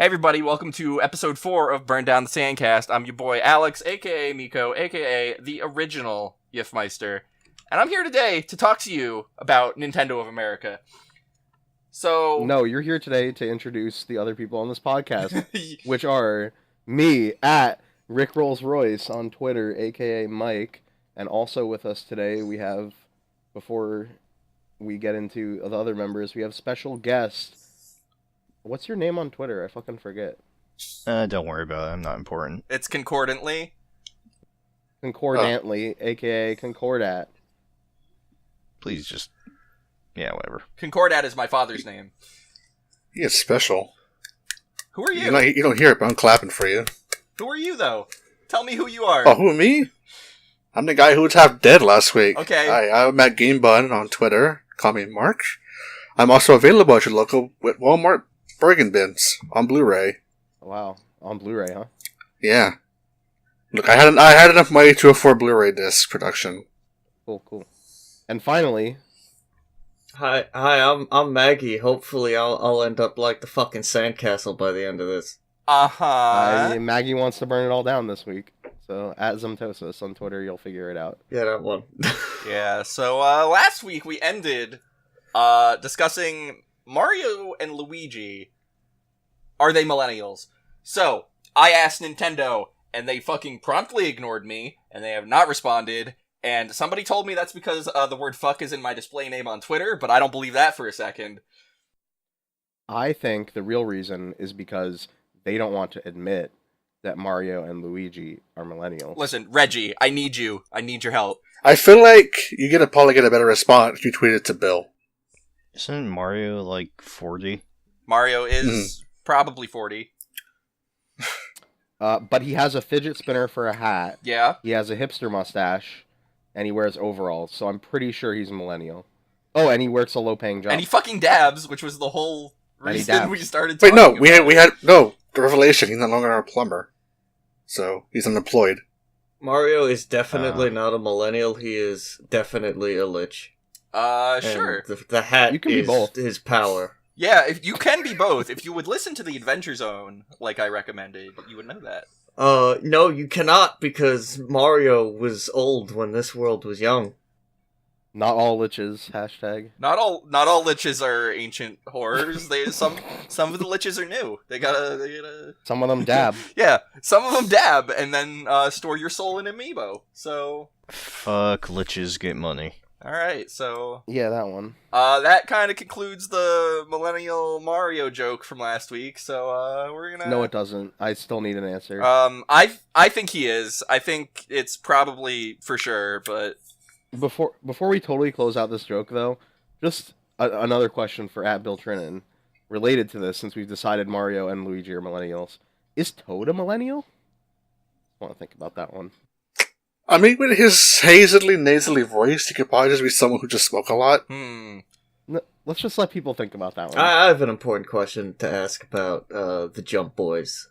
Hey everybody, welcome to episode 4 of Burn Down the Sandcast. I'm your boy Alex, aka Miko, aka the original Yiffmeister. And I'm here today to talk to you about Nintendo of America. So... No, you're here today to introduce the other people on this podcast, which are me, at Rick Rolls Royce on Twitter, aka Mike. And also with us today, we have, before we get into the other members, we have special guest. What's your name on Twitter? I fucking forget. Don't worry about it. I'm not important. It's Concordantly. Concordantly, aka Concordat. Please just... Yeah, whatever. Concordat is my father's name. He is special. Who are you? You don't hear it, but I'm clapping for you. Who are you, though? Tell me who you are. Oh, who, me? I'm the guy who was half dead last week. Okay. I'm at GameBun on Twitter. Call me March. I'm also available at your local Walmart Bergen bins on Blu-ray. Wow, on Blu-ray, huh? Yeah. Look, I had enough money to afford Blu-ray disc production. Cool. And finally... Hi, I'm Maggie. Hopefully I'll end up like the fucking sandcastle by the end of this. Maggie wants to burn it all down this week. So, at Zimtosis on Twitter, you'll figure it out. Yeah, that one. Yeah, so last week we ended discussing Mario and Luigi. Are they millennials? So, I asked Nintendo, and they fucking promptly ignored me, and they have not responded, and somebody told me that's because the word fuck is in my display name on Twitter, but I don't believe that for a second. I think the real reason is because they don't want to admit that Mario and Luigi are millennials. Listen, Reggie, I need you. I need your help. I feel like you probably get a better response if you tweet it to Bill. Isn't Mario like 40? Mario is probably 40. But he has a fidget spinner for a hat. Yeah. He has a hipster mustache, and he wears overalls, so I'm pretty sure he's a millennial. Oh, and he works a low-paying job. And he fucking dabs, which was the whole reason we started Wait, talking no, we had the revelation, he's no longer a plumber. So, he's unemployed. Mario is definitely not a millennial. He is definitely a lich. Sure. The hat You can be is both. his power. Yeah, if you can be both. If you would listen to the Adventure Zone, like I recommended, you would know that. No, you cannot, because Mario was old when this world was young. Not all liches, hashtag. Not all liches are ancient horrors. Some of the liches are new. They gotta Some of them dab. Yeah, some of them dab and then store your soul in amiibo. So Fuck, liches get money. alright, so Yeah, that one. that kind of concludes the millennial Mario joke from last week, so we're gonna... No, it doesn't. I still need an answer. I think he is. I think it's probably for sure, but... Before we totally close out this joke, though, just another question for @BillTrinan, related to this, since we've decided Mario and Luigi are millennials. Is Toad a millennial? I want to think about that one. I mean, with his hazily, nasally voice, he could probably just be someone who just smoked a lot. Let's just let people think about that one. I have an important question to ask about the Jump Boys.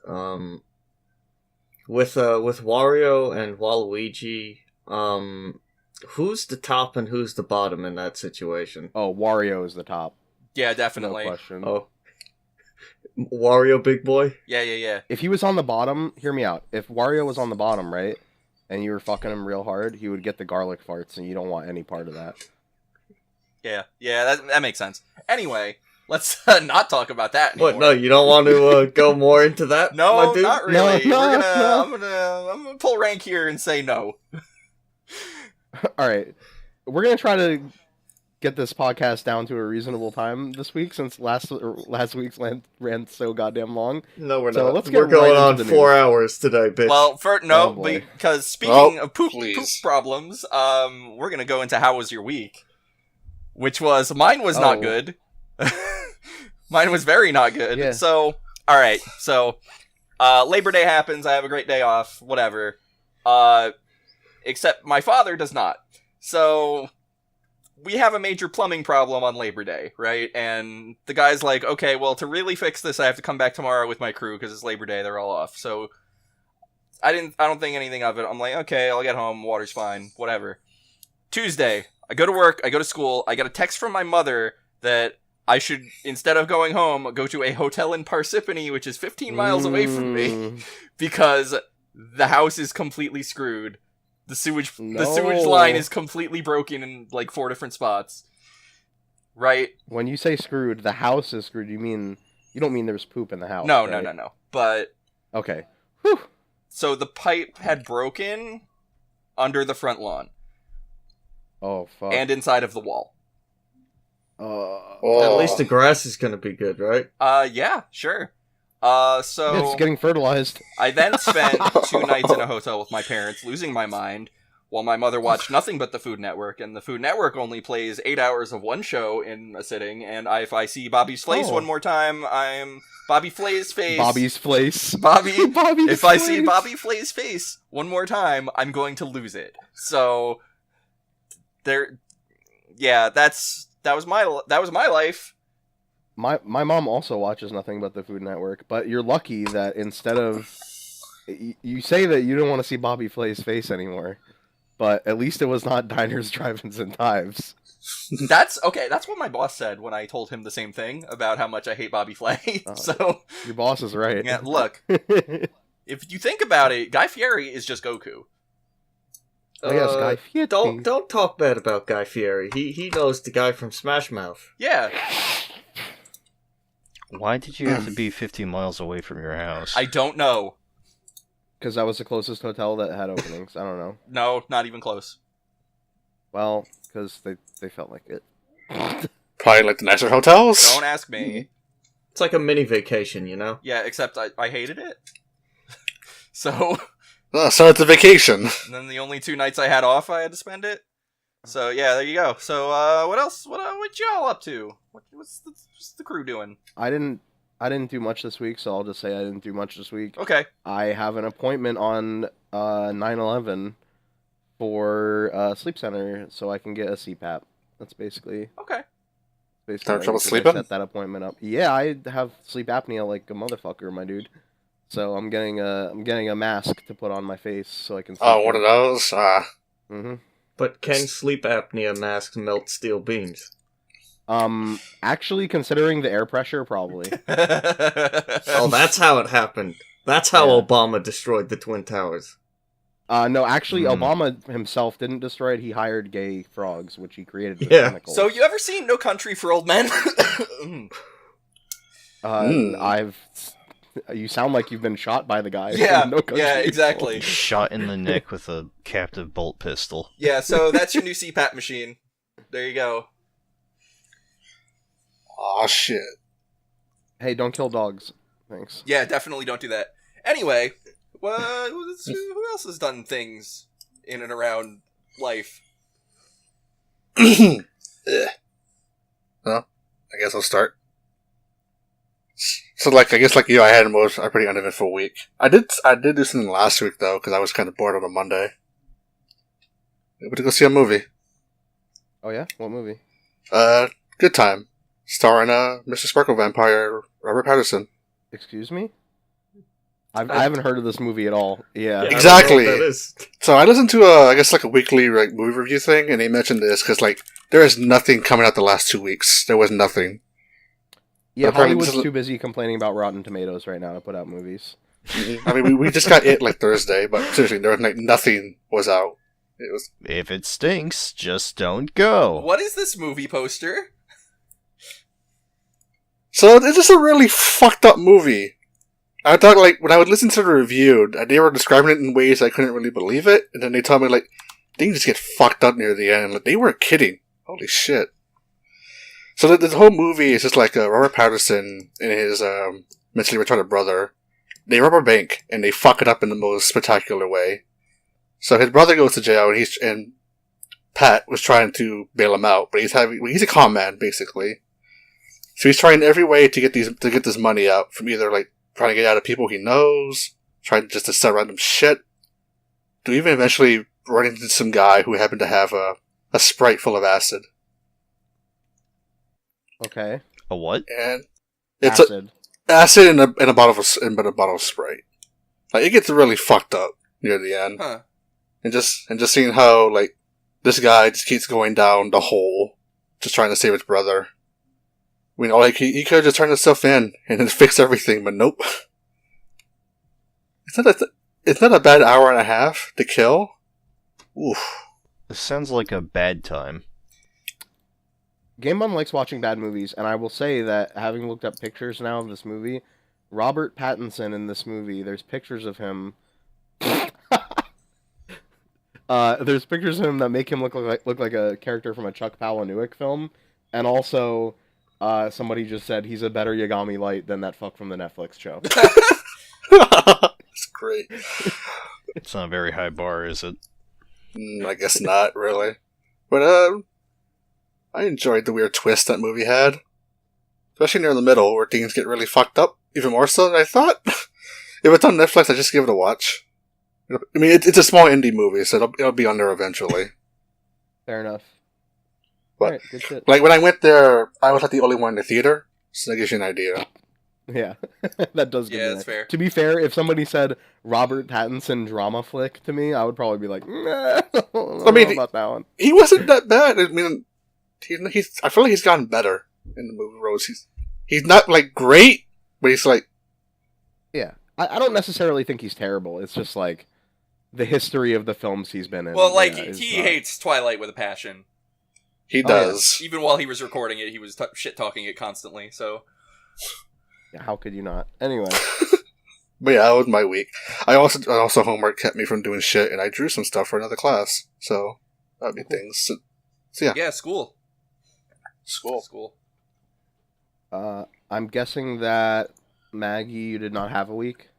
With Wario and Waluigi, who's the top and who's the bottom in that situation? Oh, Wario is the top. Yeah, definitely. No question. Oh. Wario big boy? Yeah. If he was on the bottom, hear me out. If Wario was on the bottom, right, and you were fucking him real hard, he would get the garlic farts, and you don't want any part of that. Yeah, that makes sense. Anyway, let's not talk about that anymore. What? No, you don't want to go more into that? No, my dude? not really. No. I'm gonna pull rank here and say no. Alright, we're going to try to get this podcast down to a reasonable time this week, since last week's ran so goddamn long. No, we're So not. let's get We're going right on into the 4 news. hours today, bitch. Well, Oh, boy. because speaking of poop please. problems, we're gonna go into how was your week, which was mine was not good. Mine was very not good. Yeah. So, all right. So, Labor Day happens. I have a great day off. Whatever. Except my father does not. So we have a major plumbing problem on Labor Day, right? And the guy's like, okay, well, to really fix this, I have to come back tomorrow with my crew because it's Labor Day. They're all off. So I don't think anything of it. I'm like, okay, I'll get home. Water's fine. Whatever. Tuesday, I go to work. I go to school. I get a text from my mother that I should, instead of going home, go to a hotel in Parsippany, which is 15 miles away from me, because the house is completely screwed. The sewage line is completely broken in, like, 4 different spots. Right? When you say screwed, the house is screwed, you don't mean there's poop in the house, No, right? no. But... Okay. Whew. So the pipe had broken under the front lawn. Oh, fuck. And inside of the wall. At least the grass is gonna be good, right? Yeah, sure. So... It's getting fertilized. I then spent 2 nights in a hotel with my parents, losing my mind, while my mother watched nothing but the Food Network, and the Food Network only plays 8 hours of one show in a sitting, and if I see Bobby's Place one more time, I'm... Bobby Flay's face. Bobby's Place. Bobby's If I see Bobby Flay's face one more time, I'm going to lose it. So... Yeah, that was my life. My mom also watches nothing but the Food Network, but you're lucky that instead of... You say that you don't want to see Bobby Flay's face anymore, but at least it was not diners, drive-ins, and dives. That's what my boss said when I told him the same thing about how much I hate Bobby Flay. So your boss is right. Yeah, look. If you think about it, Guy Fieri is just Goku. Oh, yes, Guy Fieri. Don't talk bad about Guy Fieri. He knows the guy from Smash Mouth. Yeah. Why did you have to be 50 miles away from your house? I don't know. Because that was the closest hotel that had openings. I don't know. No, not even close. Well, because they felt like it. Probably like the nicer hotels. Don't ask me. It's like a mini vacation, you know? Yeah, except I hated it. So So it's a vacation. And then the only 2 nights I had off, I had to spend it. So yeah, there you go. So what else? What y'all up to? What's the crew doing? I didn't do much this week, so I'll just say I didn't do much this week. Okay. I have an appointment on 9/11 for Sleep Center, so I can get a CPAP. That's basically. Okay. Basically, Have trouble I sleeping? set that appointment up. Yeah, I have sleep apnea like a motherfucker, my dude. So I'm getting a mask to put on my face so I can. Sleep. Oh, one of those. Mm-hmm. But can sleep apnea masks melt steel beams? Actually, considering the air pressure, probably. Oh, that's how it happened. That's how Obama destroyed the Twin Towers. No, actually, Obama himself didn't destroy it. He hired gay frogs, which he created with Yeah. chemicals. So you ever seen No Country for Old Men? You sound like you've been shot by the guy. Yeah, No Country yeah, for Old exactly. Shot in the neck with a captive bolt pistol. Yeah, so that's your new CPAP machine. There you go. Oh shit. Hey, don't kill dogs. Thanks. Yeah, definitely don't do that. Anyway, who else has done things in and around life? Well, I guess I'll start. So, I guess like you, I had a pretty uneventful week. I did do something last week though, because I was kind of bored on a Monday. Able to go see a movie. Oh yeah, what movie? Good Time, starring Mr. Sparkle Vampire Robert Pattinson. Excuse me. I haven't heard of this movie at all. Yeah. Exactly. I don't know what that is. So I listened to I guess like a weekly movie review thing, and they mentioned this because there is nothing coming out the last 2 weeks. There was nothing. Yeah, But apparently Hollywood's too busy complaining about Rotten Tomatoes right now to put out movies. I mean, we just got it Thursday, but seriously, there was nothing was out. It was. If it stinks, just don't go. What is this movie poster? So it's just a really fucked up movie. I thought when I would listen to the review, they were describing it in ways I couldn't really believe it, and then they told me things just get fucked up near the end. They weren't kidding. Holy shit. So the whole movie is just Robert Pattinson and his mentally retarded brother. They rob a bank and they fuck it up in the most spectacular way. So his brother goes to jail and Pat was trying to bail him out, but he's a con man basically. So he's trying every way to get this money out from either trying to get out of people he knows, trying just to sell random shit, to even eventually run into some guy who happened to have a Sprite full of acid. Okay. A what? And it's Acid. acid in a bottle of Sprite. It gets really fucked up near the end. Huh. And just seeing how this guy just keeps going down the hole, just trying to save his brother. I mean, like, he could have just turned himself in and then fixed everything, but nope. It's not a bad hour and a half to kill. Oof. This sounds like a bad time. Game Bum likes watching bad movies, and I will say that, having looked up pictures now of this movie, Robert Pattinson in this movie, there's pictures of him... there's pictures of him that make him look like a character from a Chuck Palahniuk film, and also, somebody just said he's a better Yagami Light than that fuck from the Netflix show. That's great. It's not a very high bar, is it? I guess not, really. But, I enjoyed the weird twist that movie had. Especially near the middle, where things get really fucked up, even more so than I thought. If it's on Netflix, I just give it a watch. I mean, it's a small indie movie, so it'll be on there eventually. Fair enough. But, Alright, good shit. like, when I went there, I was like the only one in the theater, so that gives you an idea. Yeah, that does give me that's that. fair. To be fair, if somebody said Robert Pattinson drama flick to me, I would probably be like, nah, I don't know about that one. He wasn't that bad. I mean, I feel like he's gotten better in the movie roles. He's not, like, great, but he's like... Yeah, I don't necessarily think he's terrible. It's just, like, the history of the films he's been in. Well, like, is he not... hates Twilight with a passion. He does. Even while he was recording it, he was shit-talking it constantly, so... Yeah, how could you not? Anyway. But yeah, that was my week. I also homework kept me from doing shit, and I drew some stuff for another class. So, that'd be things. So yeah. Yeah, school. School. I'm guessing that, Maggie, you did not have a week?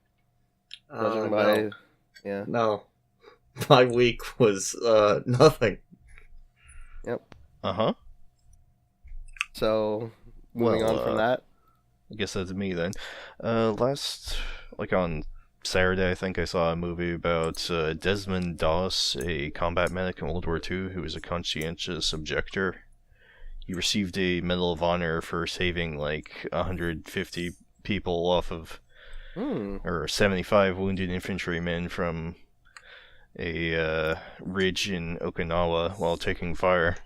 No. Yeah. No. My week was, nothing. Yep. Uh-huh. So, moving on from that. I guess that's me then. On Saturday, I think I saw a movie about Desmond Doss, a combat medic in World War II who was a conscientious objector. He received a Medal of Honor for saving, 150 people off of, or 75 wounded infantrymen from a ridge in Okinawa while taking fire.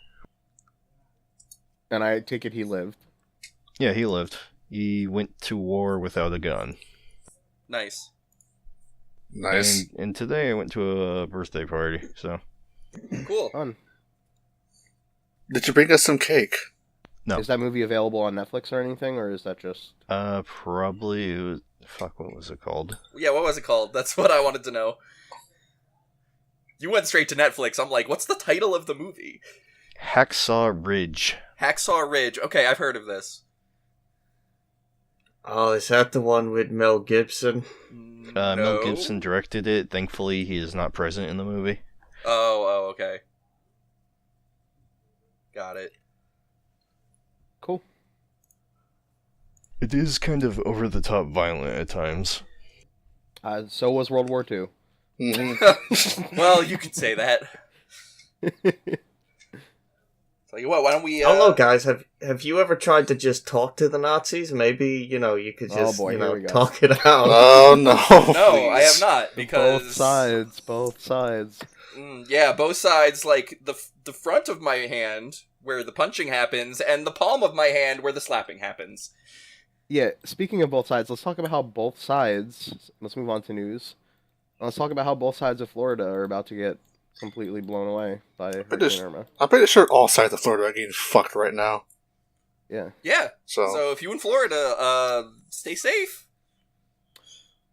And I take it he lived. Yeah, he lived. He went to war without a gun. Nice. And today I went to a birthday party, so... Cool. Fun. Did you bring us some cake? No. Is that movie available on Netflix or anything, or is that just... Probably... It was... Fuck, what was it called? Yeah, what was it called? That's what I wanted to know. You went straight to Netflix. I'm like, what's the title of the movie? Hacksaw Ridge. Hacksaw Ridge. Okay, I've heard of this. Oh, is that the one with Mel Gibson? No. Mel Gibson directed it. Thankfully, he is not present in the movie. Oh, okay. Got it. Cool. It is kind of over-the-top violent at times. So was World War II. Well, you could say that. Tell you what, why don't we... I don't know, guys. Have you ever tried to just talk to the Nazis? Maybe, you could just, talk it out. Oh, no. No, I have not, because... Both sides. Yeah, both sides, like, the front of my hand, where the punching happens, and the palm of my hand, where the slapping happens. Yeah, speaking of both sides, let's talk about how both sides... Let's move on to news. Let's talk about how both sides of Florida are about to get completely blown away by Hurricane Irma. I'm pretty sure all sides of Florida are getting fucked right now. Yeah. Yeah. So if you in Florida, stay safe.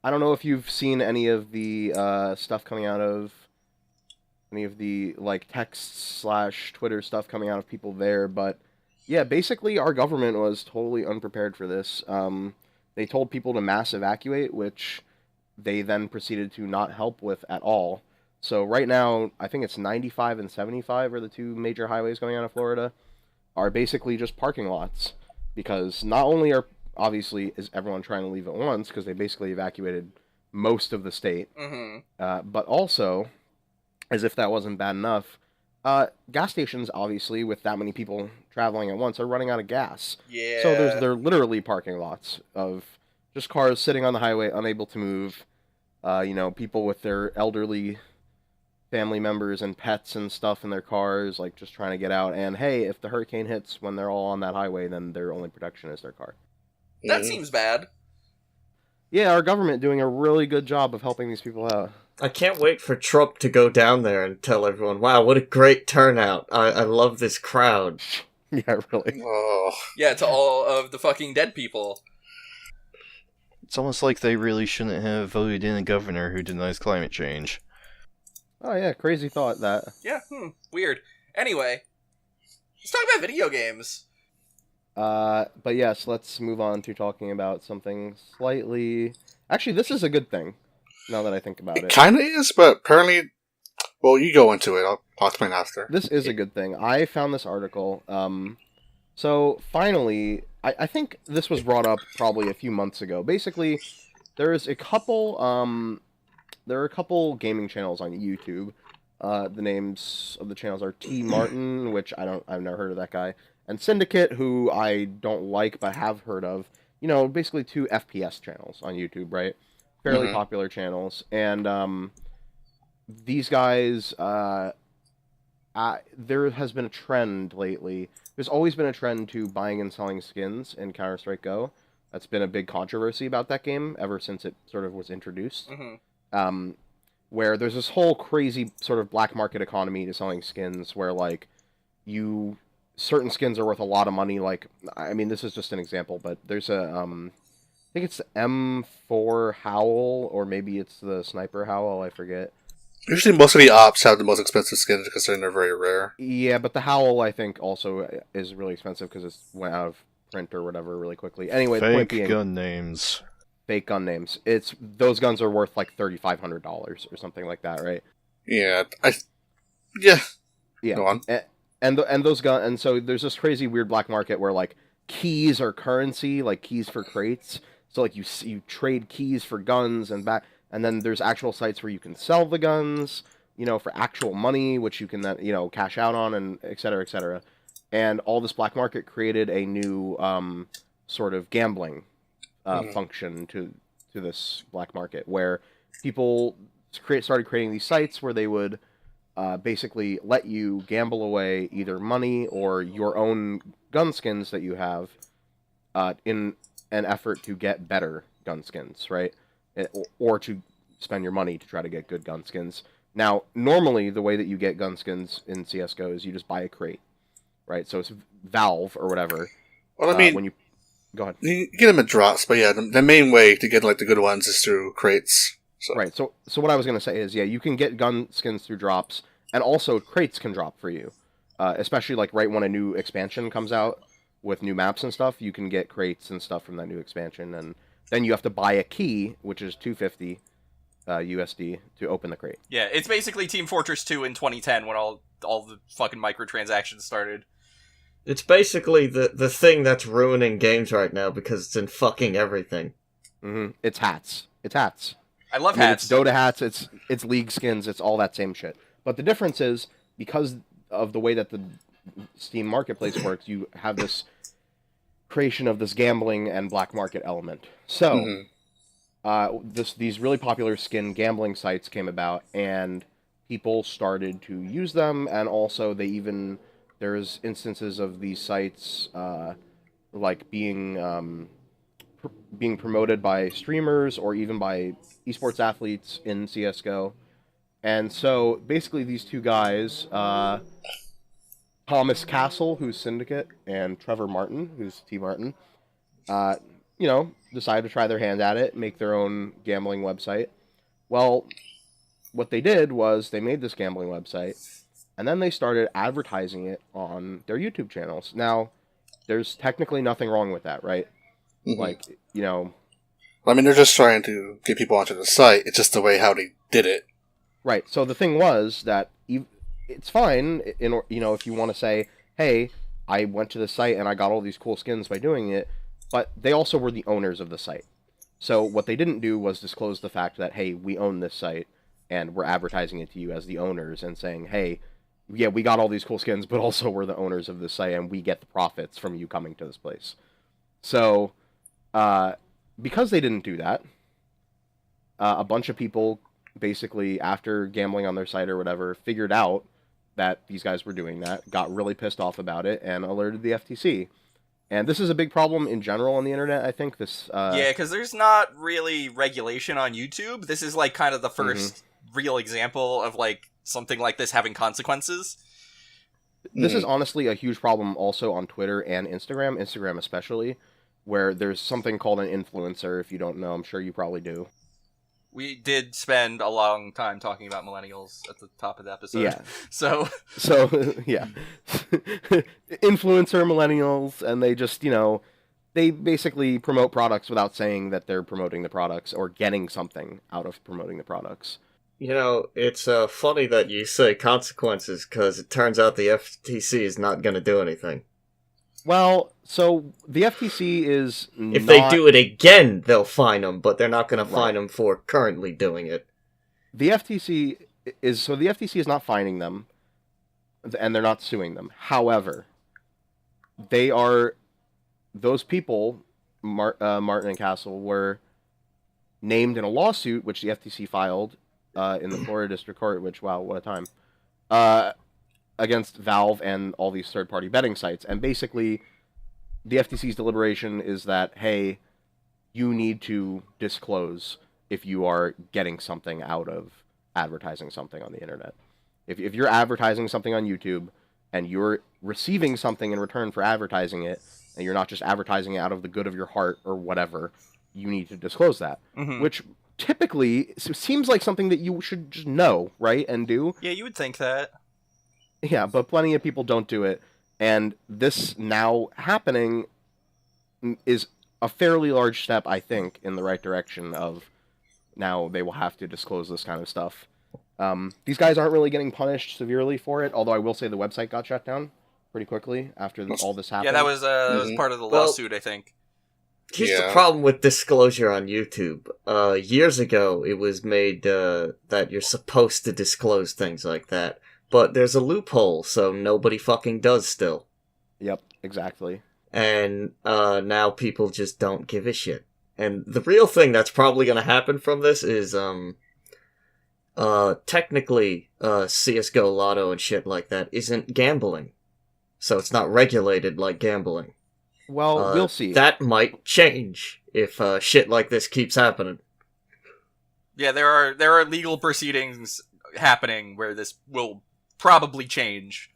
I don't know if you've seen any of the stuff coming out of... Any of the, text/Twitter stuff coming out of people there, but... Yeah, basically our government was totally unprepared for this. They told people to mass evacuate, which they then proceeded to not help with at all. So right now, I think it's 95 and 75 are the two major highways going out of Florida, are basically just parking lots. Because not only is everyone trying to leave at once, because they basically evacuated most of the state, but also, as if that wasn't bad enough, gas stations, obviously, with that many people traveling at once, are running out of gas. Yeah. So they're literally parking lots of just cars sitting on the highway, unable to move. People with their elderly family members and pets and stuff in their cars, like just trying to get out. And hey, if the hurricane hits when they're all on that highway, then their only protection is their car. That seems bad. Yeah, our government doing a really good job of helping these people out. I can't wait for Trump to go down there and tell everyone, wow, what a great turnout. I love this crowd. Yeah, really. Oh. Yeah, to all of the fucking dead people. It's almost like they really shouldn't have voted in a governor who denies climate change. Oh yeah, crazy thought that. Yeah, weird. Anyway, let's talk about video games. But yes, let's move on to talking about something slightly... Actually, this is a good thing, now that I think about it. It kind of is, but apparently... Well, you go into it. I'll explain after. This is a good thing. I found this article. So, finally, I think this was brought up probably a few months ago. Basically, there are a couple gaming channels on YouTube. The names of the channels are T. Martin, which I've never heard of that guy, and Syndicate, who I don't like but have heard of. You know, basically 2 FPS channels on YouTube, right? Fairly popular channels, and these guys. There has been a trend lately. There's always been a trend to buying and selling skins in Counter-Strike Go. That's been a big controversy about that game ever since it sort of was introduced. Where there's this whole crazy sort of black market economy to selling skins, where like certain skins are worth a lot of money. Like, I mean, this is just an example, but there's a I think it's the M4 Howl, or maybe it's the Sniper Howl. I forget. Usually most of the ops have the most expensive skins considering they're very rare. Yeah, but the Howl, I think, also is really expensive because it went out of print or whatever really quickly. Anyway, the point Fake being, gun names. fake gun names. Those guns are worth like $3,500 or something like that, right? Yeah, Yeah. Go on. And those guns, and so there's this crazy weird black market where like keys are currency, like keys for crates. So like you trade keys for guns and back. And then there's actual sites where you can sell the guns, you know, for actual money, which you can then, you know, cash out on, and et cetera, et cetera. And all this black market created a new sort of gambling function to this black market, where people started creating these sites where they would basically let you gamble away either money or your own gun skins that you have in an effort to get better gun skins, right? Or to spend your money to try to get good gun skins. Now, normally, the way that you get gun skins in CSGO is you just buy a crate, right? So it's Valve or whatever. Well, I mean, when you go ahead, you get them in drops, but yeah, the main way to get like the good ones is through crates. So. Right. So what I was gonna say is, yeah, you can get gun skins through drops, and also crates can drop for you, especially like right when a new expansion comes out with new maps and stuff. You can get crates and stuff from that new expansion, and then you have to buy a key, which is $250 USD, to open the crate. Yeah, it's basically Team Fortress 2 in 2010 when all the fucking microtransactions started. It's basically the thing that's ruining games right now because it's in fucking everything. It's hats. It's hats. I love hats. It's Dota hats. It's League skins. It's all that same shit. But the difference is, because of the way that the Steam Marketplace works, you have this creation of this gambling and black market element. So, these really popular skin gambling sites came about, and people started to use them, and also there's instances of these sites like being promoted by streamers or even by esports athletes in CSGO. And so, basically, these two guys, Thomas Castle, who's Syndicate, and Trevor Martin, who's T. Martin, decided to try their hand at it, make their own gambling website. Well, what they did was they made this gambling website, and then they started advertising it on their YouTube channels. Now, there's technically nothing wrong with that, right? Like, I mean, they're just trying to get people onto the site. It's just the way how they did it. Right. So the thing was that it's fine, if you want to say, hey, I went to the site and I got all these cool skins by doing it, but they also were the owners of the site. So what they didn't do was disclose the fact that, hey, we own this site and we're advertising it to you as the owners and saying, hey, yeah, we got all these cool skins, but also we're the owners of this site and we get the profits from you coming to this place. So, because they didn't do that, a bunch of people basically, after gambling on their site or whatever, figured out that these guys were doing that, got really pissed off about it, and alerted the FTC. And this is a big problem in general on the internet, I think. Yeah, because there's not really regulation on YouTube. This is, like, kind of the first real example of, like, something like this having consequences. This is honestly a huge problem also on Twitter and Instagram especially, where there's something called an influencer. If you don't know, I'm sure you probably do. We did spend a long time talking about millennials at the top of the episode. Yeah. So yeah. Influencer millennials, and they just, they basically promote products without saying that they're promoting the products or getting something out of promoting the products. It's funny that you say consequences, because it turns out the FTC is not going to do anything. Well, so the FTC is If they do it again, they'll fine them, but they're not going to fine them for currently doing it. The FTC is not fining them, and they're not suing them. However, those people, Martin and Castle, were named in a lawsuit, which the FTC filed in the Florida District Court, which, wow, what a time, against Valve and all these third-party betting sites. And basically, the FTC's deliberation is that, hey, you need to disclose if you are getting something out of advertising something on the internet. If you're advertising something on YouTube, and you're receiving something in return for advertising it, and you're not just advertising it out of the good of your heart or whatever, you need to disclose that. Mm-hmm. Which typically seems like something that you should just know, right, and do. Yeah, you would think that. Yeah, but plenty of people don't do it, and this now happening is a fairly large step, I think, in the right direction of now they will have to disclose this kind of stuff. These guys aren't really getting punished severely for it, although I will say the website got shut down pretty quickly after all this happened. Yeah, that was part of the lawsuit, I think. Here's the problem with disclosure on YouTube. Years ago, it was made that you're supposed to disclose things like that. But there's a loophole, so nobody fucking does still. Yep, exactly. And now people just don't give a shit. And the real thing that's probably going to happen from this is, technically, CSGO Lotto and shit like that isn't gambling. So it's not regulated like gambling. Well, we'll see. That might change if shit like this keeps happening. Yeah, there are legal proceedings happening where this will probably change.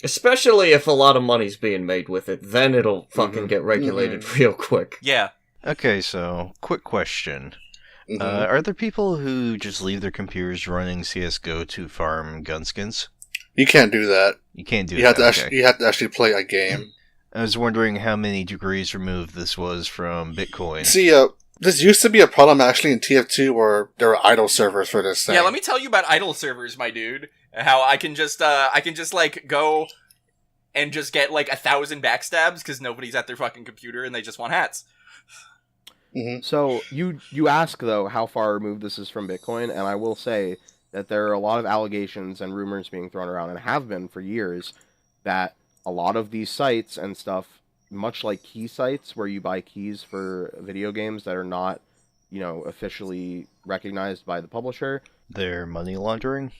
Especially if a lot of money's being made with it, then it'll fucking get regulated real quick. Yeah. Okay, so, quick question. Are there people who just leave their computers running CSGO to farm gun skins? You can't do that. You can't do that. Okay. You have to actually play a game. I was wondering how many degrees removed this was from Bitcoin. See, this used to be a problem actually in TF2 where there were idle servers for this thing. Yeah, let me tell you about idle servers, my dude. How I can just like go and just get like 1,000 backstabs because nobody's at their fucking computer and they just want hats. Mm-hmm. So you ask though how far removed this is from Bitcoin, and I will say that there are a lot of allegations and rumors being thrown around, and have been for years, that a lot of these sites and stuff, much like key sites where you buy keys for video games that are not, officially recognized by the publisher, they're money laundering.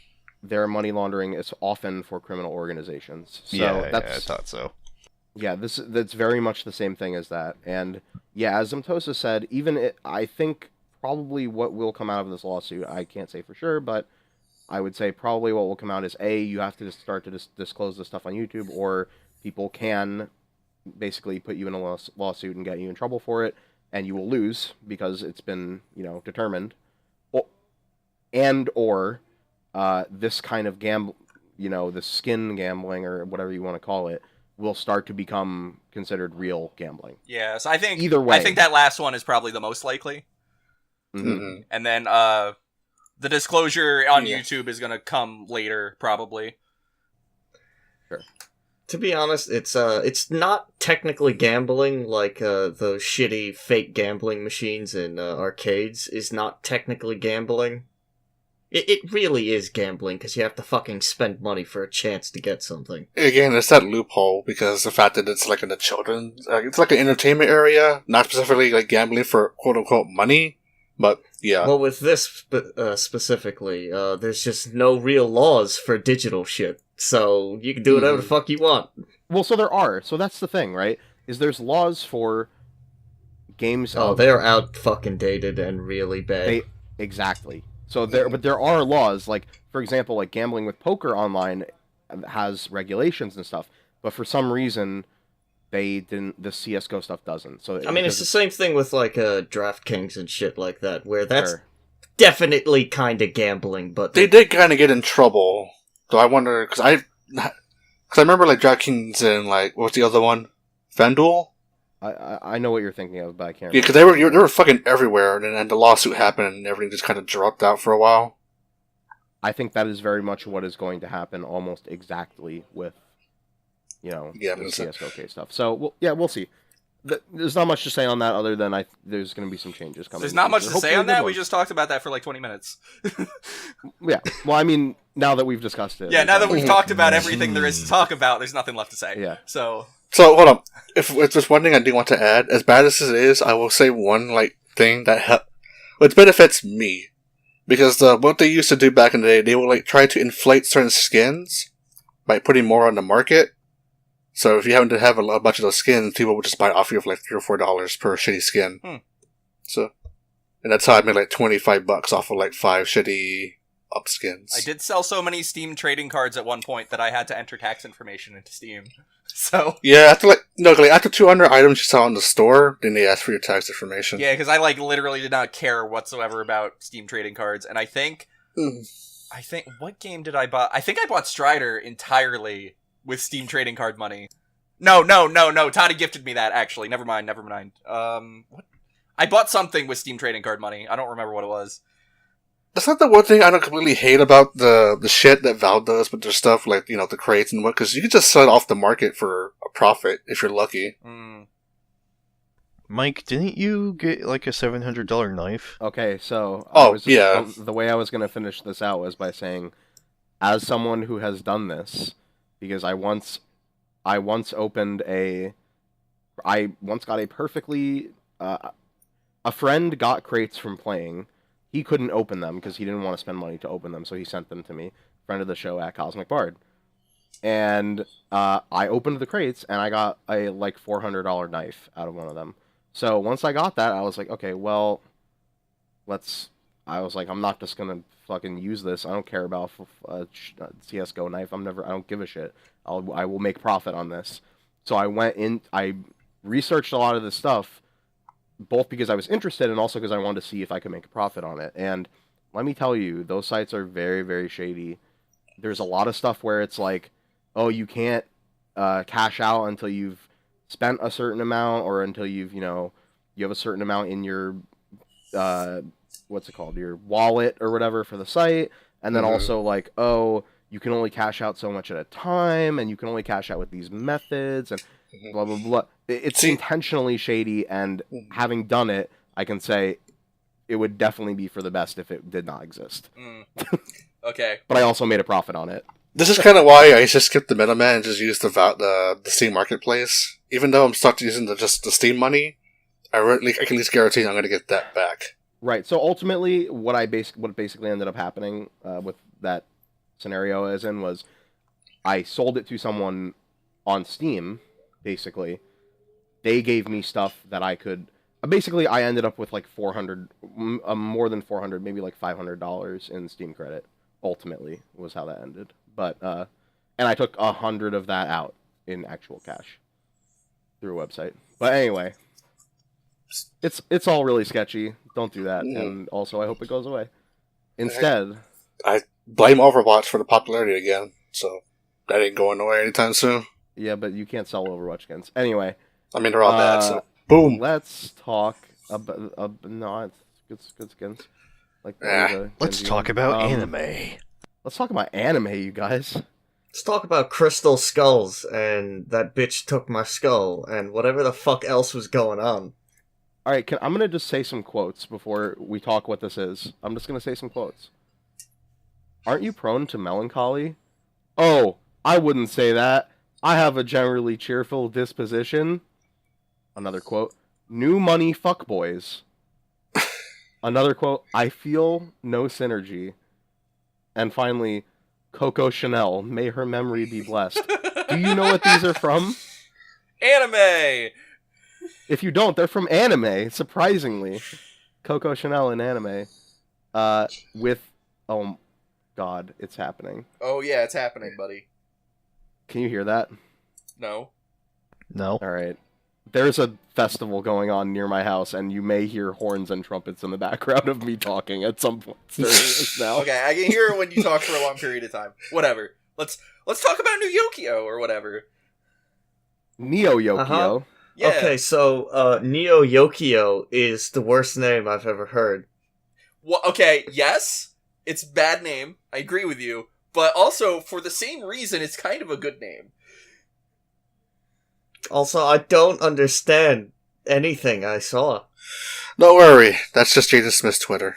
Their money laundering is often for criminal organizations. So yeah, I thought so. Yeah, that's very much the same thing as that. And yeah, as Zimtosa said, I think probably what will come out of this lawsuit, I can't say for sure, but I would say probably what will come out is you have to start to disclose this stuff on YouTube, or people can basically put you in a lawsuit and get you in trouble for it, and you will lose because it's been, determined. Or this kind of the skin gambling or whatever you want to call it will start to become considered real gambling. Yeah, so I think either way, I think that last one is probably the most likely. Mm-hmm. And then the disclosure on YouTube is going to come later, probably. Sure. To be honest, it's not technically gambling like those shitty fake gambling machines in arcades is not technically gambling. It really is gambling, because you have to fucking spend money for a chance to get something. Again, it's that loophole, because the fact that it's like in the children, it's like an entertainment area, not specifically like gambling for quote-unquote money, But yeah, Well, with this specifically, there's just no real laws for digital shit, so you can do whatever the fuck you want. Well, so there are. So that's the thing, right? Is there's laws for games. Oh, they're out fucking dated and really bad. Exactly. So but there are laws, like, for example, like gambling with poker online has regulations and stuff, but for some reason they didn't. The CSGO stuff doesn't. So I mean, it's the same thing with like DraftKings and shit like that, where that's definitely kind of gambling. But they did kind of get in trouble. So I wonder, because I remember like DraftKings and like what's the other one, FanDuel. I know what you're thinking of, but I can't. Yeah, because they were fucking everywhere, and then the lawsuit happened, and everything just kind of dropped out for a while. I think that is very much what is going to happen, almost exactly with, the CSGO case stuff. So we'll see. There's not much to say on that other than there's going to be some changes coming. There's not much to say on that. We just talked about that for like 20 minutes. Yeah. Well, I mean, now that we've discussed it. Yeah. Now that we've talked about everything there is to talk about, there's nothing left to say. Yeah. So hold on. If there's one thing I do want to add, as bad as it is, I will say one thing that which benefits me, because what they used to do back in the day, they would try to inflate certain skins by putting more on the market. So if you happen to have a bunch of those skins, people would just buy it off you for $3 or $4 per shitty skin. So, and that's how I made $25 off of 5 shitty up skins. I did sell so many Steam trading cards at one point that I had to enter tax information into Steam. So yeah, after 200 items you sell in the store, then they ask for your tax information. Yeah, because I literally did not care whatsoever about Steam trading cards, and I think what game did I buy? I think I bought Strider entirely with Steam trading card money. No. Toddy gifted me that, actually. Never mind. What? I bought something with Steam trading card money. I don't remember what it was. That's not the one thing I don't completely hate about the shit that Valve does with their stuff, the crates and what, because you can just sell it off the market for a profit if you're lucky. Mike, didn't you get a $700 knife? Okay, so the way I was going to finish this out was by saying, as someone who has done this, because I once got a perfectly a friend got crates from playing. He couldn't open them because he didn't want to spend money to open them, so he sent them to me, friend of the show at Cosmic Bard. And I opened the crates, and I got a $400 knife out of one of them. So once I got that, I was like, okay, well, I'm not just gonna fucking use this. I don't care about a CSGO knife. I don't give a shit. I will make profit on this. So I researched a lot of this stuff, both because I was interested and also because I wanted to see if I could make a profit on it. And let me tell you, those sites are very, very shady. There's a lot of stuff where it's oh, you can't cash out until you've spent a certain amount, or until you have a certain amount in your your wallet or whatever for the site. And then also oh, you can only cash out so much at a time, and you can only cash out with these methods, and blah blah blah. It's intentionally shady, and having done it, I can say it would definitely be for the best if it did not exist. Okay. But I also made a profit on it. This is kind of why I just skipped the middleman and just used the Steam Marketplace. Even though I'm stuck using just the Steam money, I can at least guarantee I'm going to get that back. Right. So ultimately, what basically ended up happening with that scenario was I sold it to someone on Steam. Basically, they gave me stuff that I could. Basically, I ended up with $400, more than $400, maybe $500 in Steam credit. Ultimately, was how that ended. But and I took 100 of that out in actual cash through a website. But anyway, it's all really sketchy. Don't do that. And also, I hope it goes away. Instead, I blame Overwatch for the popularity again. So that ain't going away anytime soon. Yeah, but you can't sell Overwatch skins. Anyway. I mean, they're all bad, so boom. Let's talk about... no, it's good skins. Let's talk about anime. Let's talk about anime, you guys. Let's talk about crystal skulls, and that bitch took my skull, and whatever the fuck else was going on. Alright, I'm gonna just say some quotes before we talk what this is. I'm just gonna say some quotes. Aren't you prone to melancholy? Oh, I wouldn't say that. I have a generally cheerful disposition. Another quote. New money fuckboys. Another quote, I feel no synergy. And finally, Coco Chanel, may her memory be blessed. Do you know what these are from? Anime! If you don't, they're from anime, surprisingly. Coco Chanel in anime. With... Oh, God, it's happening. Oh, yeah, it's happening, buddy. Can you hear that? No. No. Alright. There's a festival going on near my house, and you may hear horns and trumpets in the background of me talking at some point during this now. Okay, I can hear it when you talk for a long period of time. Whatever. Let's talk about New Yokio or whatever. Neo Yokio. Uh-huh. Yeah. Okay, so Neo Yokio is the worst name I've ever heard. Well, okay, yes, it's a bad name. I agree with you. But also, for the same reason, it's kind of a good name. Also, I don't understand anything I saw. Don't worry, that's just Jaden Smith's Twitter.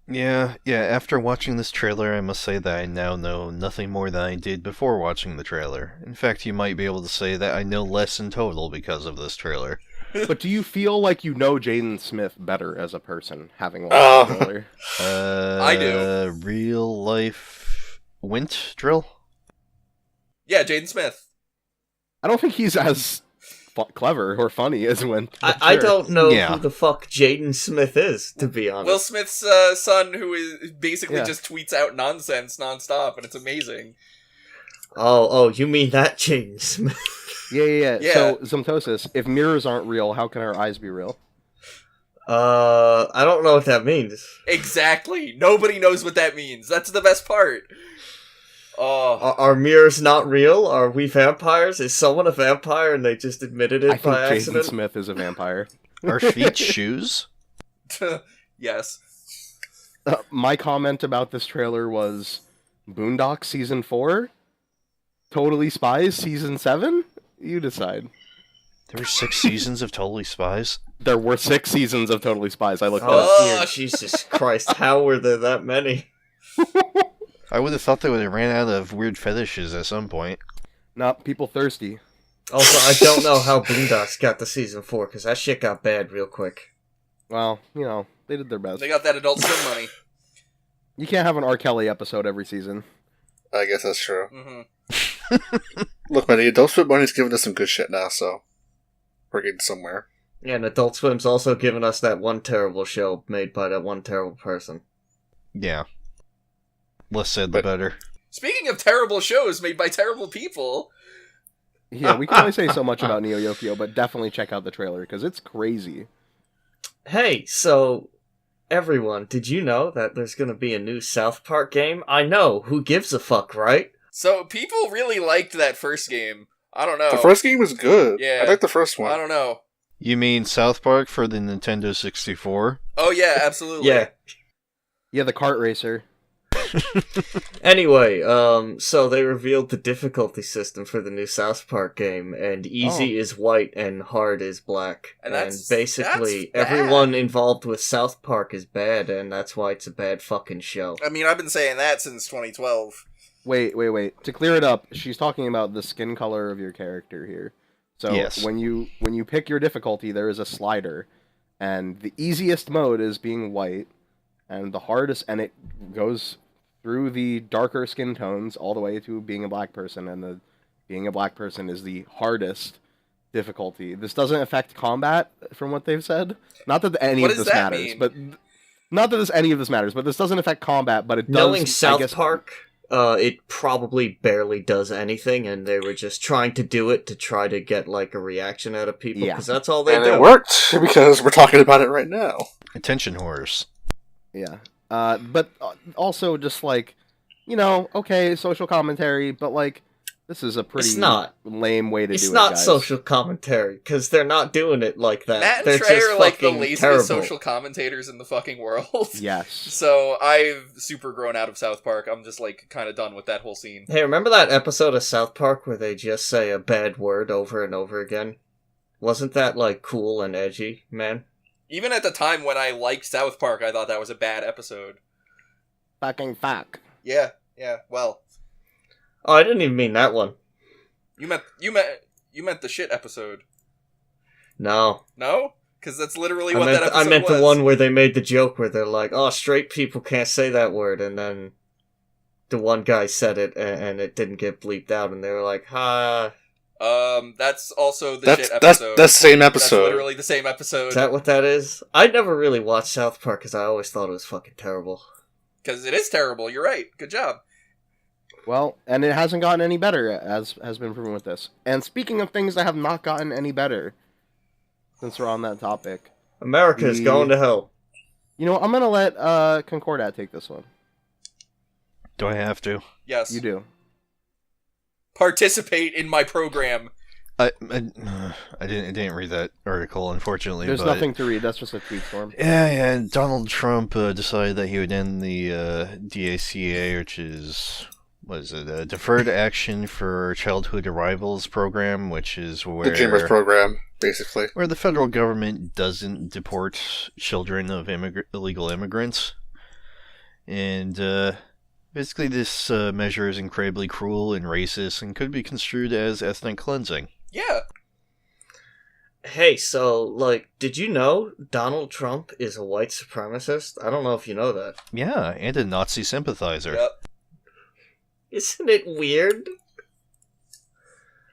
Yeah, after watching this trailer, I must say that I now know nothing more than I did before watching the trailer. In fact, you might be able to say that I know less in total because of this trailer. But do you feel like you know Jaden Smith better as a person, having watched the trailer? I do. Real life Wint drill? Yeah, Jaden Smith. I don't think he's as clever or funny as when. I don't know Yeah. who the fuck Jaden Smith is, to be honest. Will Smith's son, who is basically just tweets out nonsense nonstop, and it's amazing. Oh, you mean that Jaden Smith? Yeah. Yeah. So, Zomtosis, if mirrors aren't real, how can our eyes be real? I don't know what that means. Exactly. Nobody knows what that means. That's the best part. Oh. Are mirrors not real? Are we vampires? Is someone a vampire and they just admitted it I think by Jaden accident? Smith is a vampire. Are feet shoes? Yes. My comment about this trailer was Boondock Season 4? Totally Spies Season 7? You decide. There were 6 seasons of Totally Spies? There were 6 seasons of Totally Spies. I looked it up. Oh, dear Jesus Christ. How were there that many? I would have thought they would have ran out of weird fetishes at some point. Not people thirsty. Also, I don't know how Boondocks got to Season 4, because that shit got bad real quick. Well, they did their best. They got that Adult Swim money. You can't have an R. Kelly episode every season. I guess that's true. Mm-hmm. Look, man, the Adult Swim money's giving us some good shit now, so we're getting somewhere. Yeah, and Adult Swim's also given us that one terrible show made by that one terrible person. Yeah. Less said, the better. Speaking of terrible shows made by terrible people... Yeah, we can only say so much about Neo Yokio, but definitely check out the trailer, because it's crazy. Hey, so... everyone, did you know that there's gonna be a new South Park game? I know, who gives a fuck, right? So, people really liked that first game. I don't know. The first game was good. Yeah. I like the first one. I don't know. You mean South Park for the Nintendo 64? Oh, yeah, absolutely. Yeah. Yeah, the kart racer. Anyway, so they revealed the difficulty system for the new South Park game, and easy is white and hard is black. And And, that's basically, bad. everyone involved with South Park is bad, and that's why it's a bad fucking show. I mean, I've been saying that since 2012. Wait. To clear it up, she's talking about the skin color of your character here. So Yes. when you pick your difficulty, there is a slider, and the easiest mode is being white, and the hardest, and it goes through the darker skin tones all the way to being a black person, and being a black person is the hardest difficulty. This doesn't affect combat, from what they've said. Not that any What of does this that matters, mean? but not that any of this matters. But this doesn't affect combat, but it does. Knowing I South guess, Park, it probably barely does anything, and they were just trying to do it to try to get, like, a reaction out of people, Yeah. because that's all they And do. it worked, because we're talking about it right now. Attention horrors. Yeah. But also just like, okay, social commentary, but like, this is a pretty It's not. lame way to It's do it, not guys. social commentary, because they're not doing it like that. Matt They're and Trey just are like the fucking laziest terrible. social commentators in the fucking world. Yes. So I've super grown out of South Park. I'm just like kind of done with that whole scene. Hey, remember that episode of South Park where they just say a bad word over and over again? Wasn't that, like, cool and edgy, man? Even at the time when I liked South Park, I thought that was a bad episode. Fucking fuck. Yeah. Well, Oh, I didn't even mean that one. you meant the shit episode. No. No? Because that's literally what that episode I meant was. the one where they made the joke where they're like, "Oh, straight people can't say that word," and then the one guy said it, and it didn't get bleeped out, and they were like, "Ha." That's also the shit episode. That's the same episode. That's literally the same episode. Is that what that is? I never really watched South Park because I always thought it was fucking terrible. Because it is terrible. You're right. Good job. Well, and it hasn't gotten any better, as has been proven with this. And speaking of things that have not gotten any better, since we're on that topic, America is going to hell. You know, I'm gonna let Concordat take this one. Do I have to? Yes. You do. Participate in my program. I didn't read that article, unfortunately. There's but... nothing to read. That's just a tweet storm. Yeah. Donald Trump decided that he would end the DACA, which is a Deferred Action for Childhood Arrivals program, which is where The Dreamers program, basically. Where the federal government doesn't deport children of illegal immigrants. And basically this measure is incredibly cruel and racist and could be construed as ethnic cleansing. Yeah. Hey, so, like, did you know Donald Trump is a white supremacist? I don't know if you know that. Yeah, and a Nazi sympathizer. Yep. Isn't it weird?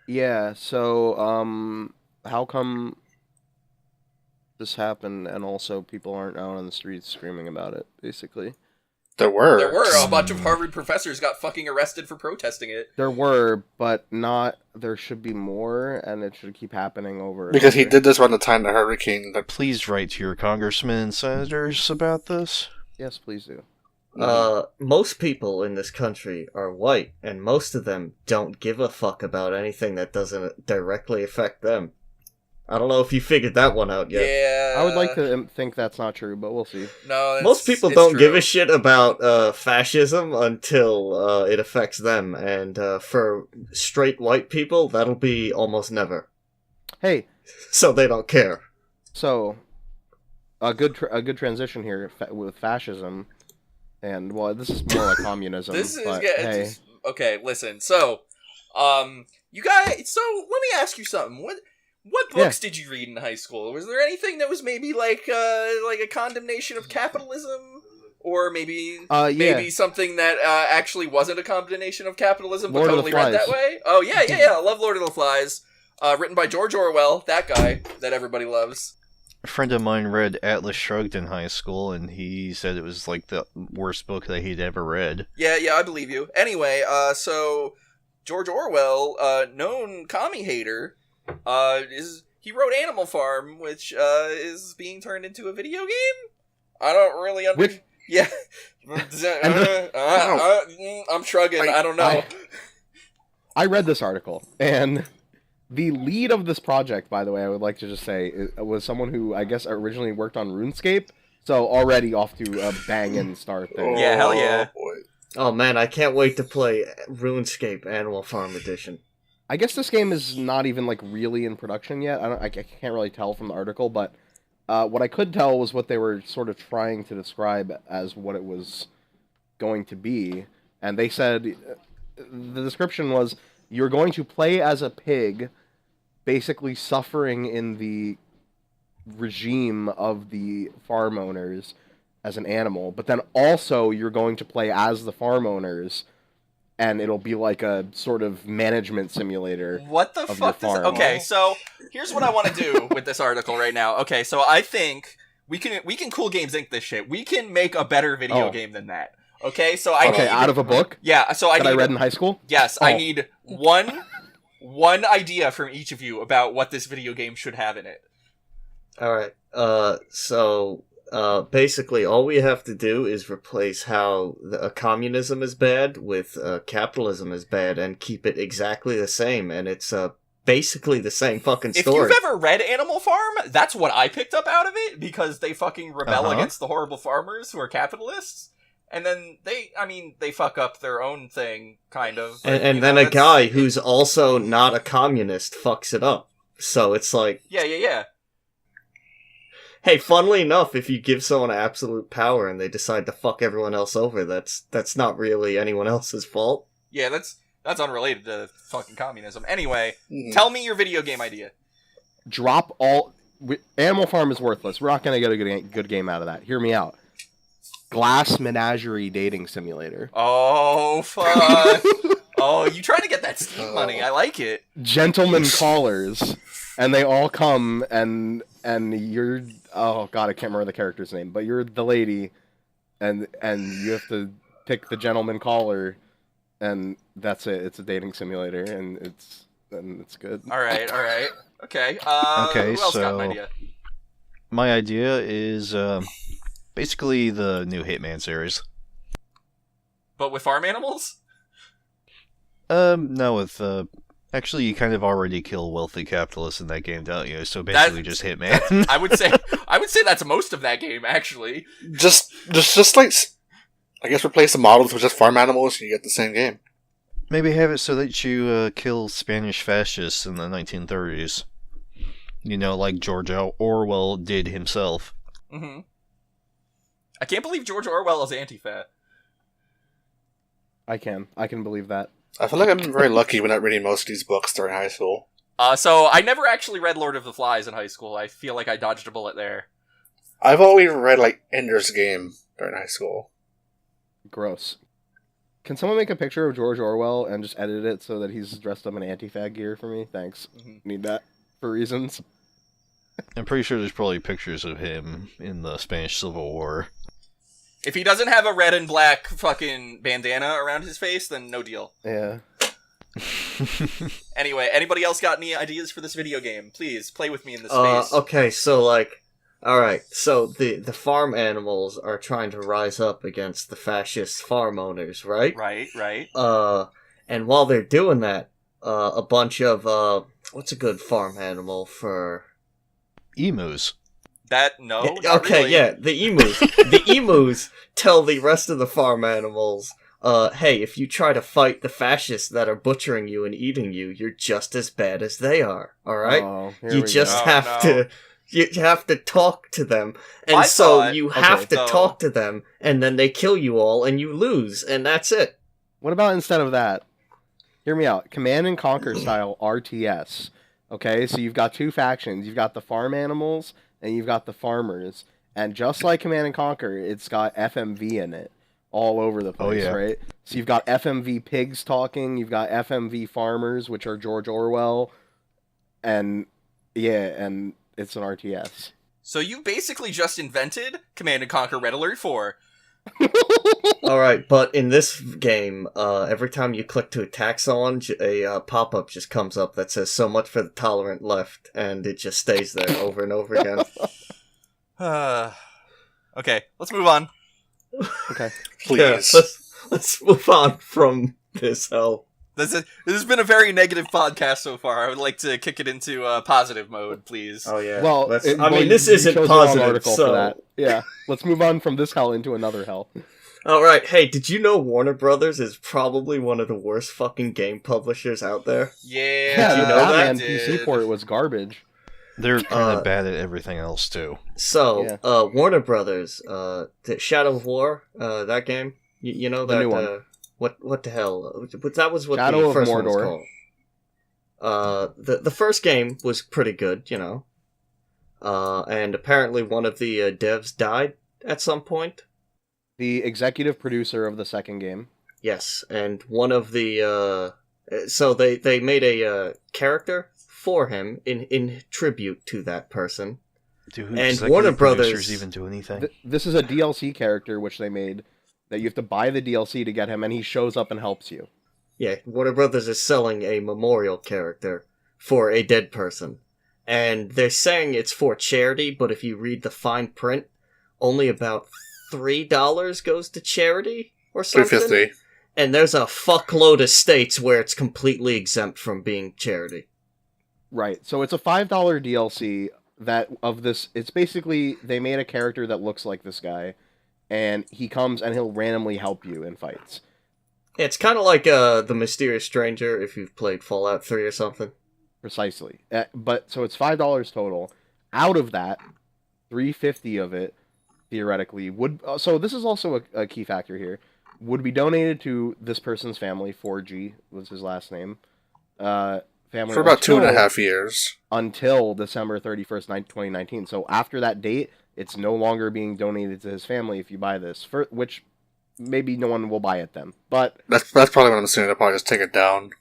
Yeah, so, how come this happened and also people aren't out on the streets screaming about it, basically? There were a bunch of Harvard professors got fucking arrested for protesting it. There were, but not. There should be more, and it should keep happening over. Because he over. did this around the time the hurricane. Please write to your congressmen and senators about this. Yes, please do. Most people in this country are white, and most of them don't give a fuck about anything that doesn't directly affect them. I don't know if you figured that one out yet. Yeah. I would like to think that's not true, but we'll see. No, Most people it's don't true. give a shit about fascism until it affects them, and for straight white people, that'll be almost never. Hey, So they don't care. so a good transition here with fascism, and well, this is more like communism. This is but, hey. Okay, listen. So, you guys. So let me ask you something. What books did you read in high school? Was there anything that was maybe like a condemnation of capitalism, or maybe something that actually wasn't a condemnation of capitalism, but Lord of totally the read Flies. that way? Oh yeah. I love Lord of the Flies. Written by George Orwell, that guy that everybody loves. A friend of mine read Atlas Shrugged in high school, and he said it was like the worst book that he'd ever read. Yeah, I believe you. Anyway, so George Orwell, known commie hater, he wrote Animal Farm, which is being turned into a video game. I don't really understand. Yeah, I'm shrugging. I don't know. I read this article, and the lead of this project, by the way, I would like to just say, was someone who I guess originally worked on RuneScape, so already off to a banging start there. Yeah, hell yeah. Boy. Oh man, I can't wait to play RuneScape Animal Farm Edition. I guess this game is not even like really in production yet. I can't really tell from the article, but what I could tell was what they were sort of trying to describe as what it was going to be, and they said the description was you're going to play as a pig, basically suffering in the regime of the farm owners as an animal, but then also you're going to play as the farm owners, and it'll be like a sort of management simulator. What the fuck does... Okay, so here's what I want to do with this article right now. Okay, so I think we can Cool Games Inc. this shit. We can make a better video game than that. Okay, so I need... out of a book? Yeah, so I read in high school? Yes, I need one idea from each of you about what this video game should have in it. Alright, so basically all we have to do is replace how communism is bad with capitalism is bad and keep it exactly the same, and it's basically the same fucking story. If you've ever read Animal Farm, that's what I picked up out of it, because they fucking rebel against the horrible farmers who are capitalists. And then they fuck up their own thing, kind of. And then a guy who's also not a communist fucks it up. So it's like... Yeah. Hey, funnily enough, if you give someone absolute power and they decide to fuck everyone else over, that's not really anyone else's fault. Yeah, that's unrelated to fucking communism. Anyway, tell me your video game idea. Drop all... Animal Farm is worthless. We're not gonna get a good game out of that. Hear me out. Glass Menagerie dating simulator. Oh, fuck. Oh, you trying to get that Steam money. I like it. Gentlemen callers. And they all come, and you're... Oh, God, I can't remember the character's name. But you're the lady, and you have to pick the gentleman caller, and that's it. It's a dating simulator, and it's good. All right. Okay. Okay, who else got so- an idea? My idea is basically the new Hitman series. But with farm animals? No, with actually you kind of already kill wealthy capitalists in that game, don't you? So basically just Hitman. I would say that's most of that game, actually. Just like, I guess replace the models with just farm animals, and you get the same game. Maybe have it so that you kill Spanish fascists in the 1930s. You know, like George Orwell did himself. Mm-hmm. I can't believe George Orwell is anti-fat. I can believe that. I feel like I'm very lucky when not reading most of these books during high school. So I never actually read Lord of the Flies in high school. I feel like I dodged a bullet there. I've always read, like, Ender's Game during high school. Gross. Can someone make a picture of George Orwell and just edit it so that he's dressed up in anti-fag gear for me? Thanks. Mhm. Need that for reasons. I'm pretty sure there's probably pictures of him in the Spanish Civil War. If he doesn't have a red and black fucking bandana around his face, then no deal. Yeah. Anyway, anybody else got any ideas for this video game? Please, play with me in this space. Okay, so like, alright, so the farm animals are trying to rise up against the fascist farm owners, right? Right. And while they're doing that, a bunch of, what's a good farm animal for... Emus. No, Yeah, not okay, really. yeah, the emus. The emus tell the rest of the farm animals, hey, if you try to fight the fascists that are butchering you and eating you, you're just as bad as they are, alright? Oh, here You we just go. have you have to talk to them. And I so thought- you have okay, to so- talk to them, and then they kill you all, and you lose, and that's it. What about instead of that? Hear me out. Command and Conquer style RTS. Okay, so you've got two factions. You've got the farm animals and you've got the farmers. And just like Command and Conquer, it's got FMV in it all over the place, yeah. right? So you've got FMV pigs talking, you've got FMV farmers, which are George Orwell, and and it's an RTS. So you basically just invented Command and Conquer Red Alert 4. Alright, but in this game, every time you click to attack someone, a pop-up just comes up that says, so much for the tolerant left, and it just stays there over and over again. Okay, let's move on. Okay. Please. Yeah, let's move on from this hell. This has been a very negative podcast so far. I would like to kick it into positive mode, please. Oh yeah. Well, Let's- it- I well, mean, this you isn't chose the wrong positive, article so... for that. Yeah, let's move on from this hell into another hell. Alright, hey, did you know Warner Brothers is probably one of the worst fucking game publishers out there? Yeah, you the know that? Batman I PC did. port was garbage. They're kind Uh, of bad at everything else too. So, Yeah. Warner Brothers, the Shadow of War, that game, you know The that, new one. what the hell? But that was what Shadow the of first one was Mordor. called. The first game was pretty good, you know. And apparently one of the devs died at some point. The executive producer of the second game. Yes, and one of the so they made a character for him in tribute to that person. Do and executive Warner producers Brothers- even do anything? This is a DLC character which they made that you have to buy the DLC to get him, and he shows up and helps you. Yeah, Warner Brothers is selling a memorial character for a dead person. And they're saying it's for charity, but if you read the fine print, only about $3 goes to charity or something. $3.50. And there's a fuckload of states where it's completely exempt from being charity. Right. So it's a $5 DLC that of this. It's basically they made a character that looks like this guy, and he comes and he'll randomly help you in fights. It's kind of like The Mysterious Stranger if you've played Fallout 3 or something. Precisely. But so it's $5 total. Out of that, $3.50 of it theoretically would. So this is also a key factor here. Would be donated to this person's family. 4G was his last name. family For about until- 2.5 years. until December 31st, 2019. So after that date, it's no longer being donated to his family if you buy this, which maybe no one will buy it then. But That's probably what I'm assuming. They'll probably just take it down.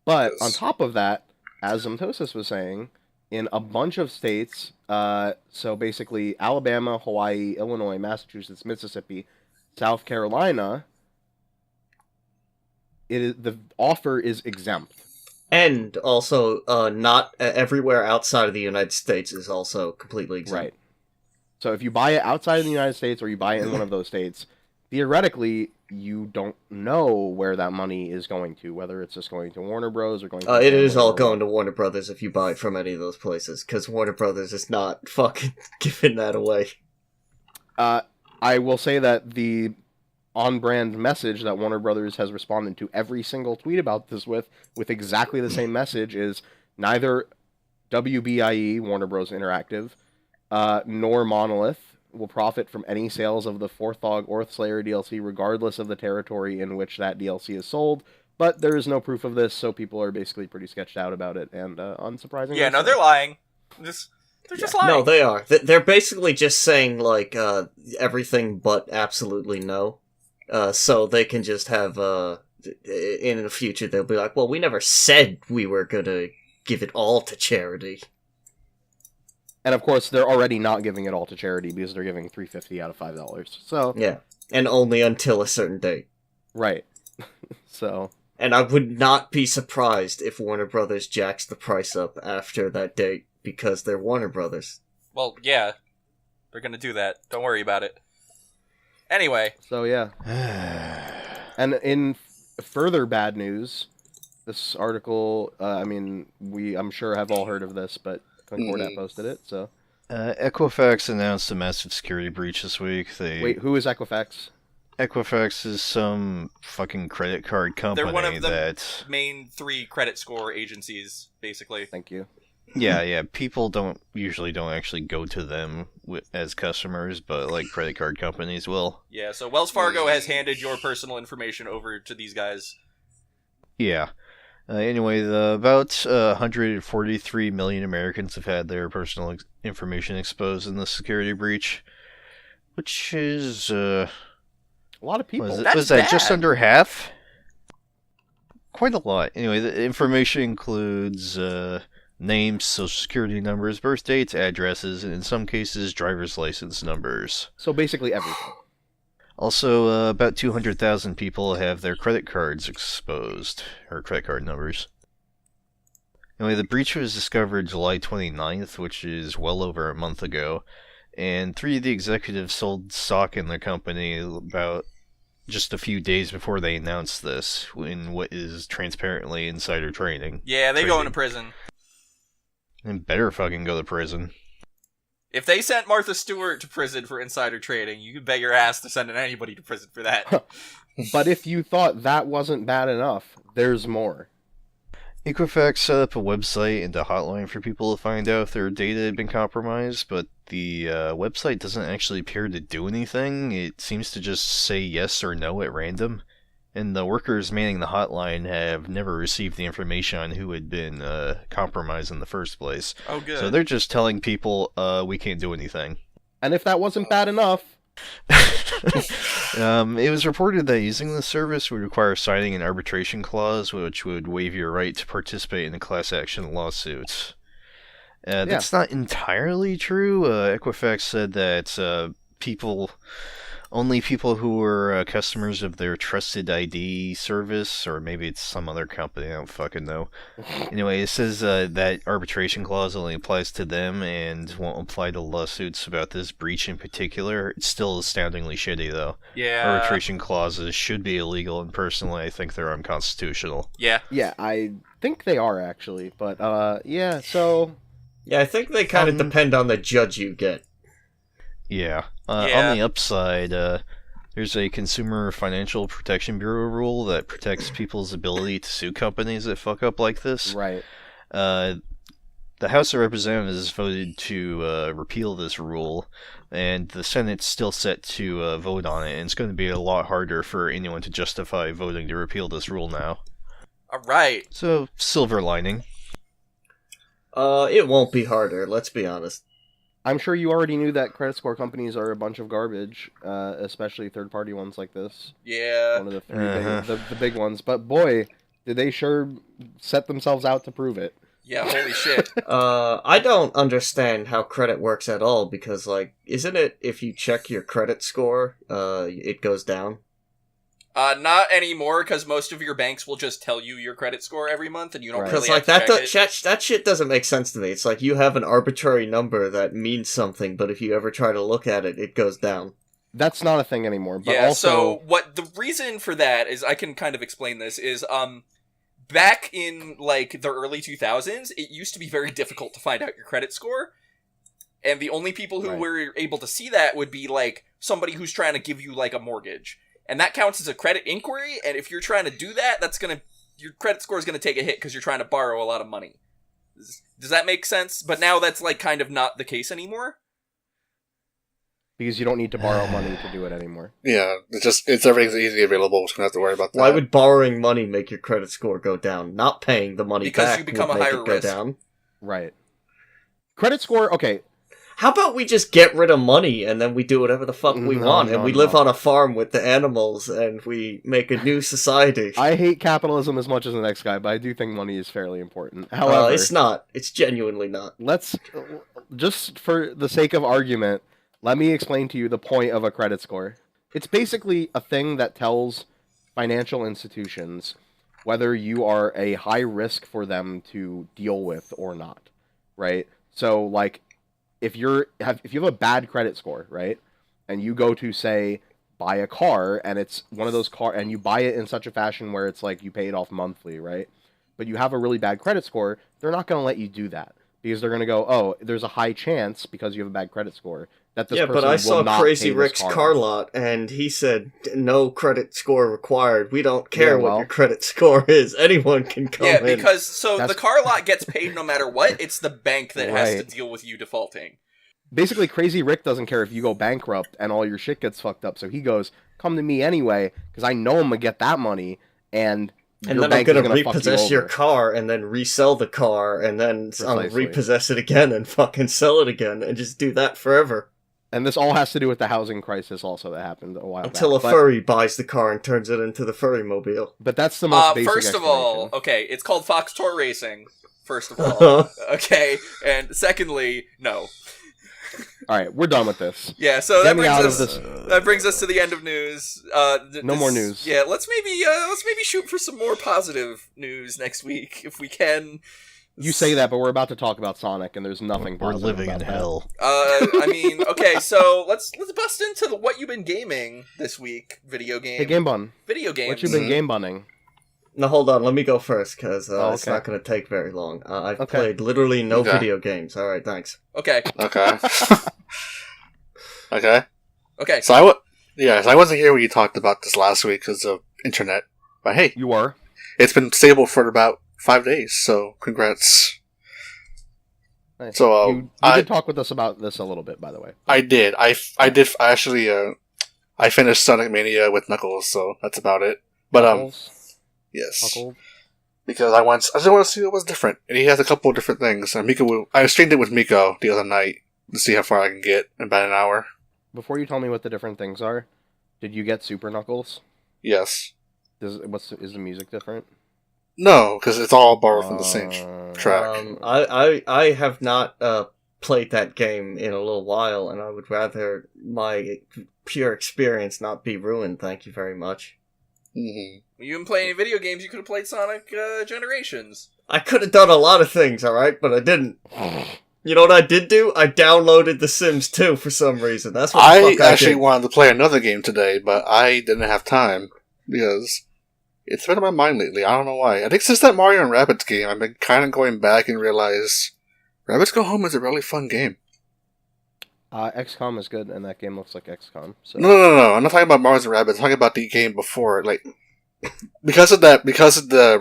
But Yes. on top of that, as Mtosis was saying, in a bunch of states, so basically Alabama, Hawaii, Illinois, Massachusetts, Mississippi, South Carolina, the offer is exempt. And also, not everywhere outside of the United States is also completely exempt. Right. So if you buy it outside of the United States or you buy it in one of those states, theoretically, you don't know where that money is going to, whether it's just going to Warner Bros. Or going to... It is all going to Warner Brothers if you buy it from any of those places, because Warner Brothers is not fucking giving that away. I will say that the on-brand message that Warner Brothers has responded to every single tweet about this with exactly the same message is neither WBIE, Warner Bros. Interactive, nor Monolith will profit from any sales of the Forthog or Slayer DLC regardless of the territory in which that DLC is sold, but there is no proof of this, so people are basically pretty sketched out about it, and unsurprisingly... Yeah, no, they're lying. They're just lying. No, they are. They're basically just saying, like, everything but absolutely no. So they can just have, in the future, they'll be like, well, we never said we were gonna give it all to charity. And of course, they're already not giving it all to charity because they're giving $3.50 out of $5. So Yeah, and only until a certain date. right. So And I would not be surprised if Warner Brothers jacks the price up after that date, because they're Warner Brothers. Well, yeah. They're gonna do that. Don't worry about it. Anyway. so yeah. And in further bad news, this article, I'm sure have all heard of this, but Concordat posted it. So Equifax announced a massive security breach this week. wait, who is Equifax? Equifax is some fucking credit card company They're one of the that... main 3 credit score agencies, basically. Thank you. Yeah, people don't actually go to them as customers, but like credit card companies will. Yeah, so Wells Fargo has handed your personal information over to these guys. Yeah. Anyway, about 143 million Americans have had their personal information exposed in the security breach, which is A lot of people. That's that just bad. under half? Quite a lot. Anyway, the information includes names, social security numbers, birth dates, addresses, and in some cases, driver's license numbers. So basically everything. Also, about 200,000 people have their credit cards exposed, or credit card numbers. Anyway, the breach was discovered July 29th, which is well over a month ago, and 3 of the executives sold stock in the company about just a few days before they announced this, in what is transparently insider trading. Yeah, they go into prison. And better fucking go to prison. If they sent Martha Stewart to prison for insider trading, you can bet your ass they're sending anybody to prison for that. But if you thought that wasn't bad enough, there's more. Equifax set up a website and a hotline for people to find out if their data had been compromised, but the website doesn't actually appear to do anything. It seems to just say yes or no at random, and the workers manning the hotline have never received the information on who had been compromised in the first place. Oh, good. So they're just telling people, we can't do anything. And if that wasn't bad enough... It was reported that using the service would require signing an arbitration clause, which would waive your right to participate in a class action lawsuit. That's not entirely true. Equifax said that only people who were customers of their Trusted ID service, or maybe it's some other company, I don't fucking know. Anyway, it says that arbitration clause only applies to them and won't apply to lawsuits about this breach in particular. It's still astoundingly shitty, though. Yeah. Arbitration clauses should be illegal, and personally, I think they're unconstitutional. Yeah. Yeah, I think they are, actually. But, yeah, so... Yeah, I think they kind of depend on the judge you get. Yeah. Yeah. On the upside, there's a Consumer Financial Protection Bureau rule that protects people's ability to sue companies that fuck up like this. Right. The House of Representatives voted to repeal this rule, and the Senate's still set to vote on it, and it's going to be a lot harder for anyone to justify voting to repeal this rule now. All right. So, silver lining. It won't be harder, let's be honest. I'm sure you already knew that credit score companies are a bunch of garbage, especially third-party ones like this. Yeah. One of the three the big ones. But boy, did they sure set themselves out to prove it. Yeah, holy shit. I don't understand how credit works at all, because, like, isn't it if you check your credit score, it goes down? Not anymore, because most of your banks will just tell you your credit score every month, and you don't Right. really Because, like, have to check it. that shit doesn't make sense to me. It's like you have an arbitrary number that means something, but if you ever try to look at it, it goes down. That's not a thing anymore. But Yeah, also, so what the reason for that is, I can kind of explain this, is, back in, like, the early 2000s, it used to be very difficult to find out your credit score, and the only people who Right. were able to see that would be, like, somebody who's trying to give you, like, a mortgage. And that counts as a credit inquiry, and if you're trying to do that, your credit score is gonna take a hit because you're trying to borrow a lot of money. Does that make sense? But now that's, like, kind of not the case anymore. because you don't need to borrow money to do it anymore. Yeah, it's everything's easily available, so you don't have to worry about that. Why would borrowing money make your credit score go down? Not paying the money Because back you become would a make higher it go risk. down. Right. Credit score, okay. How about we just get rid of money and then we do whatever the fuck we No, want, no, and we no. live on a farm with the animals and we make a new society? I hate capitalism as much as the next guy, but I do think money is fairly important. However, It's not. It's genuinely not. let's, just for the sake of argument, let me explain to you the point of a credit score. It's basically a thing that tells financial institutions whether you are a high risk for them to deal with or not, right? So, like, if you have a bad credit score, right, and you go to, say, buy a car, and it's one of those and you buy it in such a fashion where it's like you pay it off monthly, right? But you have a really bad credit score, they're not going to let you do that because they're going to go, oh, there's a high chance because you have a bad credit score that this Yeah, person but I will saw not Crazy pay this Rick's car off. lot, and he said, no credit score required. We don't care Yeah, well- what your credit score is. Anyone can come Yeah, in. because, so That's- the car lot gets paid no matter what, it's the bank that has to Right. deal with you defaulting. Basically, Crazy Rick doesn't care if you go bankrupt and all your shit gets fucked up, so he goes, come to me anyway, because I know I'm going to get that money, and And your then I'm bank is gonna gonna fuck you repossess your over. car and then resell the car and then Precisely. repossess it again and fucking sell it again and just do that forever. And this all has to do with the housing crisis also that happened a while Until back. a furry buys the car and turns it into the furry mobile. But that's the most basic First of all, explanation. okay, it's called Fox Tour Racing, first of all. Okay, and secondly, no. All right, we're done with this. Yeah, so Get that me brings out us of this. that brings us to the end of news. No more news. Yeah, let's maybe shoot for some more positive news next week if we can. You say that, but we're about to talk about Sonic, and there's nothing We're positive living in about that. hell. I mean, okay, so let's bust into the what you've been gaming this week video game. Hey, Game Bun, Video games. what you been game bunning? No, hold on, let me go first, because it's okay. not going to take very long. I've Okay. played literally no Okay. video games. Alright, thanks. Okay. Okay. Okay. Okay. So I wasn't here when you talked about this last week because of internet. But hey, You are? it's been stable for about 5 days, so congrats. Nice. So, you I- did talk with us about this a little bit, by the way. I did. I actually I finished Sonic Mania with Knuckles, so that's about it. But Knuckles? yes, Knuckles? because I just want to see what was different, and he has a couple of different things. And I streamed it with Miko the other night to see how far I can get in about an hour. Before you tell me what the different things are, did you get Super Knuckles? Yes. Is the music different? No, because it's all borrowed from the same track. I have not played that game in a little while, and I would rather my pure experience not be ruined. Thank you very much. Mm-hmm. You didn't play any video games, you could have played Sonic Generations. I could have done a lot of things, alright, but I didn't. You know what I did do? I downloaded The Sims 2 for some reason. That's what the I fuck actually I did. wanted to play another game today, but I didn't have time because it's been on my mind lately. I don't know why. I think since that Mario and Rabbids game, I've been kind of going back and realize Rabbids Go Home is a really fun game. XCOM is good, and that game looks like XCOM. So. No. I'm not talking about Mario and Rabbids. I'm talking about the game before. Like because of the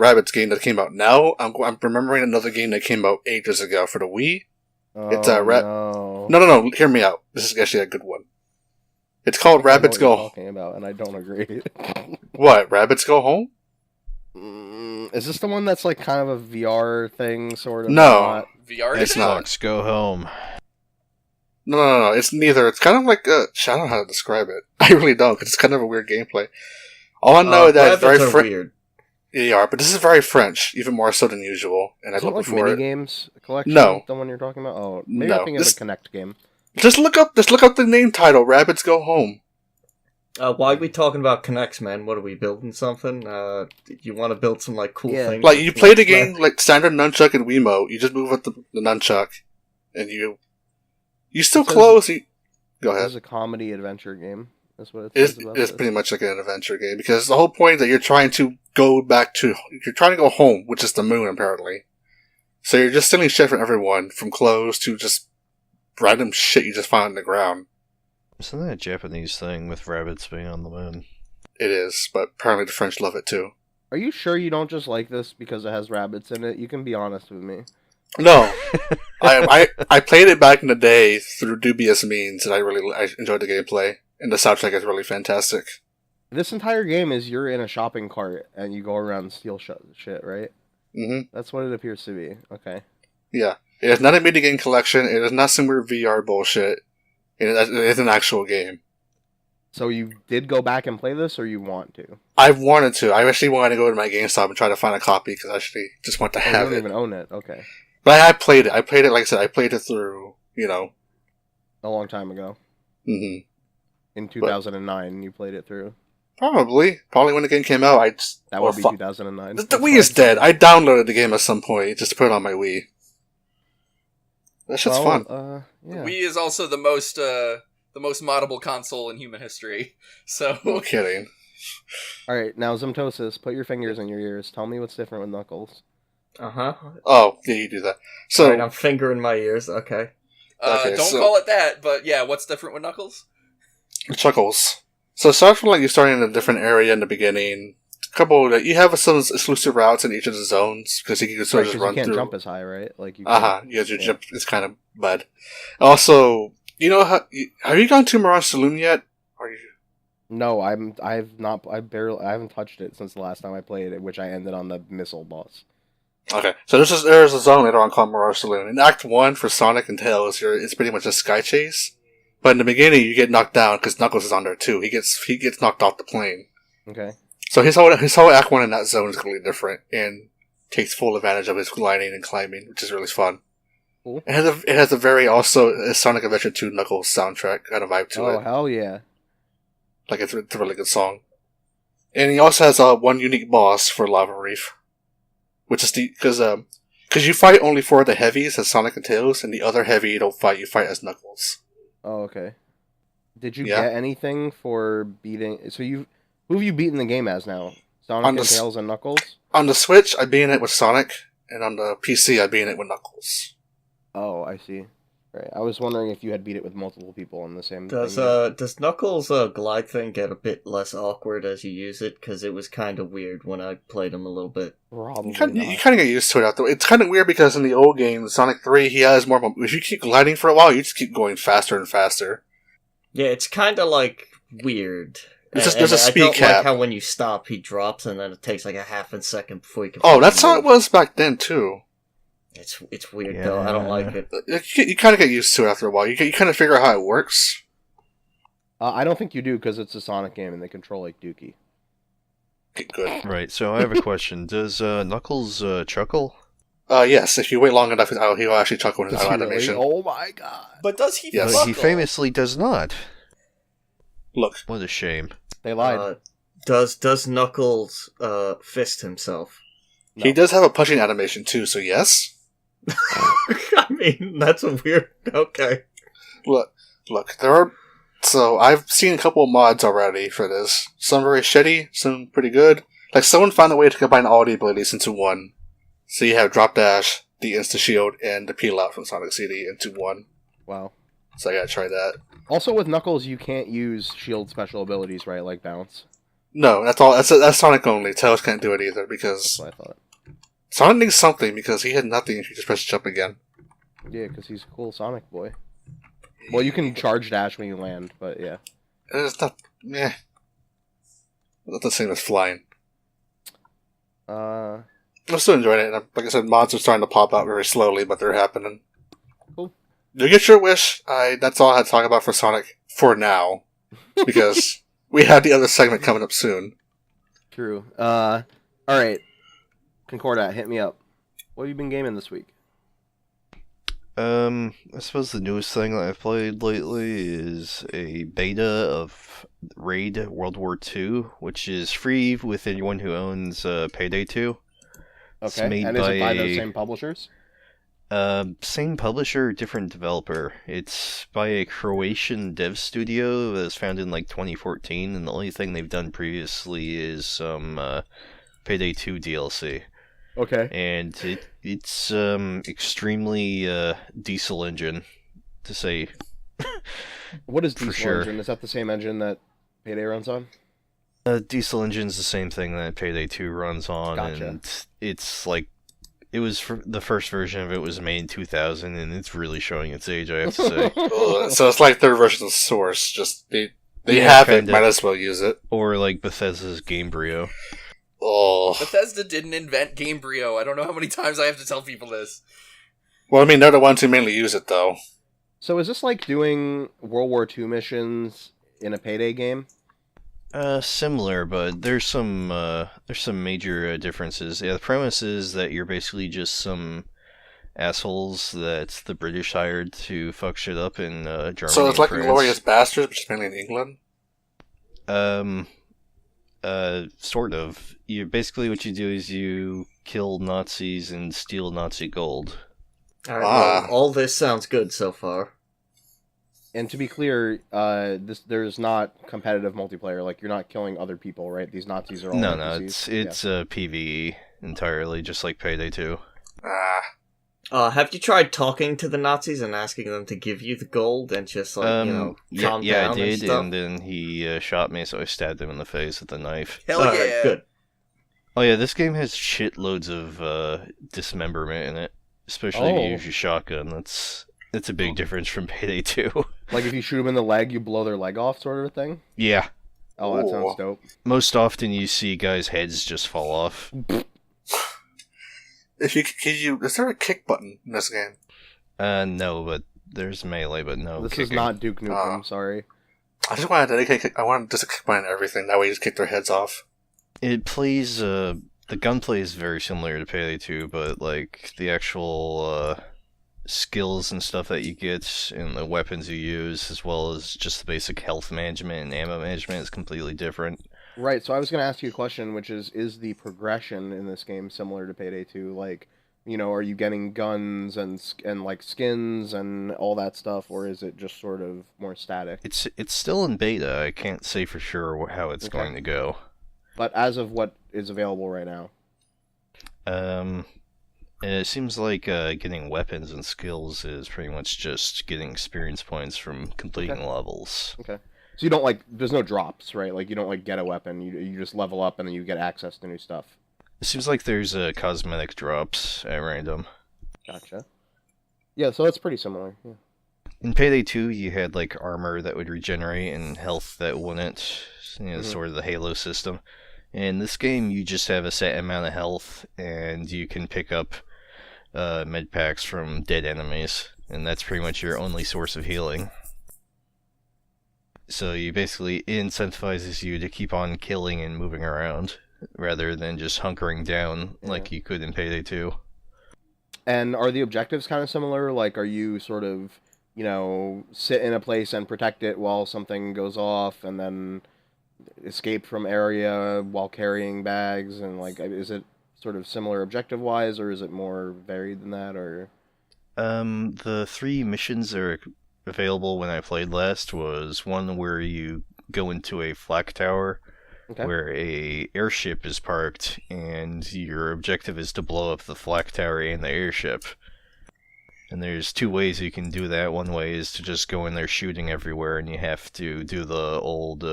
Rabbids game that came out now, I'm remembering another game that came out ages ago for the Wii. It's a no. No. Hear me out. This is actually a good one. It's called I know Rabbids what you're Go. talking about, and I don't agree. What? Rabbids Go Home? Is this the one that's like kind of a VR thing, sort of? No. Not? VR? It's not. Xbox, go home. No. It's neither. It's kind of like I don't know how to describe it. I really don't, because it's kind of a weird gameplay. All I know is that it's very weird. Yeah, but this is very French, even more so than usual. And I Is it looked like before mini it. games collection? No. The one you're talking about? Oh, maybe No. I'm thinking of the Connect game. Just look up the name title. Rabbits Go Home. Why are we talking about Connects, man? What are we building something? You want to build some like cool things? Like you play the game like standard nunchuck and Wiimote. You just move with the nunchuck, and you still close. Go ahead. This is a comedy adventure game. That's what It's pretty much like an adventure game, because the whole point is that you're trying to go home, which is the moon apparently. So you're just stealing shit from everyone, from clothes to just random shit you just find on the ground. Isn't that a Japanese thing with rabbits being on the moon? It is, but apparently the French love it too. Are you sure you don't just like this because it has rabbits in it? You can be honest with me. No, I played it back in the day through dubious means, and I enjoyed the gameplay, and the soundtrack is really fantastic. This entire game is you're in a shopping cart and you go around and steal shit, right? Mm-hmm. That's what it appears to be. Okay. Yeah, it is not a mini-game collection. It is not some weird VR bullshit. It is an actual game. So you did go back and play this, or you want to? I wanted to. I actually wanted to go to my GameStop and try to find a copy, because I actually just want to have you don't it. even own it. Okay. But I played it. Like I said, I played it through, a long time ago. Mm-hmm. In 2009, you played it through. Probably when the game came out. That would be 2009. The Wii is dead. I downloaded the game at some point just to put it on my Wii. That shit's fun. Yeah. Wii is also the most moddable console in human history. So no kidding. All right, now Zymtosis, put your fingers in your ears. Tell me what's different with Knuckles. Oh, yeah, you do that. So alright, I'm fingering my ears. Okay. Don't call it that, but yeah, what's different with Knuckles? Chuckles. So aside from you starting in a different area in the beginning, you have some exclusive routes in each of the zones, because you can sort of just run through. You can't jump as high, right? Your jump is kind of bad. Also, have you gone to Mirage Saloon yet? No, I haven't touched it since the last time I played it, which I ended on the missile boss. Okay, so there's a zone later on called Mirage Saloon. In Act 1 for Sonic and Tails, it's pretty much a sky chase. But in the beginning, you get knocked down because Knuckles is on there too. He gets knocked off the plane. Okay. So his whole Act 1 in that zone is completely different and takes full advantage of his gliding and climbing, which is really fun. Cool. It has a very also a Sonic Adventure 2 Knuckles soundtrack kind of vibe to it. Oh, hell yeah. It's a really good song. And he also has one unique boss for Lava Reef, which is because you fight only 4 of the heavies as Sonic and Tails, and the other heavy you fight as Knuckles. Oh, okay. Did you get anything for beating... So who have you beaten the game as now? Sonic and Tails and Knuckles? On the Switch, I beat it with Sonic, and on the PC, I beat it with Knuckles. Oh, I see. Right. I was wondering if you had beat it with multiple people on the same Does Knuckles' glide thing get a bit less awkward as you use it? Because it was kind of weird when I played him a little bit. Probably you kind of get used to it after. It's kind of weird because in the old game, Sonic 3, he has more... If you keep gliding for a while, you just keep going faster and faster. Yeah, it's kind of weird. There's a speed cap. I don't like how when you stop, he drops, and then it takes a half a second before you can... Oh, that's how it was back then, too. It's weird, though. I don't like it. You kind of get used to it after a while. You kind of figure out how it works. I don't think you do, because it's a Sonic game, and they control like Dookie. Okay, good. Right, so I have a question. Does Knuckles chuckle? Yes. If you wait long enough, he'll actually chuckle in his animation. Really? Oh my god. But does he Yes. But he famously does not. Look. What a shame. They lied. Does Knuckles fist himself? No. He does have a punching animation, too, so yes. I mean, that's a weird... Okay. Look, there are... So, I've seen a couple of mods already for this. Some very shitty, some pretty good. Someone found a way to combine all the abilities into one. So you have Drop Dash, the Insta Shield, and the Peel Out from Sonic CD into one. Wow. So I gotta try that. Also, with Knuckles, you can't use shield special abilities, right? Like Bounce? No, that's all. That's Sonic only. Tails can't do it either, because... That's what I thought. Sonic needs something, because he had nothing if you just press jump again. Yeah, because he's a cool Sonic boy. Well, you can charge dash when you land, but yeah. It's not... Not the same as flying. Uh, I'm still enjoying it. Like I said, mods are starting to pop out very slowly, but they're happening. Cool. You get your wish. That's all I had to talk about for Sonic for now, because we have the other segment coming up soon. True. All right. Concordat, hit me up. What have you been gaming this week? I suppose the newest thing that I've played lately is a beta of Raid World War II, which is free with anyone who owns Payday 2. It's Okay, made and is it by those same publishers? Same publisher, different developer. It's by a Croatian dev studio that was founded in like 2014, and the only thing they've done previously is some Payday 2 DLC. Okay. And it's extremely diesel engine, to say. What is for Diesel sure. Engine? Is that the same engine that Payday runs on? Diesel engine's the same thing that Payday 2 runs on, Gotcha. and it's like the first version of it was made in 2000, and it's really showing its age, I have to say. So it's like their version of Source. Just they Yeah, have it, kinda. might as well use it. Or like Bethesda's Gamebryo. Oh, Bethesda didn't invent Gamebryo. I don't know how many times I have to tell people this. well, I mean, they're the ones who mainly use it, though. So is this like doing World War II missions in a Payday game? Similar, but there's some major differences. Yeah, the premise is that you're basically just some assholes that the British hired to fuck shit up in Germany. So it's like and France. Glorious Bastards, which is mainly in England. Sort of. What you do is you kill Nazis and steal Nazi gold. Alright, well, all this sounds good so far. And to be clear, there's not competitive multiplayer. Like, you're not killing other people, right? These Nazis are all No, NPCs. it's PvE entirely, just like Payday 2. Have you tried talking to the Nazis and asking them to give you the gold and just, like, calm yeah, down I did, and stuff? and then he shot me, so I stabbed him in the face with a knife. Hell Alright, yeah. good. Oh yeah, this game has shitloads of dismemberment in it, especially if you use your shotgun. That's a big difference from Payday 2. Like, if you shoot them in the leg, you blow their leg off, sort of a thing? Yeah. Oh, that Ooh. sounds dope. Most often you see guys' heads just fall off. Is there a kick button in this game? No, but there's melee, but no This kicking. is not Duke Nukem, sorry. I just want to dedicate. I want just a kick button and everything. That way, you just kick their heads off. It plays, the gunplay is very similar to Payday 2, but, like, the actual, skills and stuff that you get and the weapons you use, as well as just the basic health management and ammo management is completely different. Right, so I was going to ask you a question, which is the progression in this game similar to Payday 2? Like, are you getting guns and like, skins and all that stuff, or is it just sort of more static? It's still in beta. I can't say for sure how it's Okay. going to go. But as of what is available right now? It seems like getting weapons and skills is pretty much just getting experience points from completing levels. Okay. So you don't, like, there's no drops, right? Like, you don't, like, get a weapon, you just level up and then you get access to new stuff. It seems like there's cosmetic drops at random. Gotcha. Yeah, so it's pretty similar. Yeah. In Payday 2, you had like armor that would regenerate and health that wouldn't. Sort of the Halo system. In this game, you just have a set amount of health, and you can pick up med packs from dead enemies, and that's pretty much your only source of healing. So it incentivizes you to keep on killing and moving around, rather than just hunkering down like you could in Payday 2. And are the objectives kind of similar? Like, are you sort of, sit in a place and protect it while something goes off, and then escape from area while carrying bags, and, like, is it sort of similar objective-wise, or is it more varied than that, or...? The 3 missions that are available when I played last was one where you go into a flak tower, where a airship is parked, and your objective is to blow up the flak tower and the airship. And there's 2 ways you can do that. One way is to just go in there shooting everywhere, and you have to do the old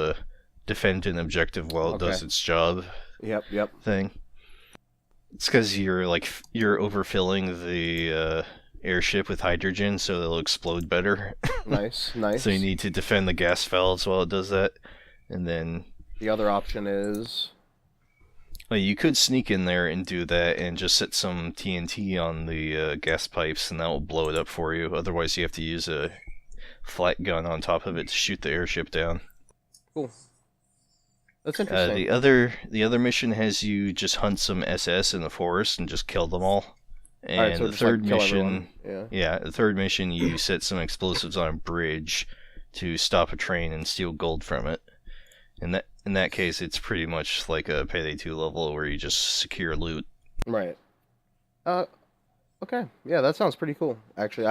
defend an objective while it does its job Yep. thing. It's because you're overfilling the airship with hydrogen, so it'll explode better. Nice. So you need to defend the gas valves while it does that, and then The other option is... Well, you could sneak in there and do that and just set some TNT on the gas pipes and that will blow it up for you. Otherwise, you have to use a flat gun on top of it to shoot the airship down. Cool. That's interesting. The other mission has you just hunt some SS in the forest and just kill them all. And Alright, so the just, third kill mission, everyone. the third mission, you set some explosives on a bridge to stop a train and steal gold from it. In that case, it's pretty much like a Payday 2 level where you just secure loot. Right. Okay. Yeah, that sounds pretty cool. Actually,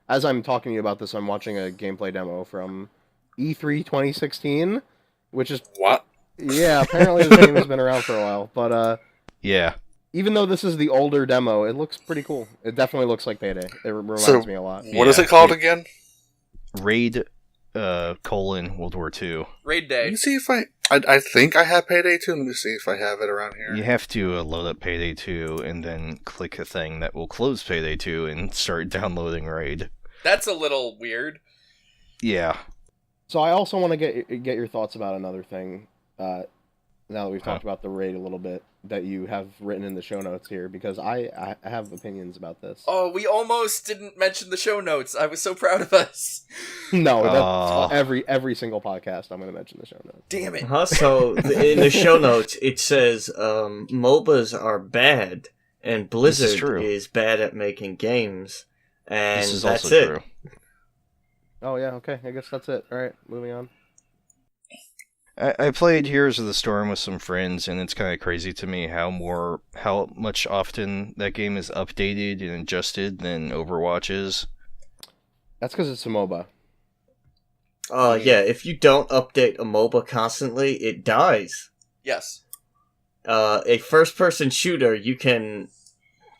as I'm talking to you about this, I'm watching a gameplay demo from E3 2016, which is What? yeah. Apparently, the game has been around for a while, but Yeah. even though this is the older demo, it looks pretty cool. It definitely looks like Payday. It reminds me a lot. What is it called again? Raid, World War II. Raid Let Day. me see if I think I have Payday 2. Let me see if I have it around here. You have to load up Payday 2 and then click a thing that will close Payday 2 and start downloading Raid. That's a little weird. Yeah. So I also want to get your thoughts about another thing. Now that we've talked about the raid a little bit, that you have written in the show notes here, because I have opinions about this. Oh, we almost didn't mention the show notes. I was so proud of us. No, that's every single podcast I'm going to mention the show notes. Damn it. So in the show notes, it says MOBAs are bad, and Blizzard is bad at making games, and This is that's also it. true. Oh yeah, okay. I guess that's it. All right, moving on. I played Heroes of the Storm with some friends, and it's kind of crazy to me how much often that game is updated and adjusted than Overwatch is. That's because it's a MOBA. Yeah, if you don't update a MOBA constantly, it dies. Yes. A first-person shooter, you can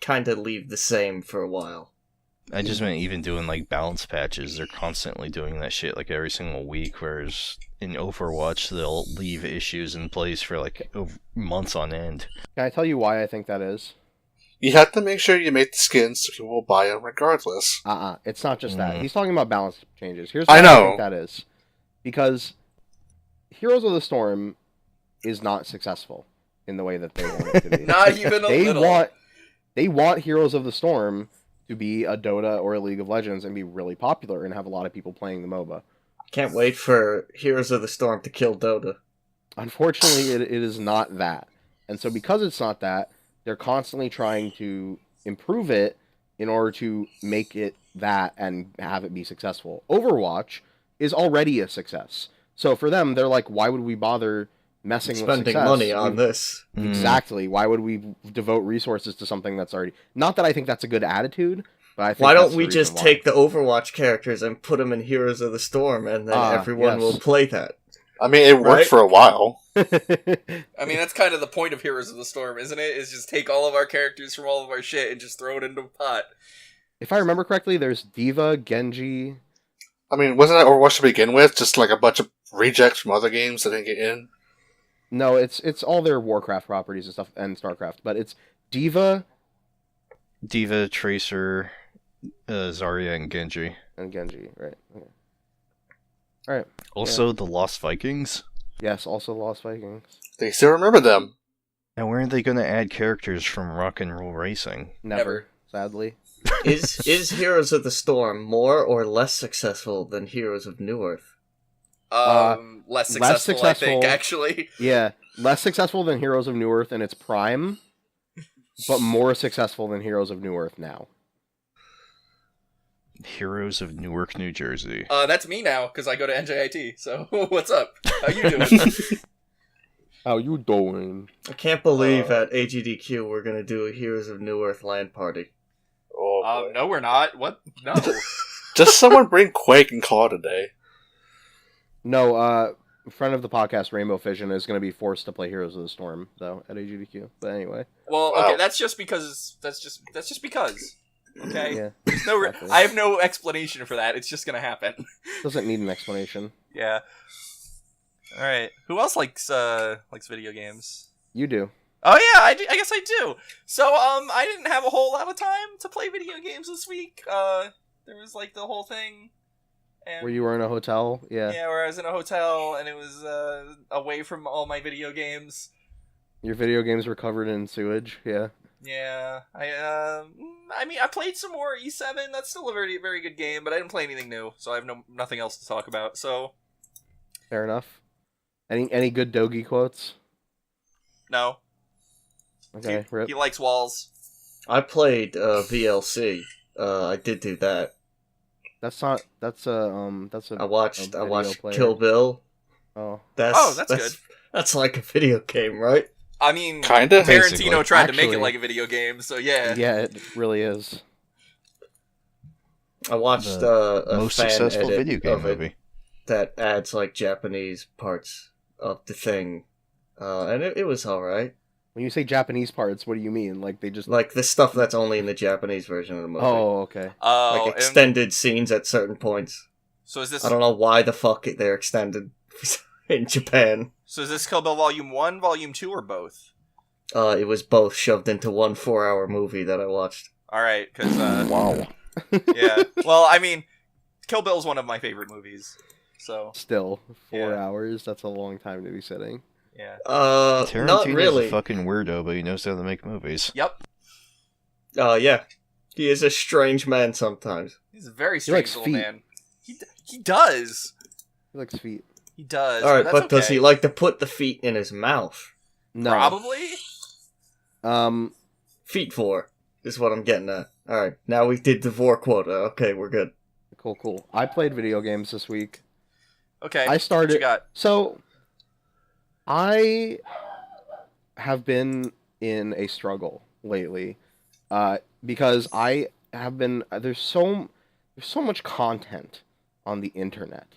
kind of leave the same for a while. I just meant even doing like balance patches, they're constantly doing that shit like every single week, whereas in Overwatch they'll leave issues in place for like months on end. Can I tell you why I think that is? You have to make sure you make the skins so people will buy them regardless. It's not just that. He's talking about balance changes. Here's I why I know. think that is. Because Heroes of the Storm is not successful in the way that they want it to be. Not even a little. They want Heroes of the Storm to be a Dota or a League of Legends and be really popular and have a lot of people playing the MOBA. Can't wait for Heroes of the Storm to kill Dota. Unfortunately, it is not that. And so because it's not that, they're constantly trying to improve it in order to make it that and have it be successful. Overwatch is already a success. So for them, they're like, why would we bother messing with Spending success? money on this. Exactly. Why would we devote resources to something that's already... Not that I think that's a good attitude, but I think Why that's don't we the just reason why. take the Overwatch characters and put them in Heroes of the Storm, and then everyone will play that? I mean, it worked for a while. I mean, that's kind of the point of Heroes of the Storm, isn't it? Is just take all of our characters from all of our shit and just throw it into a pot. If I remember correctly, there's Diva, Genji... I mean, wasn't that Overwatch to begin with? Just like a bunch of rejects from other games that didn't get in? No, it's all their Warcraft properties and stuff, and StarCraft, but it's Diva... Tracer, Zarya, and Genji. And Genji, right. Okay. Alright. Also, the Lost Vikings. Yes, also Lost Vikings. They still remember them. And where are they going to add characters from Rock and Roll Racing? Never. Sadly. Is Heroes of the Storm more or less successful than Heroes of Newerth? Less successful, I think, actually. Yeah, less successful than Heroes of Newerth in its prime, but more successful than Heroes of Newerth now. Heroes of Newark, New Jersey. That's me now, because I go to NJIT, so what's up? How you doing? How you doing? I can't believe at AGDQ we're going to do a Heroes of Newerth LAN party. Oh, no, we're not. What? No. Just someone bring Quake and call it a day. No, a friend of the podcast, Rainbow Fission, is going to be forced to play Heroes of the Storm, though, at AGDQ. But anyway. Well, okay, that's just because. Okay? Yeah. There's no I have no explanation for that. It's just going to happen. Doesn't need an explanation. Yeah. Alright. Who else likes video games? You do. Oh yeah, I guess I do. So, I didn't have a whole lot of time to play video games this week. There was, like, the whole thing. And Where you were in a hotel? Yeah. Yeah, where I was in a hotel, and it was, away from all my video games. Your video games were covered in sewage. Yeah. Yeah, I mean, I played some more E7. That's still a very, very good game, but I didn't play anything new, so I have nothing else to talk about. So, Fair enough. Any good Dogi quotes? no. Okay. He likes walls. I played VLC. I did do that. That's not. That's a. I watched player. Kill Bill. Oh. That's good. That's like a video game, right? I mean, Kinda. Tarantino Basically. tried to make it Actually. like a video game, so yeah. Yeah, it really is. I watched The a most fan successful edit video game of it movie. that adds like Japanese parts of the thing, and it was all right. When you say Japanese parts, what do you mean? Like they just. Like the stuff that's only in the Japanese version of the movie. Oh, okay. Oh, Like extended scenes at certain points. so is this I don't know why the fuck they're extended in Japan. so is this Kill Bill Volume 1, Volume 2, or both? It was both shoved into one 4-hour movie that I watched. Alright, because, Wow. yeah. Well, I mean, Kill Bill is one of my favorite movies, so, Still, 4 Yeah. hours. That's a long time to be sitting. yeah. Not Tarantino's really. a fucking weirdo, but he knows how to make movies. Yep. Yeah. He is a strange man sometimes. He's a very likes strange little feet. man. He does. He likes feet. He does. Alright, that's but does okay. he like to put the feet in his mouth? No. Probably? Feet for is what I'm getting at. Alright, now we did the vor quota. Okay, we're good. Cool. I played video games this week. Okay. I started. What you got? So, I have been in a struggle lately, because I have been. There's so much content on the internet,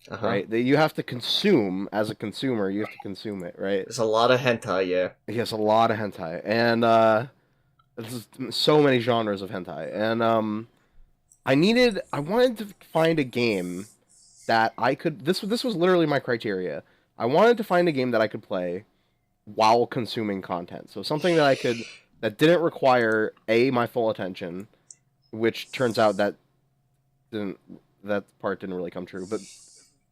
Uh-huh. right? That you have to consume as a consumer. You have to consume it, right? There's a lot of hentai, yeah. Yes, a lot of hentai, and there's so many genres of hentai, and I wanted to find a game that I could. This was literally my criteria. I wanted to find a game that I could play while consuming content. So something that didn't require my full attention, which turns out that part didn't really come true.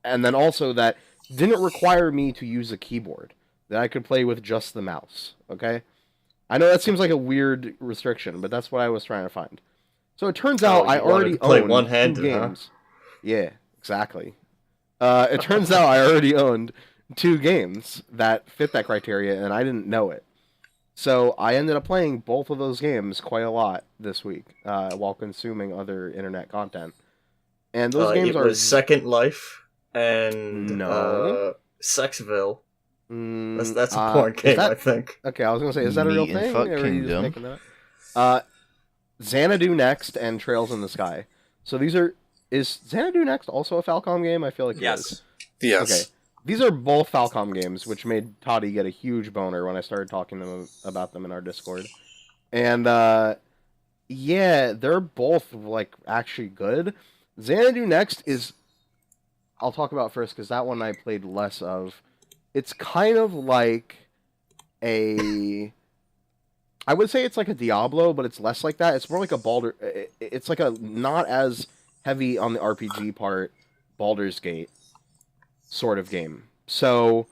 And then also that didn't require me to use a keyboard. That I could play with just the mouse. Okay, I know that seems like a weird restriction, but that's what I was trying to find. So it turns out I you wanted already to play own one-handed, 2 games. Yeah, exactly. It turns out I already owned 2 games that fit that criteria, and I didn't know it. So I ended up playing both of those games quite a lot this week, while consuming other internet content. And those games it was Second Life and No. Sexville. Mm, That's a porn game, that- I think. Okay, I was gonna say, is that a real Meat and thing? Fuck Or are you just Kingdom. making that up? Xanadu Next and Trails in the Sky. So these are. Is Xanadu Next also a Falcom game? I feel like it is. Yes. Yes. Okay. These are both Falcom games, which made Toddy get a huge boner when I started talking to him about them in our Discord. And, yeah, they're both, like, actually good. Xanadu Next is... I'll talk about first, because that one I played less of. It's kind of like a... I would say it's like a Diablo, but it's less like that. It's more like a Baldur... It's like a not as heavy on the RPG part Baldur's Gate sort of game. So,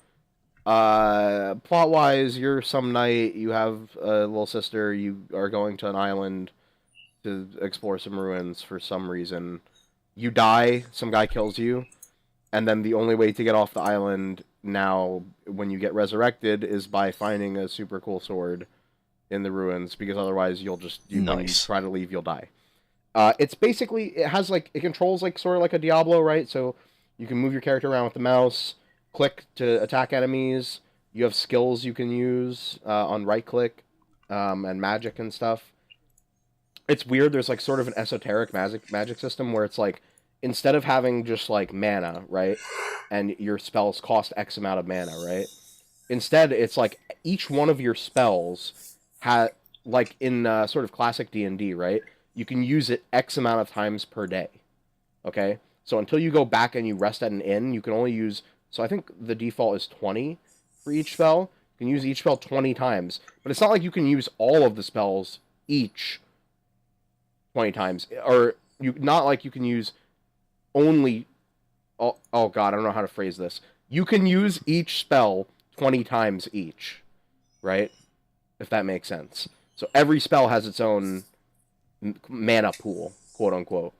plot-wise, you're some knight, you have a little sister, you are going to an island to explore some ruins for some reason. You die, some guy kills you, and then the only way to get off the island now, when you get resurrected, is by finding a super cool sword in the ruins, because otherwise when you try to leave, you'll die. It's basically, it controls like sort of like a Diablo, right? So you can move your character around with the mouse, click to attack enemies. You have skills you can use on right click, and magic and stuff. It's weird. There's like sort of an esoteric magic system where it's like, instead of having just like mana, right, and your spells cost X amount of mana, right? Instead, it's like each one of your spells like in sort of classic D&D, right? You can use it X amount of times per day. Okay? So until you go back and you rest at an inn, you can only use... So I think the default is 20 for each spell. You can use each spell 20 times. But it's not like you can use all of the spells each 20 times. Or not like you can use only... Oh god, I don't know how to phrase this. You can use each spell 20 times each. right? If that makes sense. So every spell has its own mana pool, quote unquote,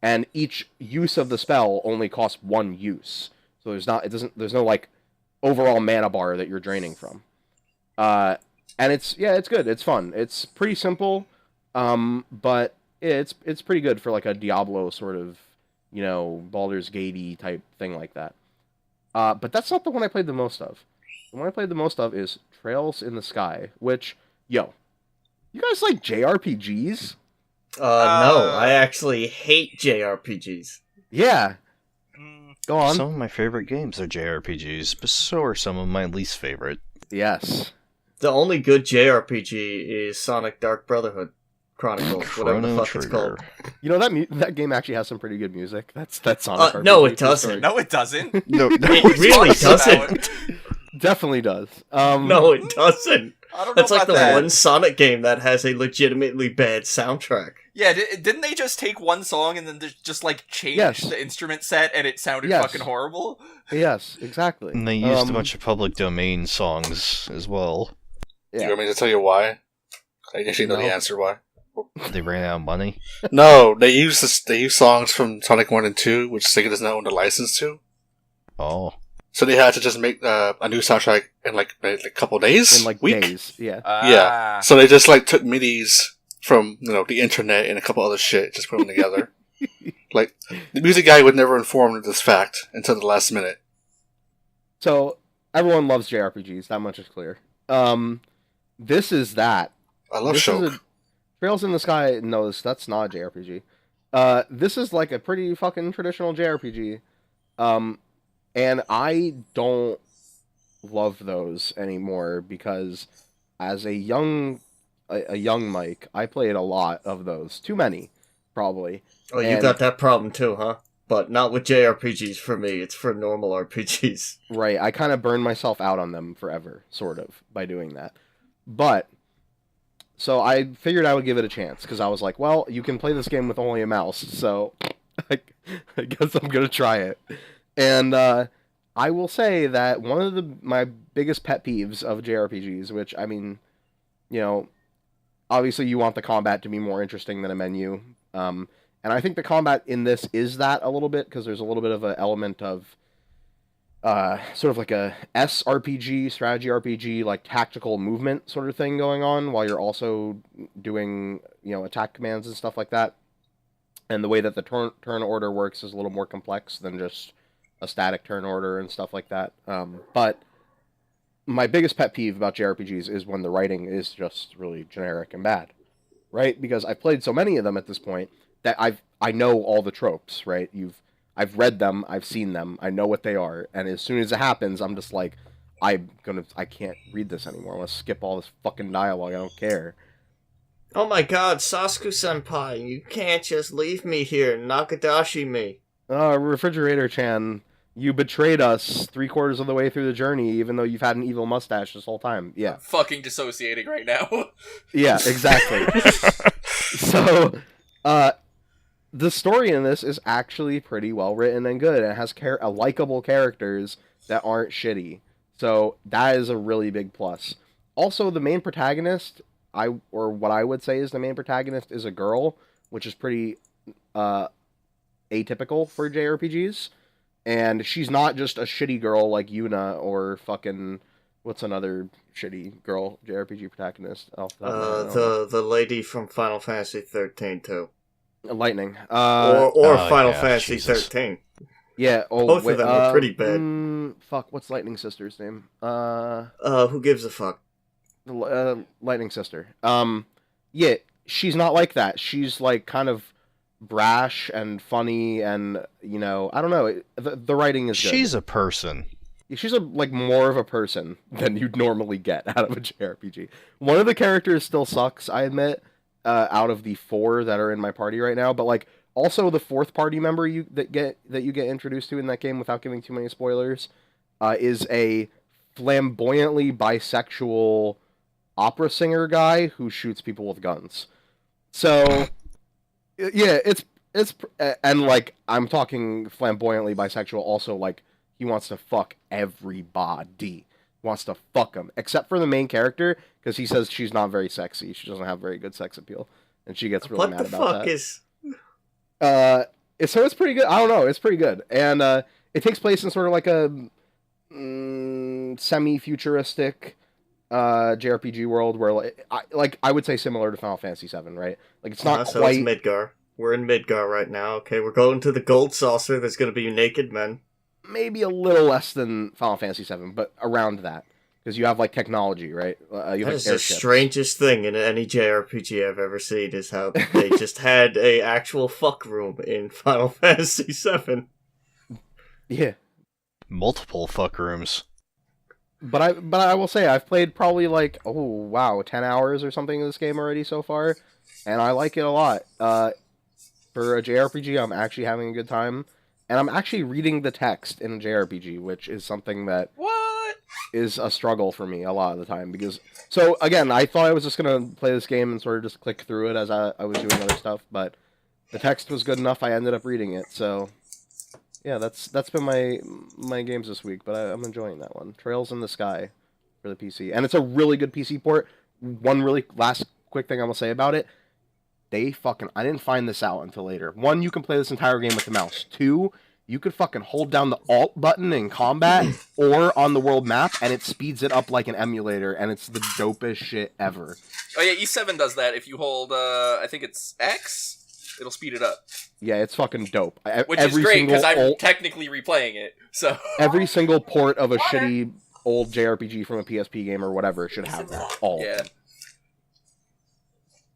and each use of the spell only costs one use. So there's no like overall mana bar that you're draining from. And it's good. It's fun. It's pretty simple, but it's pretty good for like a Diablo sort of, Baldur's Gate-y type thing like that. But that's not the one I played the most of. The one I played the most of is Trails in the Sky, which, you guys like JRPGs? No, I actually hate JRPGs. Yeah. Go on. Some of my favorite games are JRPGs, but so are some of my least favorite. Yes. The only good JRPG is Sonic Dark Brotherhood Chronicles, whatever the fuck it's called. That game actually has some pretty good music. That's Sonic RPG. No, it doesn't. No, it doesn't. No, It really doesn't. Definitely does. No, it doesn't. I don't know That's like about the that. one Sonic game that has a legitimately bad soundtrack. Yeah, didn't they just take one song and then just like change the instrument set and it sounded fucking horrible? Yes, exactly. And they used a bunch of public domain songs as well. Yeah. Do you want me to tell you why? I actually know the answer why. They ran out of money. No, they use songs from Sonic 1 and 2, which Sega does not own the license to. Oh. So they had to just make a new soundtrack in like a couple days? In like week? days, yeah. Yeah. So they just like took MIDIs from the internet and a couple other shit, just put them together. Like, the music guy would never inform of this fact until the last minute. So, everyone loves JRPGs, that much is clear. This is that. I love Shoke. Trails in the Sky, no, that's not a JRPG. This is like a pretty fucking traditional JRPG. And I don't love those anymore because as a young Mike, I played a lot of those. Too many, probably. Oh, you got that problem too, huh? But not with JRPGs for me, it's for normal RPGs. Right, I kind of burned myself out on them forever, sort of, by doing that. But, so I figured I would give it a chance, because I was like, well, you can play this game with only a mouse, so I guess I'm going to try it. And I will say that one of my biggest pet peeves of JRPGs, which, I mean, obviously you want the combat to be more interesting than a menu, and I think the combat in this is that a little bit, because there's a little bit of an element of sort of like a SRPG, strategy RPG, like tactical movement sort of thing going on, while you're also doing, attack commands and stuff like that. And the way that the turn order works is a little more complex than just a static turn order and stuff like that. But my biggest pet peeve about JRPGs is when the writing is just really generic and bad, right? Because I've played so many of them at this point that I know all the tropes, right? I've read them, I've seen them, I know what they are, and as soon as it happens, I'm just like, I can't read this anymore. I want to skip all this fucking dialogue. I don't care. Oh my god, Sasuke-senpai, you can't just leave me here, Nakadashi me. Refrigerator-chan, you betrayed us 3/4 of the way through the journey, even though you've had an evil mustache this whole time. Yeah. I'm fucking dissociating right now. Yeah, exactly. So, the story in this is actually pretty well written and good. It has likable characters that aren't shitty. So that is a really big plus. Also, the main protagonist, what I would say is the main protagonist is a girl, which is pretty atypical for JRPGs. And she's not just a shitty girl like Yuna or fucking... What's another shitty girl JRPG protagonist? The lady from Final Fantasy 13 too. Lightning. Final Fantasy 13. Yeah. Both of them are pretty bad. Fuck, what's Lightning's sister's name? Who gives a fuck? Lightning sister. Yeah, she's not like that. She's like kind of brash and funny and, I don't know. The writing is good. She's a person. She's more of a person than you'd normally get out of a JRPG. One of the characters still sucks, I admit, out of the 4 that are in my party right now, but also the 4th party member that you get introduced to in that game without giving too many spoilers is a flamboyantly bisexual opera singer guy who shoots people with guns. So yeah, it's and I'm talking flamboyantly bisexual, also he wants to fuck everybody wants to fuck him, except for the main character, because he says she's not very sexy. She doesn't have very good sex appeal, and she gets really mad about that. What the fuck is... So it's pretty good. I don't know. It's pretty good. And it takes place in sort of like a semi-futuristic JRPG world where, I would say similar to Final Fantasy VII, right? Like, it's not so quite... it's Midgar. We're in Midgar right now. Okay, we're going to the Gold Saucer. There's going to be naked men. Maybe a little less than Final Fantasy VII, but around that. Because you have, like, technology, right? You have That is airships. the strangest thing in any JRPG I've ever seen, is how they just had a actual fuck room in Final Fantasy VII. Yeah. Multiple fuck rooms. But I will say, I've played probably, 10 hours or something of this game already so far, and I like it a lot. For a JRPG, I'm actually having a good time, and I'm actually reading the text in a JRPG, which is something that... What? is a struggle for me a lot of the time, because... So, again, I thought I was just going to play this game and sort of just click through it as I was doing other stuff, but the text was good enough, I ended up reading it, so... Yeah, that's been my games this week, but I'm enjoying that one. Trails in the Sky for the PC. And it's a really good PC port. One really last quick thing I'm going to say about it. I didn't find this out until later. 1, you can play this entire game with the mouse. 2, you could fucking hold down the Alt button in combat or on the world map, and it speeds it up like an emulator, and it's the dopest shit ever. Oh yeah, E7 does that. If you hold, I think it's X, it'll speed it up. Yeah, it's fucking dope. Which is great, because I'm technically replaying it, so... Every single port of a shitty old JRPG from a PSP game or whatever should have that. Alt. Yeah.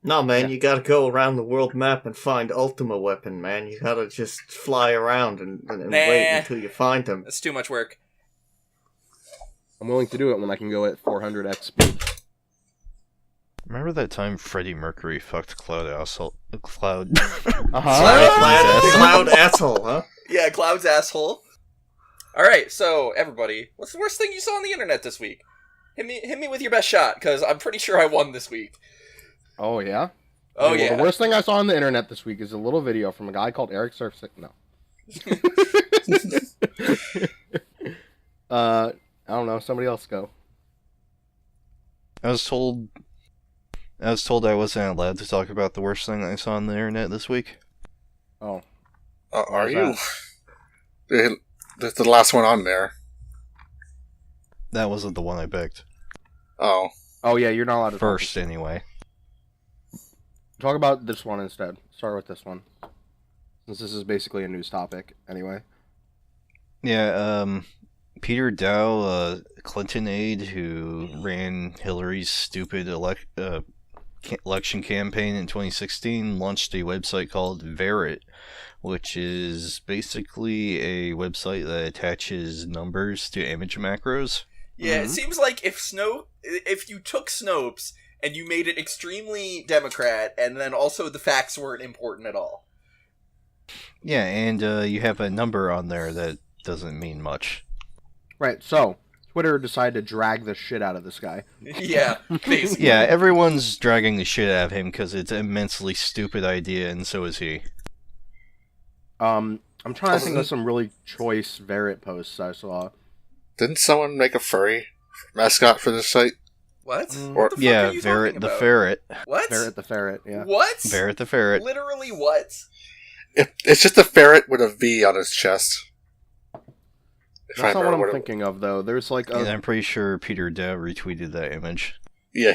No, man, you gotta go around the world map and find Ultima Weapon, man. You gotta just fly around and wait until you find them. It's too much work. I'm willing to do it when I can go at 400x speed. Remember that time Freddie Mercury fucked Cloud Asshole? Cloud. Cloud asshole, huh? Yeah, Cloud's asshole. Alright, so, everybody, what's the worst thing you saw on the internet this week? Hit me with your best shot, because I'm pretty sure I won this week. Oh, yeah? Oh, Okay, yeah. well, the worst thing I saw on the internet this week is a little video from a guy called Eric Surfsick. No. I don't know. Somebody else go. I was told I wasn't allowed to talk about the worst thing I saw on the internet this week. Oh. Are you? That's the last one on there. That wasn't the one I picked. Oh. Oh, yeah, you're not allowed to First, anyway. Talk about this one instead. Start with this one. Since this is basically a news topic, anyway. Yeah, Peter Dow, a Clinton aide who ran Hillary's stupid election campaign in 2016, launched a website called Verit, which is basically a website that attaches numbers to image macros. Yeah, It seems like if you took Snopes and you made it extremely Democrat, and then also the facts weren't important at all. Yeah, and you have a number on there that doesn't mean much. Right, so, Twitter decided to drag the shit out of this guy. Yeah, basically. Yeah, everyone's dragging the shit out of him because it's an immensely stupid idea, and so is he. I'm trying to think of some really choice Verit posts I saw. Didn't someone make a furry mascot for this site? What? Or- What the fuck Yeah, are you Verit talking the about? ferret. What? Ferret the Ferret, yeah. What? Verit the ferret. Literally what? It's just a ferret with a V on his chest. That's not what I'm thinking of, though. There's like a... Yeah, I'm pretty sure Peter Dow retweeted that image. Yeah,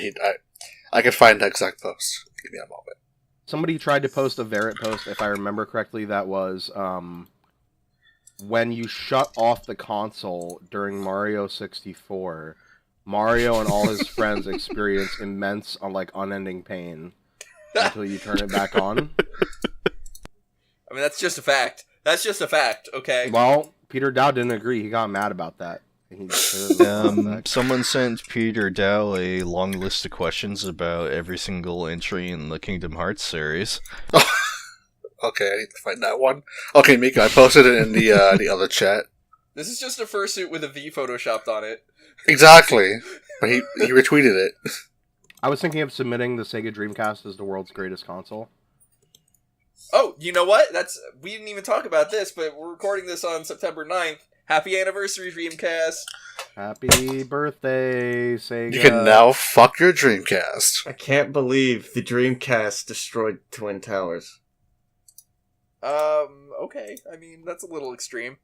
I can find the exact post. Give me a moment. Somebody tried to post a Verit post, if I remember correctly, that was, when you shut off the console during Mario 64, Mario and all his friends experience immense, unending pain until you turn it back on. I mean, that's just a fact. That's just a fact, okay? Well, Peter Dow didn't agree. He got mad about that. Someone sent Peter Dow a long list of questions about every single entry in the Kingdom Hearts series. Okay, I need to find that one. Okay, Mika, I posted it in the other chat. This is just a fursuit with a V photoshopped on it. Exactly. But he retweeted it. I was thinking of submitting the Sega Dreamcast as the world's greatest console. Oh, you know what? We didn't even talk about this, but we're recording this on September 9th. Happy anniversary, Dreamcast. Happy birthday, Sega. You can now fuck your Dreamcast. I can't believe the Dreamcast destroyed Twin Towers. Okay. I mean, that's a little extreme.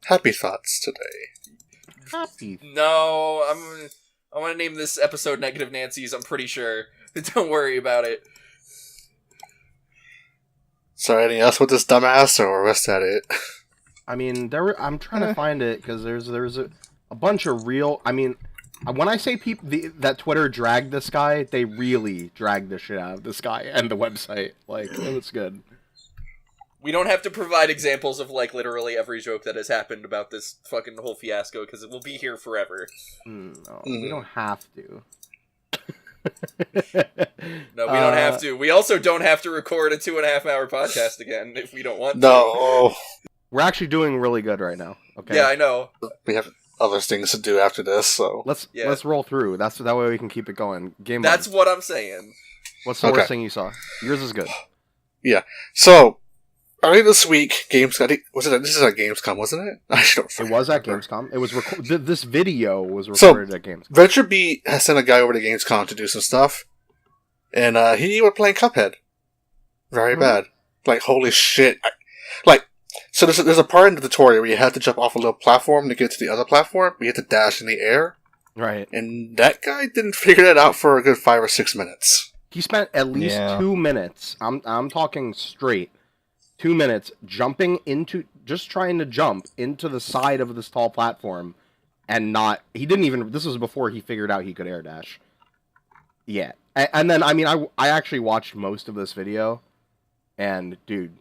Happy thoughts today. Happy. No, I'm gonna name this episode Negative Nancy's, I'm pretty sure. Don't worry about it. So, anything else with this dumbass, or rest that it? I mean, I'm trying to find it because there's a bunch of real. I mean, when I say that Twitter dragged this guy, they really dragged the shit out of this guy and the website. Like, it was good. We don't have to provide examples of, like, literally every joke that has happened about this fucking whole fiasco, because it will be here forever. No, we don't have to. No, we don't have to. We also don't have to record a 2.5-hour podcast again if we don't want to. No. We're actually doing really good right now. Okay. Yeah, I know. We have other things to do after this, so... Let's roll through. That way we can keep it going. Game That's one. what I'm saying. What's the worst thing you saw? Yours is good. Yeah. So, early this week, this is at Gamescom, wasn't it? I don't It was at Gamescom. It was this video was recorded at Gamescom. VentureBeat has sent a guy over to Gamescom to do some stuff, and he was playing Cuphead. Very bad. Like, holy shit. So there's a part in the tutorial where you have to jump off a little platform to get to the other platform. You have to dash in the air. Right. And that guy didn't figure that out for a good 5 or 6 minutes. He spent at least 2 minutes. I'm talking straight. 2 minutes just trying to jump into the side of this tall platform, and this was before he figured out he could air dash. Yeah. And then, I mean, I actually watched most of this video, and dude,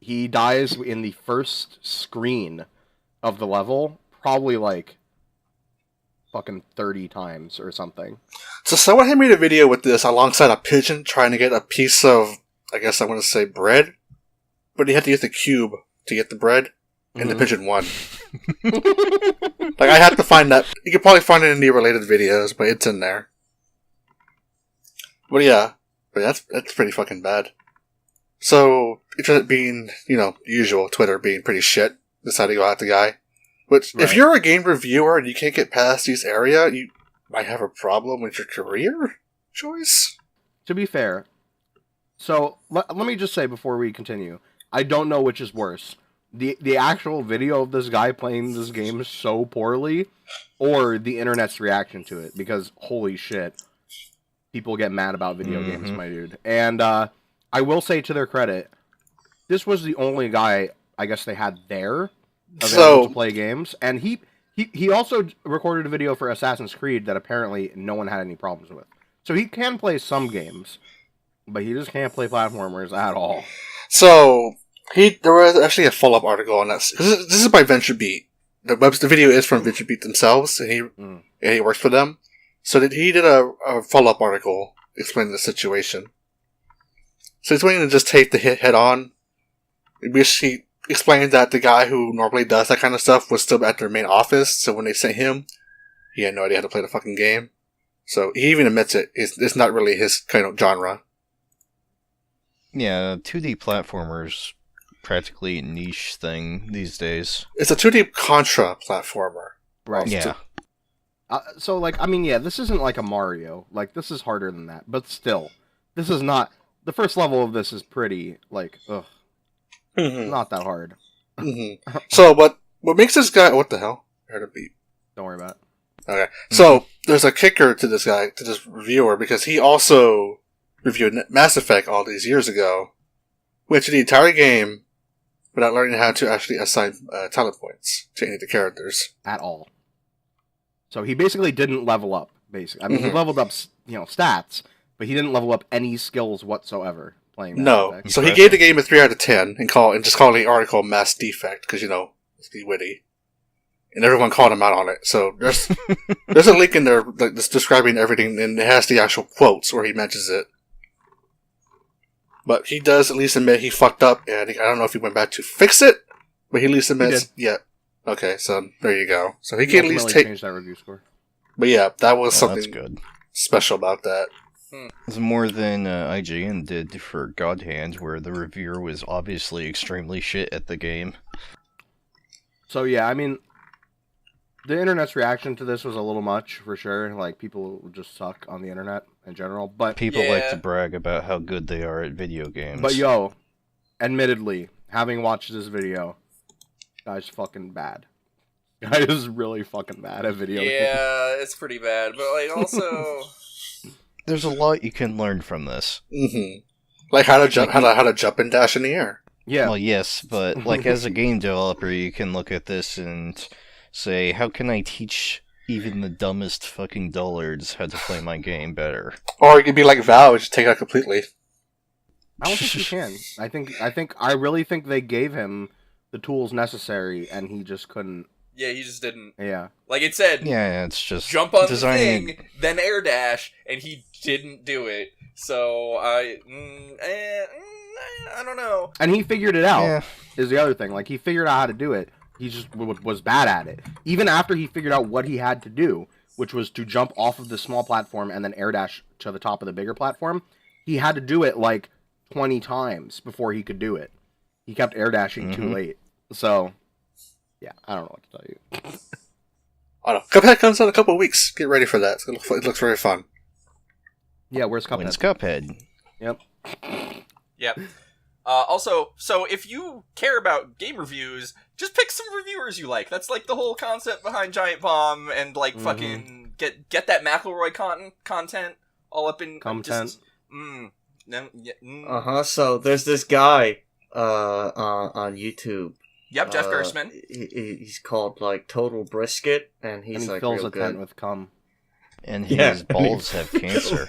he dies in the first screen of the level, probably like fucking 30 times or something. So someone had made a video with this alongside a pigeon trying to get a piece of, I guess I want to say bread, but he had to use the cube to get the bread, and the pigeon won. Like, I have to find that. You can probably find it in the related videos, but it's in there. But yeah, that's pretty fucking bad. So, it being, usual, Twitter being pretty shit, decided to go at the guy. Which, if you're a game reviewer and you can't get past this area, you might have a problem with your career choice. To be fair, so let me just say before we continue, I don't know which is worse. The actual video of this guy playing this game so poorly, or the internet's reaction to it, because holy shit, people get mad about video games, my dude. And I will say, to their credit, this was the only guy I guess they had there available to play games, and he also recorded a video for Assassin's Creed that apparently no one had any problems with. So he can play some games, but he just can't play platformers at all. So there was actually a follow-up article on that. This is by VentureBeat. The video is from VentureBeat themselves, and he works for them. So he did a follow-up article explaining the situation. So he's willing to just take the hit head on. He explained that the guy who normally does that kind of stuff was still at their main office, so when they sent him, he had no idea how to play the fucking game. So he even admits it. It's not really his kind of genre. Yeah, 2D platformers practically a niche thing these days. It's a 2D Contra platformer. Right. Yeah. So, this isn't like a Mario. Like, this is harder than that. But still, this is not... The first level of this is pretty, not that hard. So, what makes this guy... What the hell? I heard a beep. Don't worry about it. Okay. So, there's a kicker to this guy, to this reviewer, because he also reviewed Mass Effect all these years ago. Went through the entire game without learning how to actually assign talent points to any of the characters. At all. So he basically didn't level up, basically. I mean, he leveled up, stats, but he didn't level up any skills whatsoever playing Mass Effect. So he gave the game a 3 out of 10 and just called the article Mass Defect, because, it's be witty. And everyone called him out on it. So there's a link in there that's describing everything, and it has the actual quotes where he mentions it. But he does at least admit he fucked up, and I don't know if he went back to fix it, but he at least admits, yeah. Okay, so there you go. So he can at least change that review score. But yeah, that was something that's good. Special about that. It's more than IGN did for God Hand, where the reviewer was obviously extremely shit at the game. So yeah, I mean, The internet's reaction to this was a little much, for sure. Like, people just suck on the internet in general. But People like to brag about how good they are at video games. But yo, admittedly, having watched this video, guy's fucking bad. Guy is really fucking bad at video games. Yeah, it's pretty bad. But, like, also... There's a lot you can learn from this. Mm-hmm. Like how to jump and dash in the air. Yeah. Well, yes, but like as a game developer, you can look at this and say, how can I teach even the dumbest fucking dullards how to play my game better? Or you could be like Valve, just take it out completely. I don't think you can. I really think they gave him the tools necessary, and he just couldn't. Yeah, he just didn't. Yeah. Like it said, Yeah, it's just jump on designing... the thing, then air dash, and he didn't do it. So I don't know. And he figured it out. Yeah. Is the other thing. Like, he figured out how to do it. He just was bad at it. Even after he figured out what he had to do, which was to jump off of the small platform and then air dash to the top of the bigger platform, he had to do it like 20 times before he could do it. He kept air dashing too late. So, yeah, I don't know what to tell you. I don't know. Cuphead comes out in a couple of weeks. Get ready for that. It looks very fun. Yeah, where's Cuphead? When's Cuphead? Yep. Yep. Also, so if you care about game reviews, just pick some reviewers you like. That's like the whole concept behind Giant Bomb, and like fucking get that McElroy content all up in Content. So there's this guy on YouTube. Yep, Jeff Gersman. He's called like Total Brisket, and he's And he like fills real a tent good. with cum. And his balls have cancer.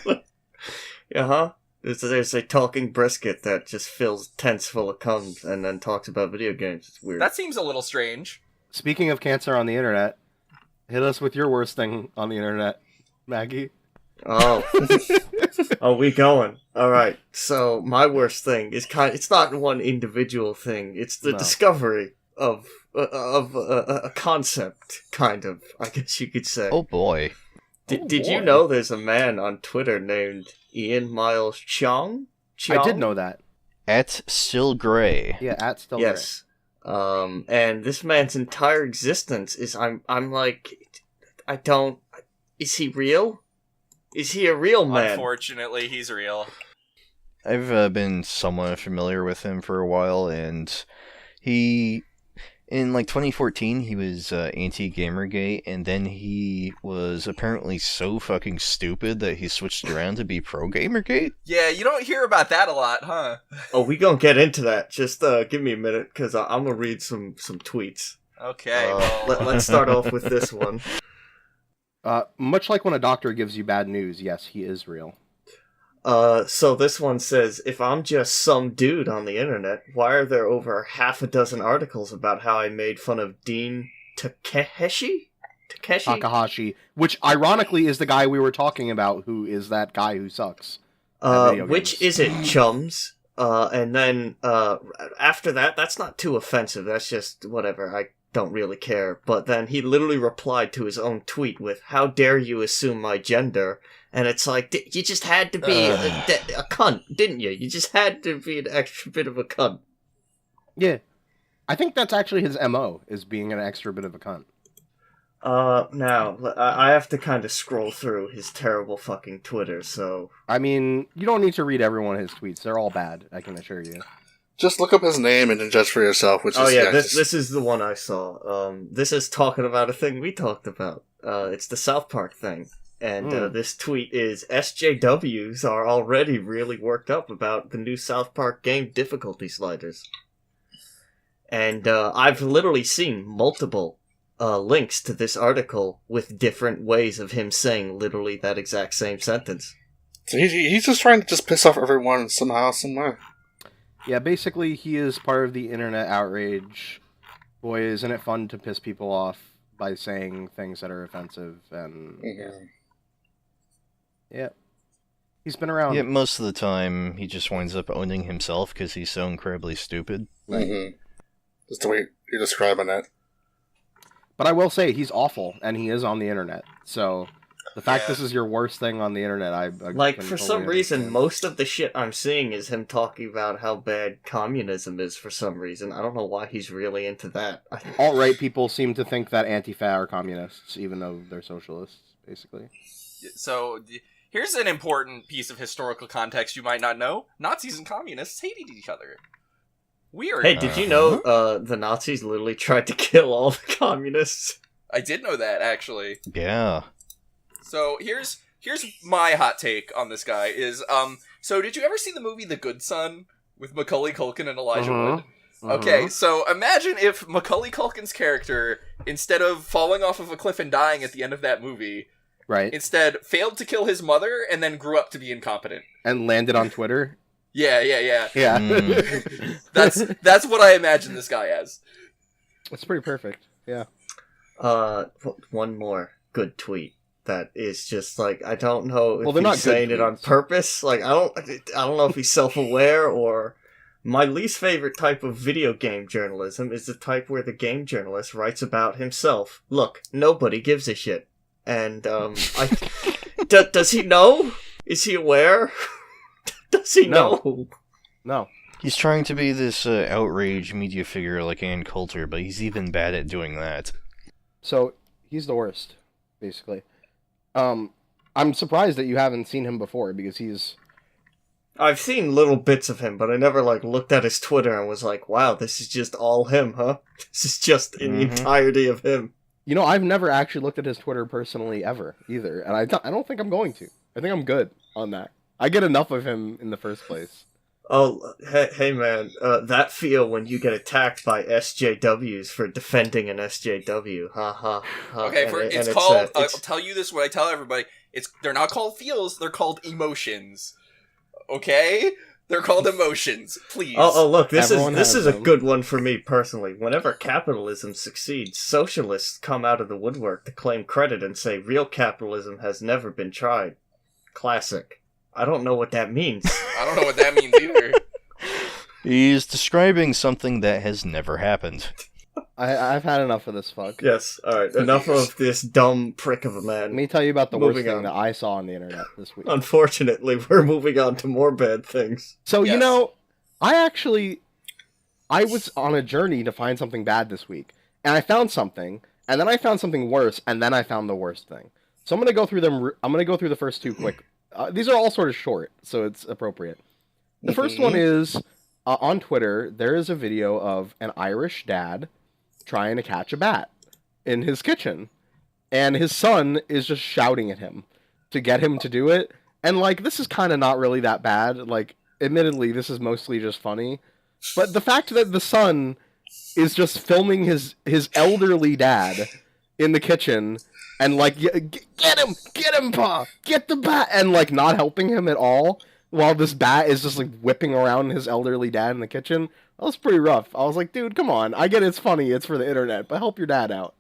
There's a talking brisket that just fills tents full of cum and then talks about video games. It's weird. That seems a little strange. Speaking of cancer on the internet, hit us with your worst thing on the internet, Maggie. Oh. Oh, we going. Alright, so my worst thing is it's not one individual thing. It's the discovery of a concept, kind of, I guess you could say. Oh boy. Did you know there's a man on Twitter named Ian Miles Chong? I did know that. At Still Gray. Yeah, at Still Yes. And this man's entire existence is I'm like, is he real? Is he a real man? Unfortunately, he's real. I've been somewhat familiar with him for a while, and he, in like 2014, he was anti-Gamergate, and then he was apparently so fucking stupid that he switched around to be pro-Gamergate. Yeah, you don't hear about that a lot, huh? Oh, we gonna get into that. Just give me a minute, because I'm gonna read some tweets. Okay, well... Let's start off with this one. Much like when a doctor gives you bad news, yes, he is real. So this one says, if I'm just some dude on the internet, why are there over half a dozen articles about how I made fun of Dean Takeshi? Takahashi, which ironically is the guy we were talking about, who is that guy who sucks. Which is it, chums? And then, after that, that's not too offensive, that's just whatever, I don't really care. But then he literally replied to his own tweet with, how dare you assume my gender? And it's like, you just had to be a cunt, didn't you? You just had to be an extra bit of a cunt. Yeah. I think that's actually his MO, is being an extra bit of a cunt. Now, I have to kind of scroll through his terrible fucking Twitter, so... I mean, you don't need to read every one of his tweets. They're all bad, I can assure you. Just look up his name and then judge for yourself. This is the one I saw. This is talking about a thing we talked about. It's the South Park thing. And this tweet is, SJWs are already really worked up about the new South Park game difficulty sliders. And I've literally seen multiple links to this article with different ways of him saying literally that exact same sentence. So he's just trying to just piss off everyone somehow, somewhere. Yeah, basically he is part of the internet outrage. Boy, isn't it fun to piss people off by saying things that are offensive and... Yeah. He's been around. Yeah, most of the time he just winds up owning himself because he's so incredibly stupid. Mm-hmm. Just the way you're describing it. But I will say, he's awful, and he is on the internet, so... The fact Yeah. this is your worst thing on the internet, I Like, can for totally some reason, understand. most of the shit I'm seeing is him talking about how bad communism is for some reason. I don't know why he's really into that. Alt-right people seem to think that Antifa are communists, even though they're socialists, basically. So, here's an important piece of historical context you might not know. Nazis and communists hated each other. Weird. Hey, did you know the Nazis literally tried to kill all the communists? I did know that, actually. Yeah. So, here's my hot take on this guy is, so did you ever see the movie The Good Son with Macaulay Culkin and Elijah Wood? Okay, so imagine if Macaulay Culkin's character, instead of falling off of a cliff and dying at the end of that movie, Right. instead failed to kill his mother and then grew up to be incompetent. And landed on Twitter. Yeah. Yeah. That's what I imagine this guy as. It's pretty perfect. Yeah. One more good tweet that is just like, I don't know if Well, they're not he's good saying it on tweets. purpose. Like, I don't know if he's self-aware or... My least favorite type of video game journalism is the type where the game journalist writes about himself. Look, nobody gives a shit. And, does he know? Is he aware? Does he know? No. He's trying to be this outrage media figure like Ann Coulter, but he's even bad at doing that. So, he's the worst, basically. I'm surprised that you haven't seen him before, because he's... I've seen little bits of him, but I never, looked at his Twitter and was like, wow, this is just all him, huh? This is just in the entirety of him. You know, I've never actually looked at his Twitter personally ever, either. And I don't think I'm going to. I think I'm good on that. I get enough of him in the first place. Oh, hey man, that feel when you get attacked by SJWs for defending an SJW. Ha ha ha. Okay, it's called, I'll tell you this, what I tell everybody, they're not called feels, they're called emotions. Okay? They're called emotions. Please. Oh, look, this Everyone is a them. good one for me personally. Whenever capitalism succeeds, socialists come out of the woodwork to claim credit and say real capitalism has never been tried. Classic. I don't know what that means. I don't know what that means either. He's describing something that has never happened. I've had enough of this fuck. Yes, alright, enough of this dumb prick of a man. Let me tell you about the worst Moving thing on. that I saw on the internet this week. Unfortunately, we're moving on to more bad things. So, Yes. you know, I was on a journey to find something bad this week. And I found something, and then I found something worse, and then I found the worst thing. So I'm going to go through them. I'm going to go through the first two quick. These are all sort of short, so it's appropriate. The first one is, on Twitter, there is a video of an Irish dad trying to catch a bat in his kitchen. And his son is just shouting at him to get him to do it. And, this is kind of not really that bad. Admittedly, this is mostly just funny. But the fact that the son is just filming his elderly dad in the kitchen and, get him, Pa! Get the bat! And, not helping him at all while this bat is just, whipping around his elderly dad in the kitchen. That was pretty rough. I was like, dude, come on. I get it's funny. It's for the internet. But help your dad out.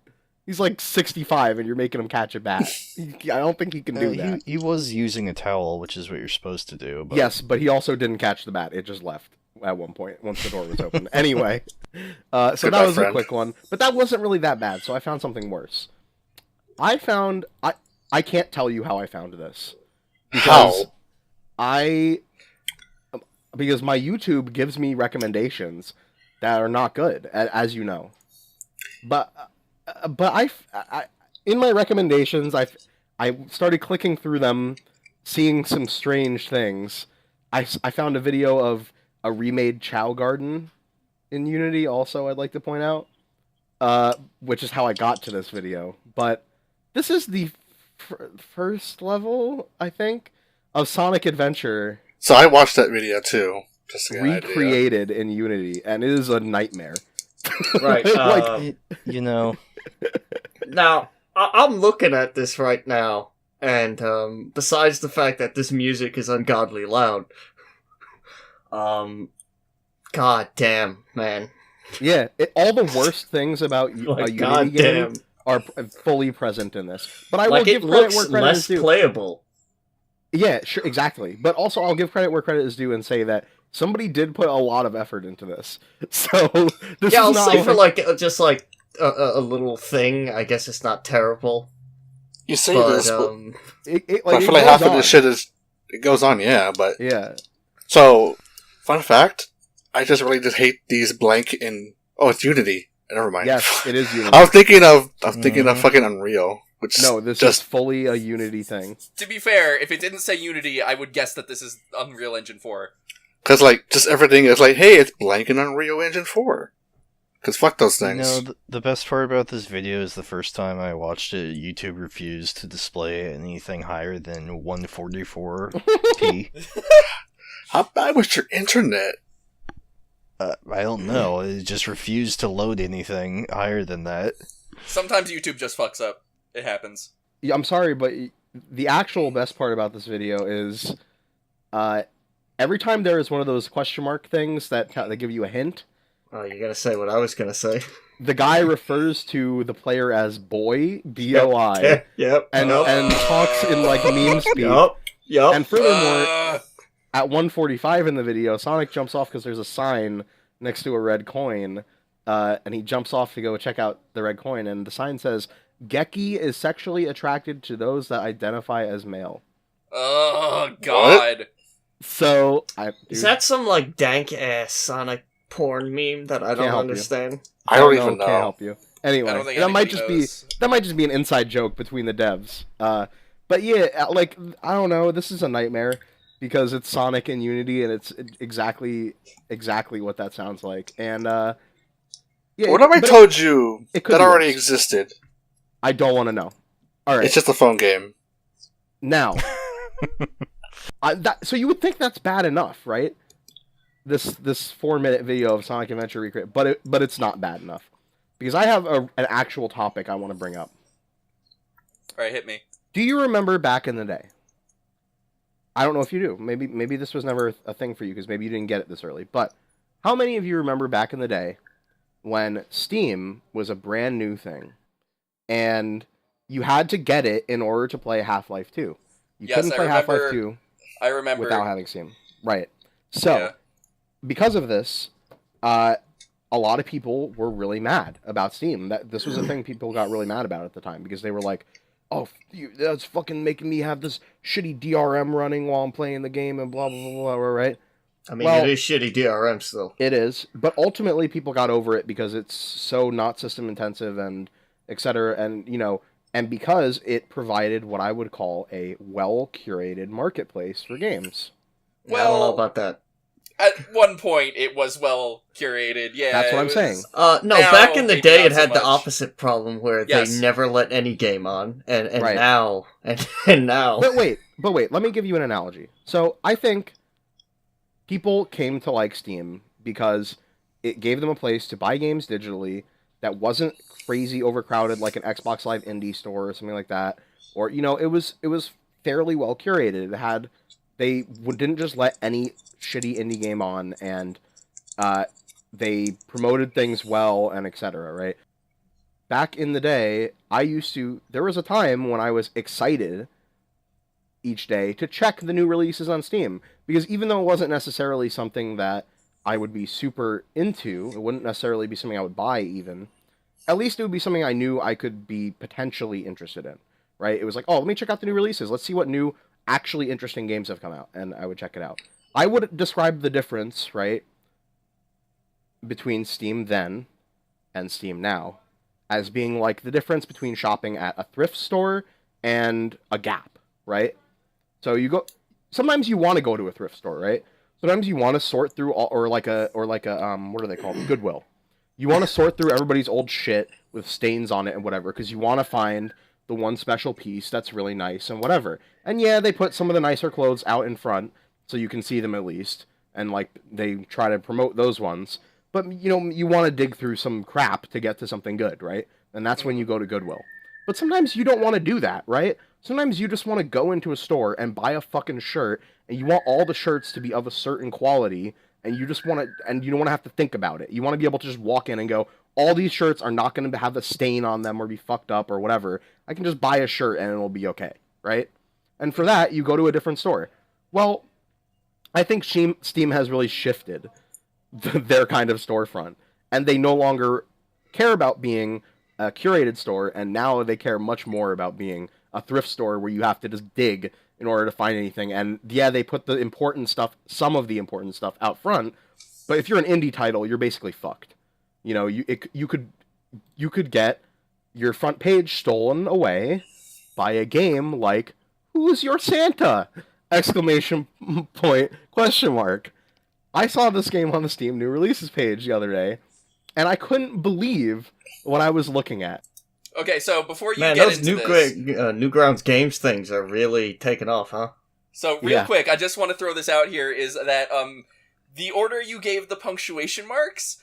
He's 65 and you're making him catch a bat. I don't think he can do that. He was using a towel, which is what you're supposed to do. But... Yes, but he also didn't catch the bat. It just left at one point once the door was open. Anyway, so Goodbye, that was friend. a quick one. But that wasn't really that bad, so I found something worse. I can't tell you how I found this. Because because my YouTube gives me recommendations that are not good, as you know. But I in my recommendations, I started clicking through them, seeing some strange things. I found a video of a remade Chow Garden in Unity. Also, I'd like to point out, which is how I got to this video. But this is the first level, I think, of Sonic Adventure. So I watched that video too, just to get an idea. Recreated in Unity, and it is a nightmare. Right, You know, now, I'm looking at this right now, and besides the fact that this music is ungodly loud, god damn, man. Yeah, all the worst things about a Unity God game damn. are fully present in this. But I will give it credit looks where credit less is due. playable. Yeah, sure, exactly. But also, I'll give credit where credit is due and say that somebody did put a lot of effort into this. So this Yeah, is I'll not say for just a little thing, I guess it's not terrible. You say But this, but Like, I feel like half of this shit it goes on, yeah, but... Yeah. So, fun fact, I just really just hate these blank in... Oh, it's Unity. Never mind. Yes, it is Unity. I was thinking of fucking Unreal, which No, this just... is fully a Unity thing. To be fair, if it didn't say Unity, I would guess that this is Unreal Engine 4. Because, like, just everything is like, hey, it's blank in Unreal Engine 4. Because fuck those things. The best part about this video is the first time I watched it, YouTube refused to display anything higher than 144p. How bad was your internet? I don't know. It just refused to load anything higher than that. Sometimes YouTube just fucks up. It happens. Yeah, I'm sorry, but the actual best part about this video is every time there is one of those question mark things that give you a hint, Oh, you gotta say what I was gonna say. the guy refers to the player as boy, B-O-I, Yep. and talks in like meme speak. Yep. And furthermore, at 1:45 in the video, Sonic jumps off because there's a sign next to a red coin, and he jumps off to go check out the red coin, and the sign says, Geki is sexually attracted to those that identify as male. Oh, God. What? So, Is that some, like, dank-ass Sonic porn meme that I don't help you. understand? I don't even Can't know. help you. Anyway, I don't think that might anybody just knows. be an inside joke between the devs. But yeah, like, I don't know. This is a nightmare because it's Sonic in Unity, and it's exactly what that sounds like. And yeah, What have I told you it could that be already worse. existed? I don't want to know. All right, It's just a phone game. now. So you would think that's bad enough, right? This 4-minute video of Sonic Adventure recreate, but it's not bad enough because I have an actual topic I want to bring up. Alright, hit me. Do you remember back in the day? I don't know if you do. Maybe this was never a thing for you because maybe you didn't get it this early. But how many of you remember back in the day when Steam was a brand new thing and you had to get it in order to play Half-Life 2? You Yes, couldn't I play remember- Half-Life 2 I remember. without having Steam. Right. So, Yeah. because of this, a lot of people were really mad about Steam. That this was a thing people got really mad about at the time because they were like, "Oh, that's fucking making me have this shitty DRM running while I'm playing the game and blah blah blah blah." Right? I mean, Well- it is shitty DRM still. It is, but ultimately people got over it because it's so not system intensive and etc. And and because it provided what I would call a well curated marketplace for games. I don't know Well- about that. At one point, it was well curated. Yeah, That's what it I'm was- saying. No, Now, back in the maybe day, not it so had the much. opposite problem where Yes. they never let any game on, and Right. now, and now. But wait, let me give you an analogy. So I think people came to like Steam because it gave them a place to buy games digitally that wasn't crazy overcrowded like an Xbox Live Indie Store or something like that. Or it was fairly well curated. It had didn't just let any shitty indie game on, and they promoted things well and etc. Right? Back in the day, there was a time when I was excited each day to check the new releases on Steam, because even though it wasn't necessarily something that I would be super into, it wouldn't necessarily be something I would buy even, at least it would be something I knew I could be potentially interested in, right? It was like, oh, let me check out the new releases. Let's see what new, actually interesting games have come out, and I would check it out. I would describe the difference, right, between Steam then and Steam now as being like the difference between shopping at a thrift store and a Gap, right? So sometimes you want to go to a thrift store, right? Sometimes you want to sort through or like a what are they called? Goodwill. You want to sort through everybody's old shit with stains on it and whatever, because you want to find the one special piece that's really nice and whatever. And yeah, they put some of the nicer clothes out in front so you can see them at least, and like they try to promote those ones. But you want to dig through some crap to get to something good, right? And that's when you go to Goodwill. But sometimes you don't want to do that, right? Sometimes you just want to go into a store and buy a fucking shirt, and you want all the shirts to be of a certain quality, and you just want to, and you don't want to have to think about it. You want to be able to just walk in and go, all these shirts are not going to have a stain on them or be fucked up or whatever. I can just buy a shirt and it'll be okay, right? And for that, you go to a different store. Well, I think Steam has really shifted their kind of storefront, and they no longer care about being a curated store, and now they care much more about being a thrift store where you have to just dig in order to find anything. And yeah, they put the important stuff, some of the important stuff, out front. But if you're an indie title, you're basically fucked. You know, you could get your front page stolen away by a game like "Who's Your Santa?" exclamation point question mark. I saw this game on the Steam new releases page the other day, and I couldn't believe what I was looking at. Okay, so before you Man, get those into this... Newgrounds Games things are really taking off, huh? So, real quick, I just want to throw this out here, is that, the order you gave the punctuation marks,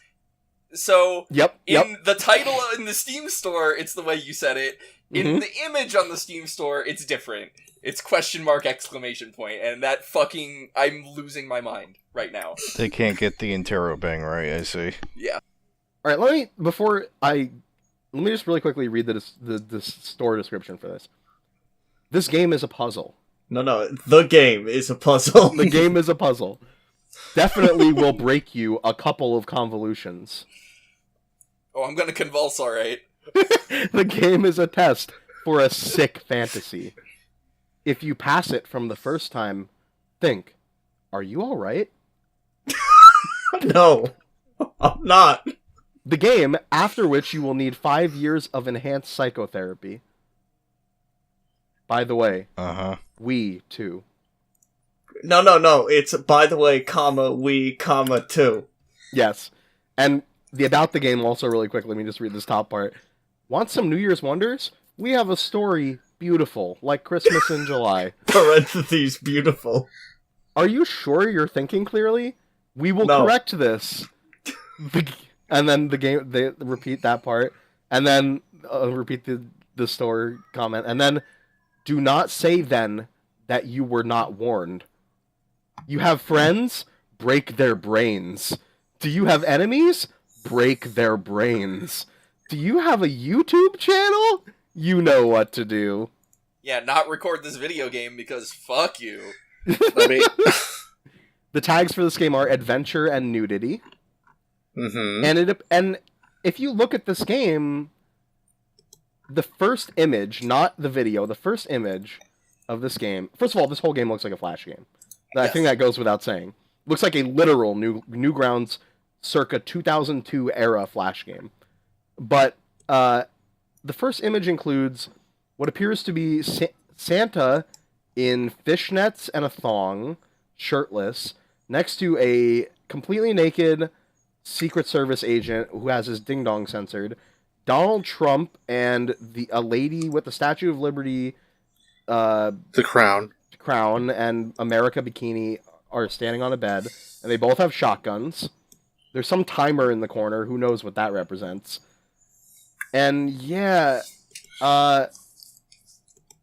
so, in the title in the Steam store, it's the way you said it. In the image on the Steam store, it's different. It's question mark exclamation point, and that fucking... I'm losing my mind right now. They can't get the interrobang right, I see. Yeah. Alright, let me just really quickly read the store description for this. This game is a puzzle. No, the game is a puzzle. The game is a puzzle. Definitely will break you a couple of convolutions. Oh, I'm gonna convulse, alright. The game is a test for a sick fantasy. If you pass it from the first time, think, are you alright? No, I'm not. The game, after which you will need 5 years of enhanced psychotherapy. By the way, we too. No, it's by the way, we, too. Yes. And about the game also really quickly, let me just read this top part. Want some New Year's wonders? We have a story beautiful, like Christmas in July. Parentheses, beautiful. Are you sure you're thinking clearly? We will correct this. And then the game, they repeat that part, and then repeat the store comment, and then do not say then that you were not warned. You have friends? Break their brains. Do you have enemies? Break their brains. Do you have a YouTube channel? You know what to do. Yeah, not record this video game because fuck you. The tags for this game are adventure and nudity. And if you look at this game, the first image, not the video, the first image of this game. First of all, this whole game looks like a Flash game. I think that goes without saying. Looks like a literal Newgrounds circa 2002 era Flash game. But the first image includes what appears to be Santa in fishnets and a thong, shirtless, next to a completely naked Secret Service agent who has his ding-dong censored, Donald Trump and a lady with the Statue of Liberty, the crown, and America bikini are standing on a bed, and they both have shotguns. There's some timer in the corner, who knows what that represents. And yeah,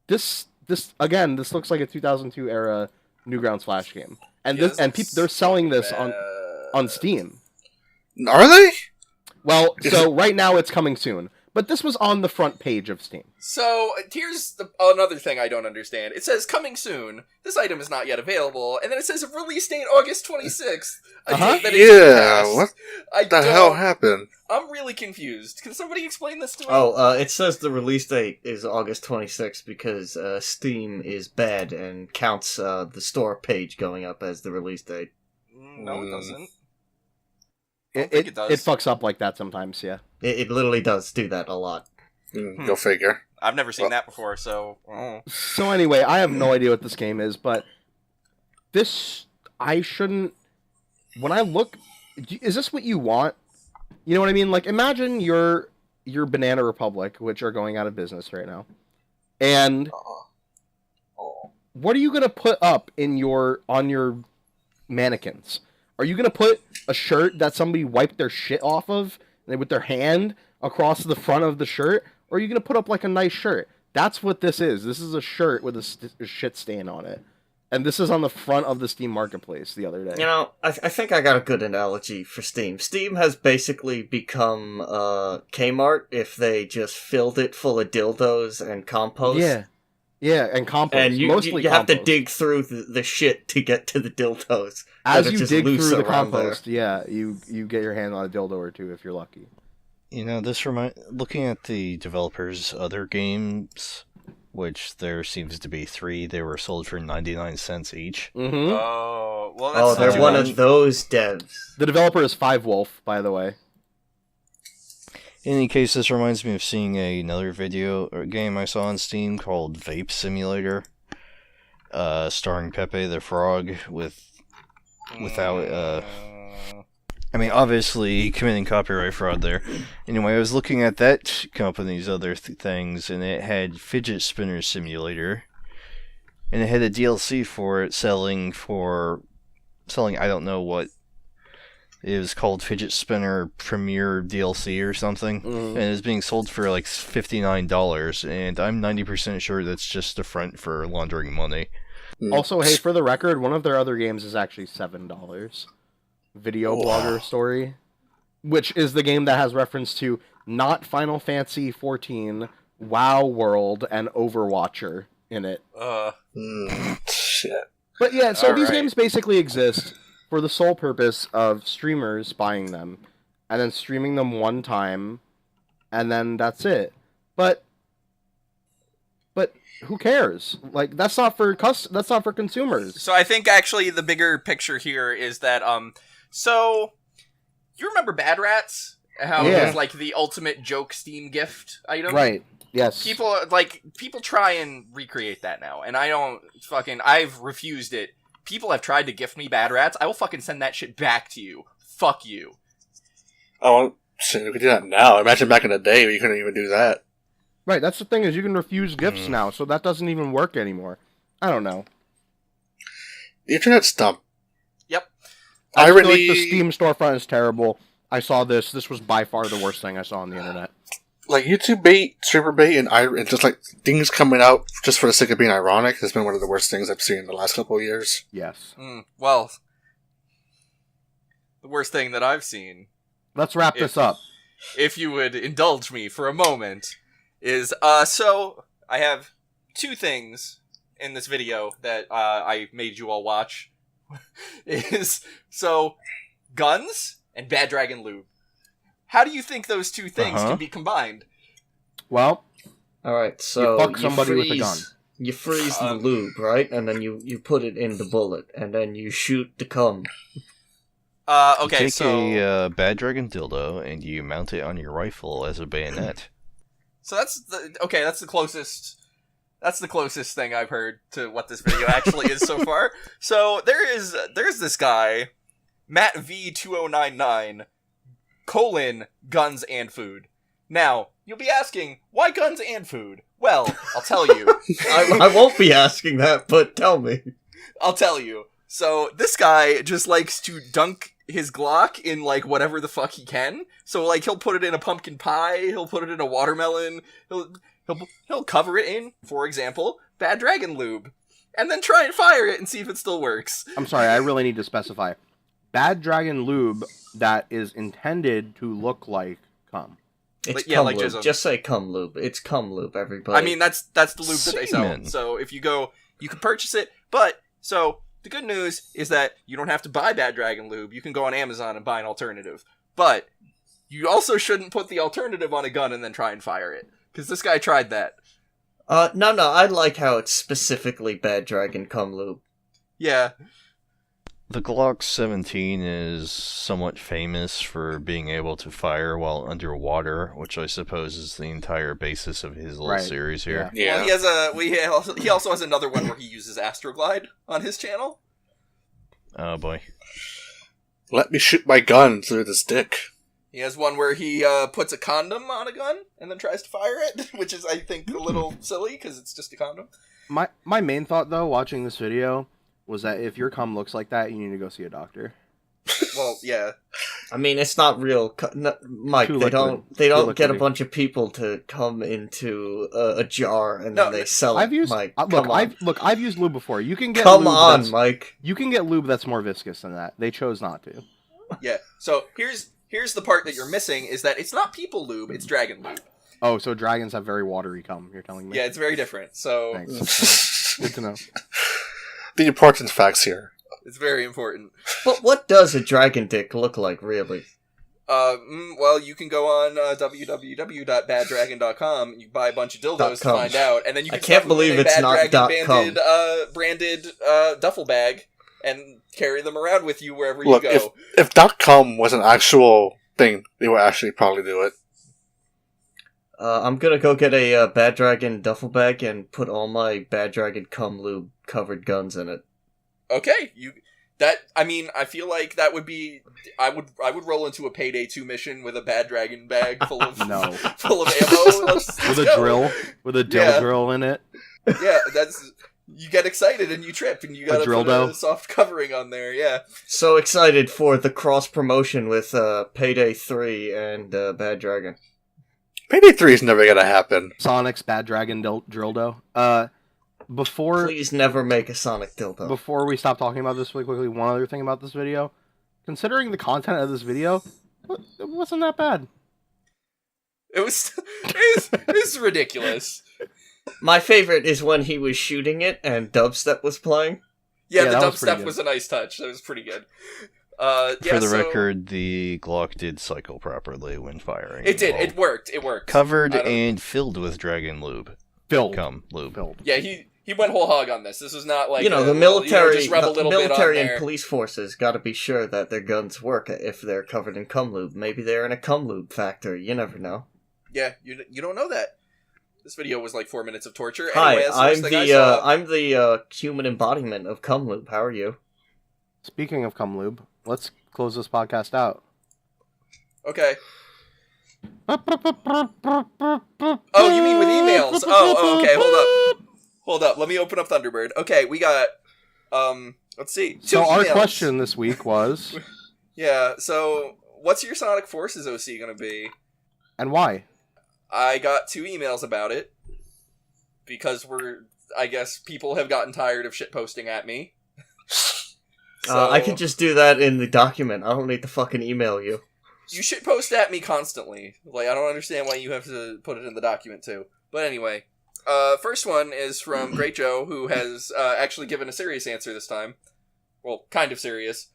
this looks like a 2002 era Newgrounds Flash game, and they're selling this on Steam. Are they? Well, so right now it's coming soon. But this was on the front page of Steam. So, here's another thing I don't understand. It says, coming soon. This item is not yet available. And then it says, release date August 26th. A date that is what the hell happened? I'm really confused. Can somebody explain this to me? It says the release date is August 26th because Steam is bad and counts the store page going up as the release date. No, it doesn't. It fucks up like that sometimes, yeah. It literally does do that a lot. Go figure. I've never seen that before, so... So anyway, I have no idea what this game is, but I shouldn't... When I look... Is this what you want? You know what I mean? Like, imagine your Banana Republic, which are going out of business right now. And what are you going to put up on your mannequins? Are you going to put a shirt that somebody wiped their shit off of with their hand across the front of the shirt? Or are you going to put up like a nice shirt? That's what this is. This is a shirt with a shit stain on it. And this is on the front of the Steam Marketplace the other day. You know, I think I got a good analogy for Steam. Steam has basically become Kmart if they just filled it full of dildos and compost. Yeah, and compost. And you have to dig through the shit to get to the dildos. As you dig through the compost, you get your hand on a dildo or two if you're lucky. You know, looking at the developers' other games, which there seems to be 3. They were sold for 99 cents each. Mm-hmm. Oh, well, that's Oh, not they're too one much. of those devs. The developer is Five Wolf, by the way. In any case, this reminds me of seeing another video or game I saw on Steam called Vape Simulator, starring Pepe the Frog without I mean, obviously committing copyright fraud there. Anyway, I was looking at that company's other things, and it had Fidget Spinner Simulator, and it had a DLC for it selling I don't know what. It was called Fidget Spinner Premier DLC or something, and it's being sold for like $59, and I'm 90% sure that's just a front for laundering money. Also, hey, for the record, one of their other games is actually $7. Video Blogger Story, which is the game that has reference to not Final Fantasy XIV, WoW World, and Overwatcher in it. Shit. But yeah, so these Alright. games basically exist for the sole purpose of streamers buying them, and then streaming them one time, and then that's it. But who cares? Like, that's not for consumers. So I think actually the bigger picture here is that so you remember Bad Rats? How it Yeah. was like the ultimate joke Steam gift item? Right. Yes. People try and recreate that now, and I've refused it. People have tried to gift me Bad Rats. I will fucking send that shit back to you. Fuck you. Oh, shit, we could do that now. Imagine back in the day where you couldn't even do that. Right, that's the thing, is you can refuse gifts now, so that doesn't even work anymore. I don't know. The internet's dumb. Yep. I feel like Irony. the Steam storefront is terrible. I saw this. This was by far the worst thing I saw on the internet. Like YouTube bait, streamer bait, and just like things coming out just for the sake of being ironic has been one of the worst things I've seen in the last couple of years. Yes. Well, the worst thing that I've seen, Let's wrap this up. if you would indulge me for a moment, is so I have 2 things in this video that I made you all watch. Is so guns and Bad Dragon Lube. How do you think those 2 things can be combined? Well, Alright, so fuck somebody with a gun. You freeze the lube, right? And then you put it in the bullet, and then you shoot the cum. Okay, You take so a Bad Dragon dildo and you mount it on your rifle as a bayonet. so that's the closest thing I've heard to what this video actually is so far. So there's this guy, Matt V2099, guns and food. Now, you'll be asking, why guns and food? Well, I'll tell you. I won't be asking that, but tell me. I'll tell you. So, this guy just likes to dunk his Glock in, like, whatever the fuck he can. So, like, he'll put it in a pumpkin pie, he'll put it in a watermelon, he'll cover it in, for example, Bad Dragon Lube. And then try and fire it and see if it still works. I'm sorry, I really need to specify. Bad Dragon Lube that is intended to look like cum. It's Yeah, cum like lube. Jism. Just say cum lube. It's cum lube, everybody. I mean, that's the lube that they sell. Semen. So, if you go, you can purchase it, but, so, the good news is that you don't have to buy Bad Dragon Lube. You can go on Amazon and buy an alternative. But you also shouldn't put the alternative on a gun and then try and fire it. Because this guy tried that. No, I like how it's specifically Bad Dragon cum lube. Yeah. The Glock 17 is somewhat famous for being able to fire while underwater, which I suppose is the entire basis of his little Right, series here. Yeah. Well, he also has another one where he uses Astroglide on his channel. Oh boy. Let me shoot my gun through this dick. He has one where he puts a condom on a gun and then tries to fire it, which is, I think, a little silly because it's just a condom. My main thought, though, watching this video, was that if your cum looks like that, you need to go see a doctor. Well, yeah. I mean, it's not real. Mike, Too they liquid. don't Too get a liquidy. bunch of people to come into a jar and No, then they sell it. I've used Mike, I've used lube before. You can get come lube on, that's- Mike. You can get lube that's more viscous than that. They chose not to. Yeah. So, here's the part that you're missing, is that it's not people lube, it's dragon lube. Oh, so dragons have very watery cum, you're telling me? Yeah, it's very different. So, Thanks. Good to know. The important facts here. it's very important. But what does a dragon dick look like, really? Well, you can go on www.baddragon.com. You buy a bunch of dildos to find out, and then you can I can't believe it's not branded duffel bag and carry them around with you wherever Look, you go. if .com was an actual thing, they would actually probably do it. I'm gonna go get a Bad Dragon duffel bag and put all my Bad Dragon cum lube covered guns in it. Okay, I feel like that would be. I would roll into a Payday 2 mission with a Bad Dragon bag full of ammo. With a drill, with a drill in it. Yeah, you get excited and you trip and you gotta put a soft covering on there. Yeah. So excited for the cross promotion with Payday 3 and Bad Dragon. Payday 3 is never gonna happen. Sonic's Bad Dragon dildo. Please never make a Sonic dildo. Before we stop talking about this really quickly, one other thing about this video. Considering the content of this video, it wasn't that bad. It was ridiculous. My favorite is when he was shooting it and dubstep was playing. Yeah, the dubstep was a nice touch. That was pretty good. For the record, the Glock did cycle properly when firing. It did. It worked. Covered and filled with dragon lube. Cum lube. Filled. Yeah, he went whole hog on this. This was not like the military. just rub a little military bit on and there. police forces got to be sure that their guns work if they're covered in cum lube. Maybe they're in a cum lube factory. You never know. Yeah, you don't know that. This video was like 4 minutes of torture. Hi, Anyway, I'm the human embodiment of cum lube. How are you? Speaking of cum lube, let's close this podcast out. Okay. Oh, you mean with emails? Oh, okay. Hold up. Let me open up Thunderbird. Okay, we got. Let's see. 2 So our emails. question this week was. Yeah. So, what's your Sonic Forces OC gonna be? And why? I got 2 emails about it because I guess people have gotten tired of shitposting at me. So, I could just do that in the document. I don't need to fucking email you. You shitpost at me constantly. Like, I don't understand why you have to put it in the document too. But anyway, first one is from Great Joe, who has actually given a serious answer this time. Well, kind of serious.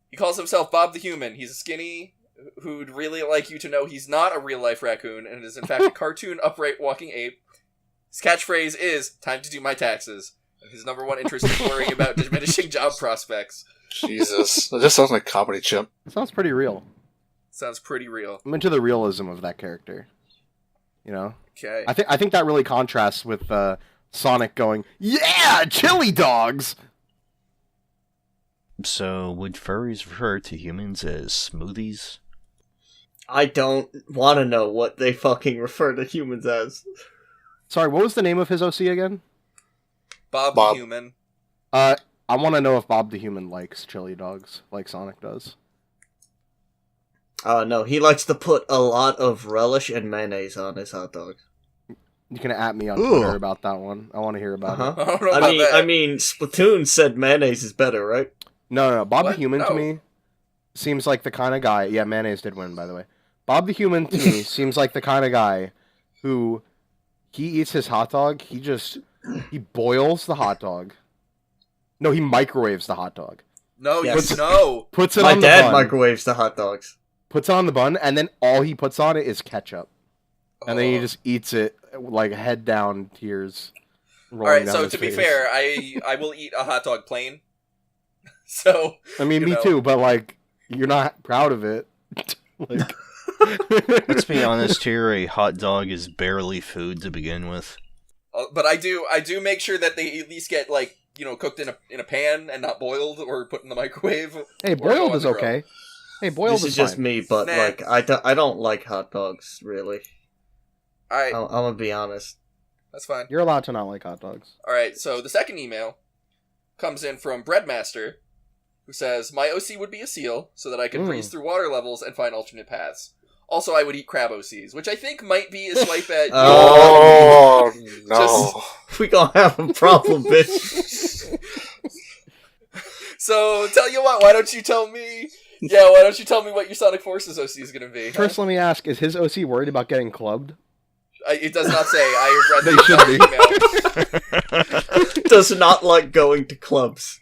He calls himself Bob the Human. He's a skinny who'd really like you to know he's not a real-life raccoon and is in fact a cartoon upright walking ape. His catchphrase is, "Time to do my taxes." And his number one interest is worrying about diminishing job prospects. Jesus. That just sounds like comedy chimp. It sounds pretty real. Sounds pretty real. I'm into the realism of that character. You know? Okay. I think that really contrasts with Sonic going, "Yeah, chili dogs!" So, would furries refer to humans as smoothies? I don't want to know what they fucking refer to humans as. Sorry, what was the name of his OC again? Bob the Human. I want to know if Bob the Human likes chili dogs, like Sonic does. No, he likes to put a lot of relish and mayonnaise on his hot dog. You can at me on Twitter about that one. I want to hear about it. I don't know about that. I mean, Splatoon said mayonnaise is better, right? No. Bob the Human No. to me seems like the kind of guy... Yeah, mayonnaise did win, by the way. Bob the Human to me seems like the kind of guy who... He eats his hot dog, he boils the hot dog. No, he microwaves the hot dog. No, Yes. no. Puts it My on the dad bun. microwaves the hot dogs. Puts it on the bun, and then all he puts on it is ketchup. And then he just eats it, like, head down, tears rolling Alright, down so his to be face. fair, I will eat a hot dog plain. So, I mean, me too, but, like, you're not proud of it. Like... Let's be honest here, a hot dog is barely food to begin with. but I do make sure that they at least get, like, cooked in a pan and not boiled or put in the microwave. Hey, boiled is okay. Hey, boiled This is fine. just me, but, Nah. like, I don't like hot dogs, really. Alright, I'm gonna be honest. that's fine. You're allowed to not like hot dogs. Alright, so the second email comes in from Breadmaster, who says, "My OC would be a seal, so that I could breeze through water levels and find alternate paths. Also, I would eat crab OCs," which I think might be a swipe at... Oh, no. We gonna have a problem, bitch. So, tell you what, why don't you tell me... Yeah, why don't you tell me what your Sonic Forces OC is going to be? First, let me ask, is his OC worried about getting clubbed? It does not say. I read They the should email. Does not like going to clubs.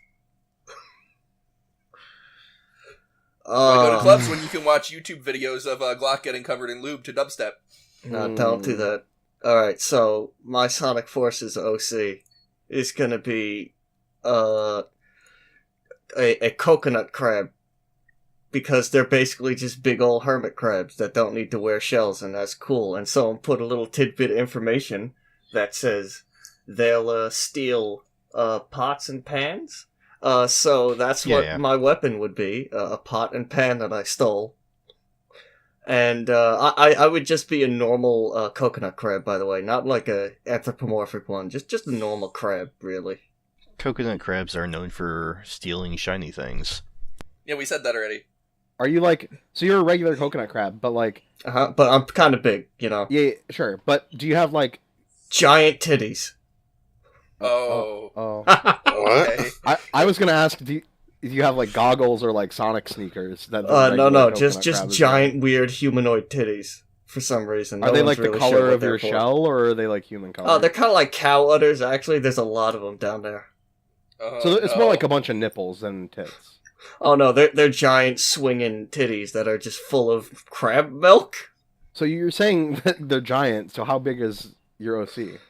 Why go to clubs when you can watch YouTube videos of Glock getting covered in lube to dubstep? No, don't do that. Alright, so my Sonic Forces OC is gonna be a coconut crab. Because they're basically just big ol' hermit crabs that don't need to wear shells, and that's cool. And someone put a little tidbit of information that says they'll steal pots and pans. So that's what my weapon would be, a pot and pan that I stole. And I would just be a normal coconut crab, by the way, not like a anthropomorphic one, just a normal crab, really. Coconut crabs are known for stealing shiny things. Yeah, we said that already. Are you like... So you're a regular coconut crab, but like... But I'm kind of big, you know? Yeah, sure. But do you have like... Giant titties. Oh. Okay. I was gonna ask, do you have like goggles or like Sonic sneakers? That No, just giant weird humanoid titties for some reason. Are they like the color of your shell, or are they like human color? Oh, they're kind of like cow udders, actually. There's a lot of them down there. So it's more like a bunch of nipples than tits. Oh no, they're giant swinging titties that are just full of crab milk. So you're saying that they're giant, so how big is your OC?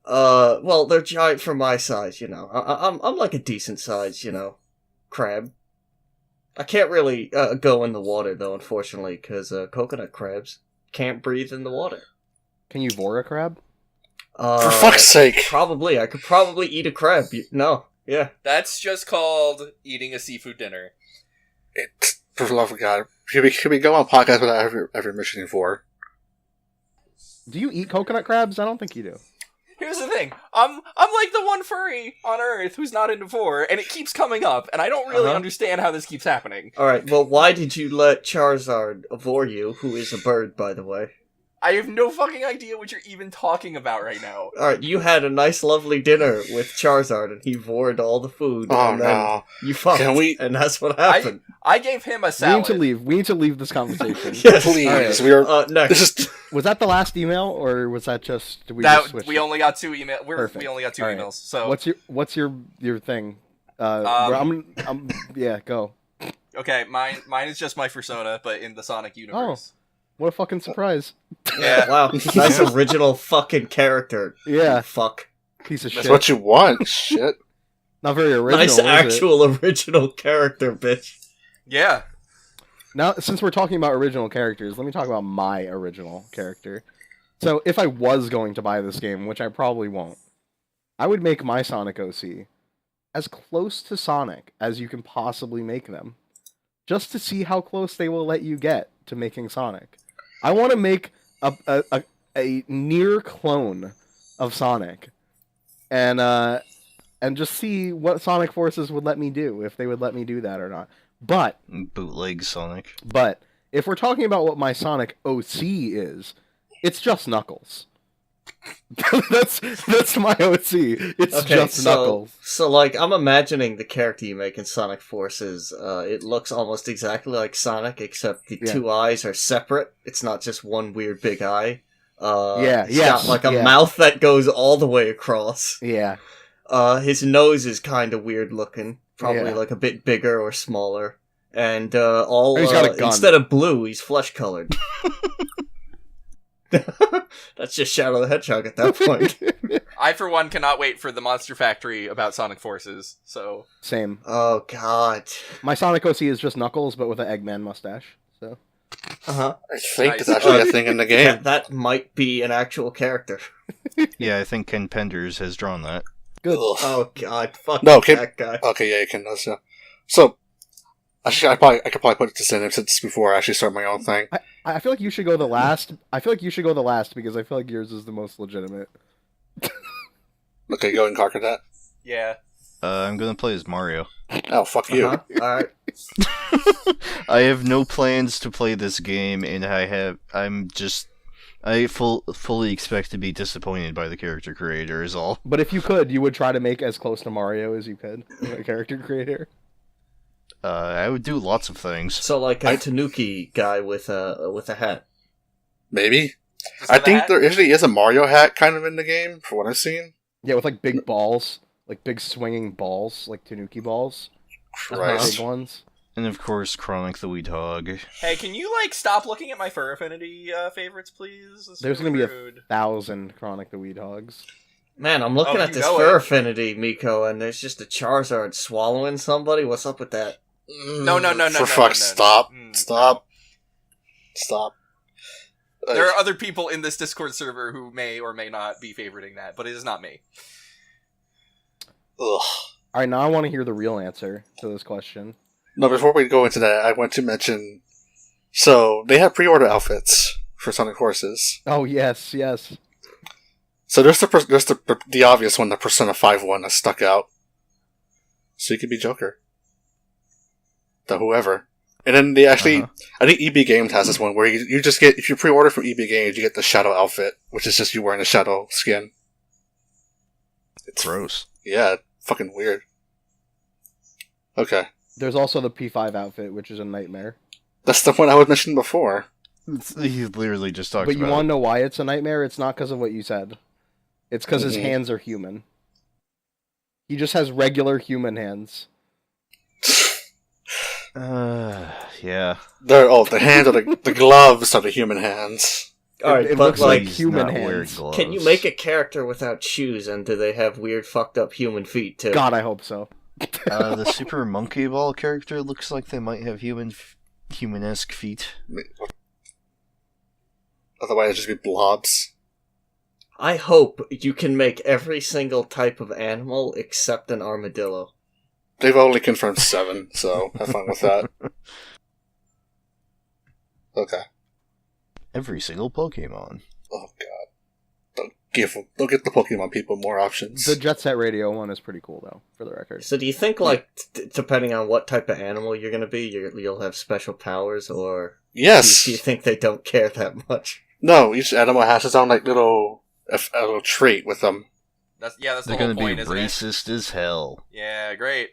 Well, they're giant for my size, you know. I'm like a decent size, you know, crab. I can't really go in the water, though, unfortunately, because coconut crabs can't breathe in the water. Can you vor a crab? For fuck's sake! Probably. I could probably eat a crab. No. Yeah. That's just called eating a seafood dinner. For the love of God. Should we go on podcast without ever mentioning vor? Do you eat coconut crabs? I don't think you do. Here's the thing. I'm like the one furry on Earth who's not into vor, and it keeps coming up, and I don't really understand how this keeps happening. Alright, well, why did you let Charizard vor you, who is a bird, by the way? I have no fucking idea what you're even talking about right now. Alright, you had a nice, lovely dinner with Charizard, and he vored all the food, and then you fucked, and that's what happened. I gave him a salad. We need to leave this conversation. Yes. Please. Right. We are, next. Was that the last email, or was that just... Did we that, just switch we it? only got two emails. We only got two right. emails, so... What's your thing? Yeah, go. Okay, mine is just my persona, but in the Sonic universe. Oh. What a fucking surprise. Yeah. Wow, nice original fucking character. Yeah. Fuck. Piece of That's shit. what you want, shit. Not very original, Nice actual original character, bitch. Yeah. Now, since we're talking about original characters, let me talk about my original character. So, if I was going to buy this game, which I probably won't, I would make my Sonic OC as close to Sonic as you can possibly make them. Just to see how close they will let you get to making Sonic. I want to make a near clone of Sonic, and just see what Sonic Forces would let me do, if they would let me do that or not. But bootleg Sonic. But if we're talking about what my Sonic OC is, it's just Knuckles. that's my OC. It's just Knuckles. So, like, I'm imagining the character you make in Sonic Forces. It looks almost exactly like Sonic, except the two eyes are separate. It's not just one weird big eye. He's got, like, a mouth that goes all the way across. Yeah. His nose is kind of weird looking. Probably, like, a bit bigger or smaller. And, instead of blue, he's flesh-colored. That's just Shadow the Hedgehog at that point. I, for one, cannot wait for the Monster Factory about Sonic Forces, so... Same. Oh, God. My Sonic OC is just Knuckles, but with an Eggman mustache, so... Uh-huh. I think that's actually a thing in the game. That might be an actual character. Yeah, I think Ken Penders has drawn that. Good. Oh, God. Fuck that guy. Okay, yeah, Ken does, yeah. So... Actually, I could probably put it to sentence before I actually start my own thing. I feel like you should go the last. I feel like you should go the last because I feel like yours is the most legitimate. Okay, go and conquer that. Yeah. I'm gonna play as Mario. Oh, fuck you. Alright. I have no plans to play this game, and I fully expect to be disappointed by the character creator is all. But if you could, you would try to make as close to Mario as you could, a character creator. I would do lots of things. So, like a Tanuki guy with a hat. Maybe. I think there actually is a Mario hat kind of in the game, for what I've seen. Yeah, with like big balls, like big swinging balls, like Tanuki balls. Christ. Big ones. And of course, Chronic the Wee Hog. Hey, can you, stop looking at my Fur Affinity favorites, please? That's There's really going to be rude. 1,000 Chronic the Weed Hogs. Man, I'm looking at you this know Fur it. Affinity, Miko, and there's just a Charizard swallowing somebody. What's up with that? No. For fuck's stop. Stop. There are other people in this Discord server who may or may not be favoriting that, but it is not me. Ugh. Alright, now I want to hear the real answer to this question. No, before we go into that, I want to mention... So, they have pre-order outfits for Sonic Forces. Oh, yes. So there's the obvious one, the Persona 5 one that stuck out. So you could be Joker. The whoever. And then they actually... I think EB Games has this one where you just get... If you pre-order from EB Games, you get the Shadow outfit, which is just you wearing a Shadow skin. It's gross. Yeah, fucking weird. Okay. There's also the P5 outfit, which is a nightmare. That's the one I was mentioning before. He literally just talked But about you want to know why it's a nightmare? It's not because of what you said. It's because his Mhm. hands are human. He just has regular human hands. Yeah. The hands are the gloves are the human hands. Alright, it but looks like He's human not wearing hands. gloves. can you make a character without shoes, and do they have weird fucked up human feet, too? God, I hope so. The Super Monkey Ball character looks like they might have human-esque feet. Otherwise, it'd just be blobs. I hope you can make every single type of animal except an armadillo. They've only confirmed 7, so have fun with that. Okay. Every single Pokemon. Oh god. Don't get the Pokemon people more options. The Jet Set Radio one is pretty cool, though, for the record. So do you think, depending on what type of animal you're going to be, you'll have special powers, or Yes. do you think they don't care that much? No, each animal has its own little trait with them. That's the They're whole gonna point, be isn't it? racist as hell. Yeah, great.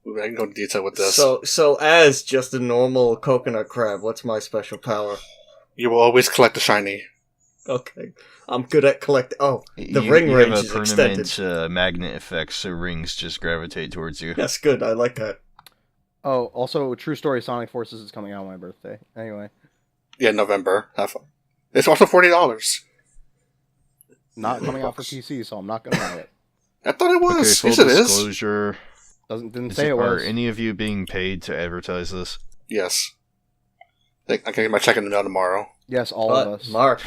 I can go into detail with this. So as just a normal coconut crab, what's my special power? You will always collect a shiny. Okay, I'm good at collecting. Oh, the You ring range have is a extended. permanent magnet effect, so rings just gravitate towards you. That's good. I like that. Oh, also, true story, Sonic Forces is coming out on my birthday. Anyway, Yeah, November. Have fun. It's also $40. not coming out for PC, so I'm not gonna buy it. I thought it Okay, was. full Yes, it is. disclosure. Didn't say it Are was. any of you being paid to advertise this? Yes. I can get my check in the mail tomorrow. Yes, all of us. Mark,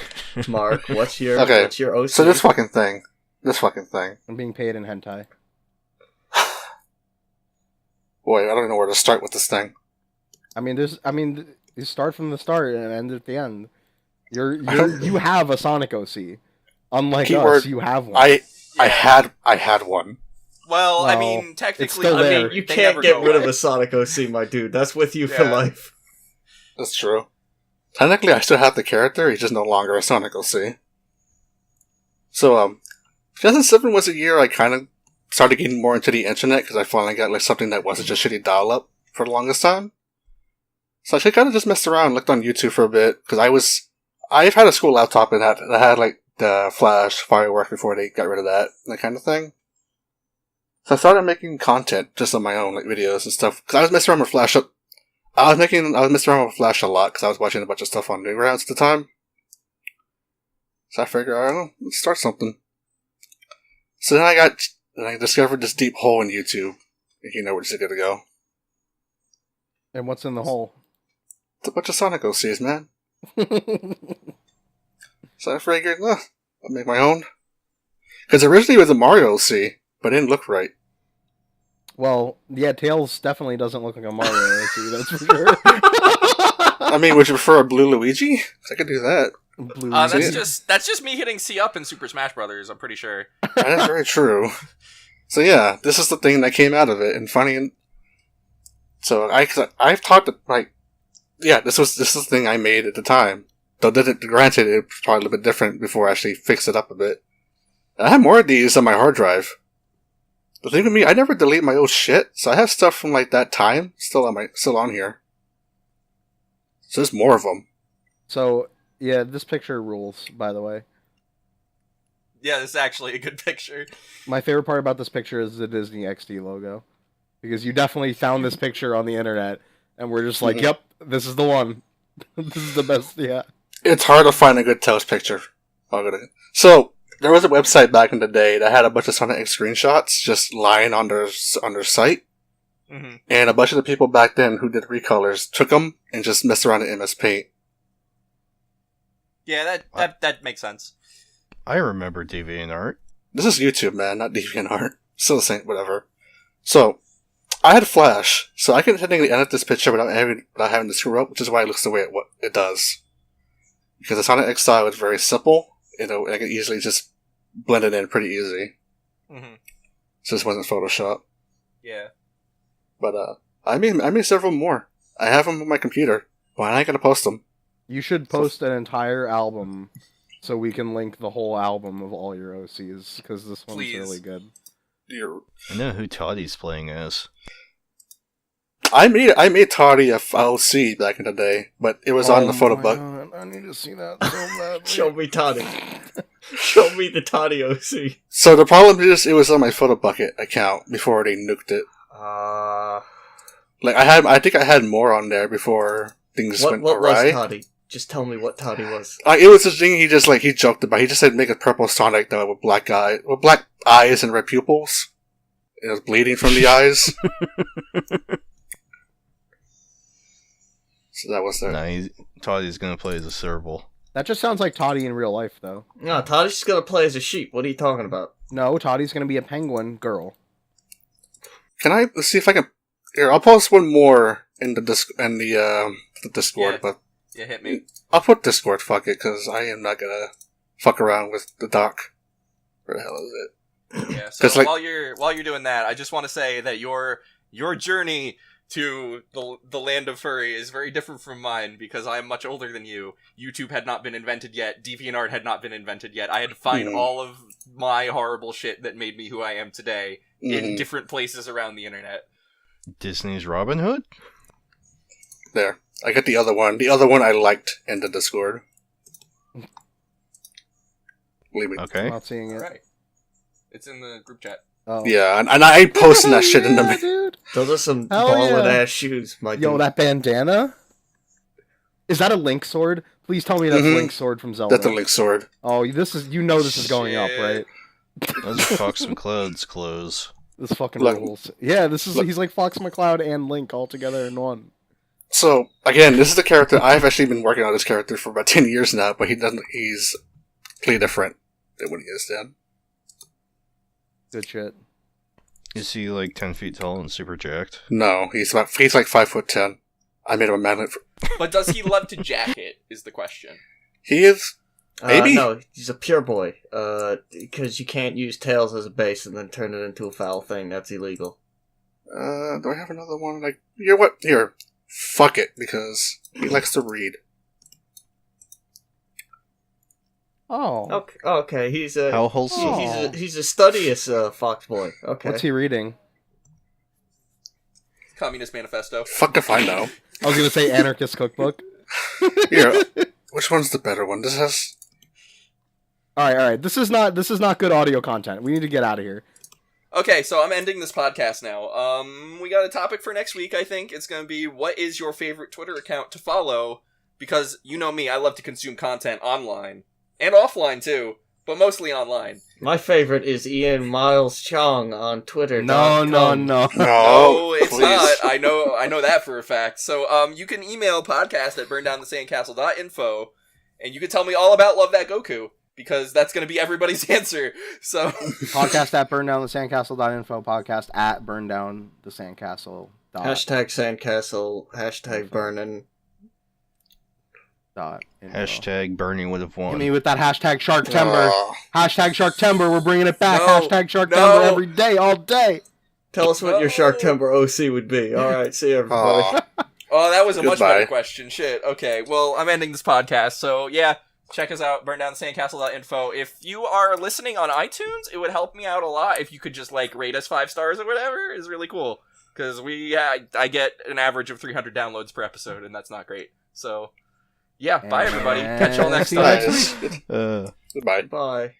what's your Okay, what's your OC? So this fucking thing. I'm being paid in hentai. Boy, I don't know where to start with this thing. You start from the start and end at the end. You have a Sonic OC. Unlike Keyword, us, you have one. I had one. Well, I Well, mean, technically, it's still I there. mean, you they can't never get go rid of away. a Sonic OC, my dude. That's with you for Yeah. life. That's true. Technically, I still have the character. He's just no longer a Sonic OC. So, 2007 was a year I kind of started getting more into the internet because I finally got something that wasn't just shitty dial-up for the longest time. So I kind of just messed around, looked on YouTube for a bit because I've had a school laptop that had the flash firework before they got rid of that kind of thing. So I started making content just on my own, videos and stuff. Because I was messing around with Flash. I was messing around with Flash a lot because I was watching a bunch of stuff on Newgrounds at the time. So I figured, I don't know, let's start something. So then I discovered this deep hole in YouTube. If you know where this is going to go. And what's in the hole? It's a bunch of Sonic OCs, man. So I figured, I'll make my own. Because originally it was a Mario OC, but it didn't look right. Well, yeah, Tails definitely doesn't look like a Mario OC, that's for sure. I mean, would you prefer a blue Luigi? 'Cause I could do that. Blue that's Luigi. just me hitting C up in Super Smash Brothers. I'm pretty sure. That is very true. So yeah, this is the thing that came out of it, and funny. So I've talked this is the thing I made at the time. Though granted, it was probably a little bit different before I actually fixed it up a bit. I have more of these on my hard drive. The thing with me, I never delete my old shit, so I have stuff from that time still on here. So there's more of them. So, yeah, this picture rules, by the way. Yeah, this is actually a good picture. My favorite part about this picture is the Disney XD logo. Because you definitely found this picture on the internet And we're just like, yep, this is the one. This is the best, yeah. It's hard to find a good Tails picture. So, there was a website back in the day that had a bunch of Sonic X screenshots just lying on their site. Mm-hmm. And a bunch of the people back then who did recolors took them and just messed around in MS Paint. Yeah, that makes sense. I remember DeviantArt. This is YouTube, man, not DeviantArt. Still the same, whatever. So, I had Flash, so I can technically edit this picture without having to screw up, which is why it looks the way it does. Because the Sonic X style is very simple, I can easily just blend it in pretty easy. Mm-hmm. So this wasn't Photoshop. Yeah. But, I made several more. I have them on my computer. Why am I gonna post them? You should post an entire album so we can link the whole album of all your OCs, because this one's really good. I know who Toddy's playing as. I made Toddy a LC back in the day, but it was on the photo book. I need to see that so badly. Show me Toddy. Show me the Toddy OC. So the problem is, it was on my photo bucket account before they nuked it. I think I had more on there before things went awry. What was Toddy? Just tell me what Toddy was. It was a thing he joked about. He just said make a purple Sonic though with black eyes and red pupils. It was bleeding from the eyes. So that was there. Nah, Toddy's gonna play as a serval. That just sounds like Toddy in real life, though. No, Toddy's just gonna play as a sheep. What are you talking about? No, Toddy's gonna be a penguin girl. Can I see if I can? Here, I'll post one more in the Discord, Yeah. but Yeah, hit me. I'll put Discord. Fuck it, because I am not gonna fuck around with the doc. Where the hell is it? Yeah. So like, while you're doing that, I just want to say that your journey to the land of furry is very different from mine, because I am much older than you. YouTube had not been invented yet. DeviantArt had not been invented yet. I had to find all of my horrible shit that made me who I am today in different places around the internet. Disney's Robin Hood? There. I got the other one. The other one I liked in the Discord. Believe me. Okay. I'm not seeing it. Alright. It's in the group chat. Oh. Yeah, and I ain't posting that shit in the... Dude. Those are some Hell ballin' yeah. ass shoes, my dude. Yo, that bandana? Is that a Link sword? Please tell me that's Link's sword from Zelda. That's a Link sword. Oh, this is going up, right? Those are Fox McCloud's clothes. This fucking Look. rules. Yeah, he's like Fox McCloud and Link all together in one. So, again, this is the character... I've actually been working on this character for about 10 years now, but he's completely different than what he is then. Good shit. Is he like 10 feet tall and super jacked? No, he's like 5'10". I made him a magnet for... But does he love to jack it, is the question. He is... Maybe? No, he's a pure boy. Because you can't use Tails as a base and then turn it into a foul thing. That's illegal. Do I have another one? Like, you know what? Here. Fuck it, because he likes to read. Oh. Okay. He's a... How wholesome. He's a studious fox boy. Okay. What's he reading? Communist Manifesto. Fuck if I know. I was gonna say Anarchist Cookbook. Here. Which one's the better one? This has... Alright. This is not good audio content. We need to get out of here. Okay, so I'm ending this podcast now. We got a topic for next week, I think. It's going to be, what is your favorite Twitter account to follow? Because, you know me, I love to consume content online. And offline, too. But mostly online. My favorite is Ian Miles Chong on Twitter. No. No, it's please. not. I know that for a fact. So, you can email podcast@burndownthesandcastle.info, and you can tell me all about Love That Goku, because that's going to be everybody's answer. So Podcast at burndownthesandcastle.info. Podcast at burndownthesandcastle. #Sandcastle. #burning. Hashtag Bernie would have won. Hit me with that hashtag Shark Timber. Oh. Hashtag Shark Timber. We're bringing it back. No, Hashtag Shark Timber every day, all day. Tell us what your Shark Timber OC would be. Alright, see you, everybody. Oh, that was a much Goodbye. better question. Shit. Okay, well, I'm ending this podcast, so yeah. Check us out, burndownthesandcastle.info. If you are listening on iTunes, it would help me out a lot if you could just, like, rate us 5 stars or whatever. It's really cool. Because I get an average of 300 downloads per episode, and that's not great. So, yeah, bye everybody. Catch y'all next time. Goodbye. Bye.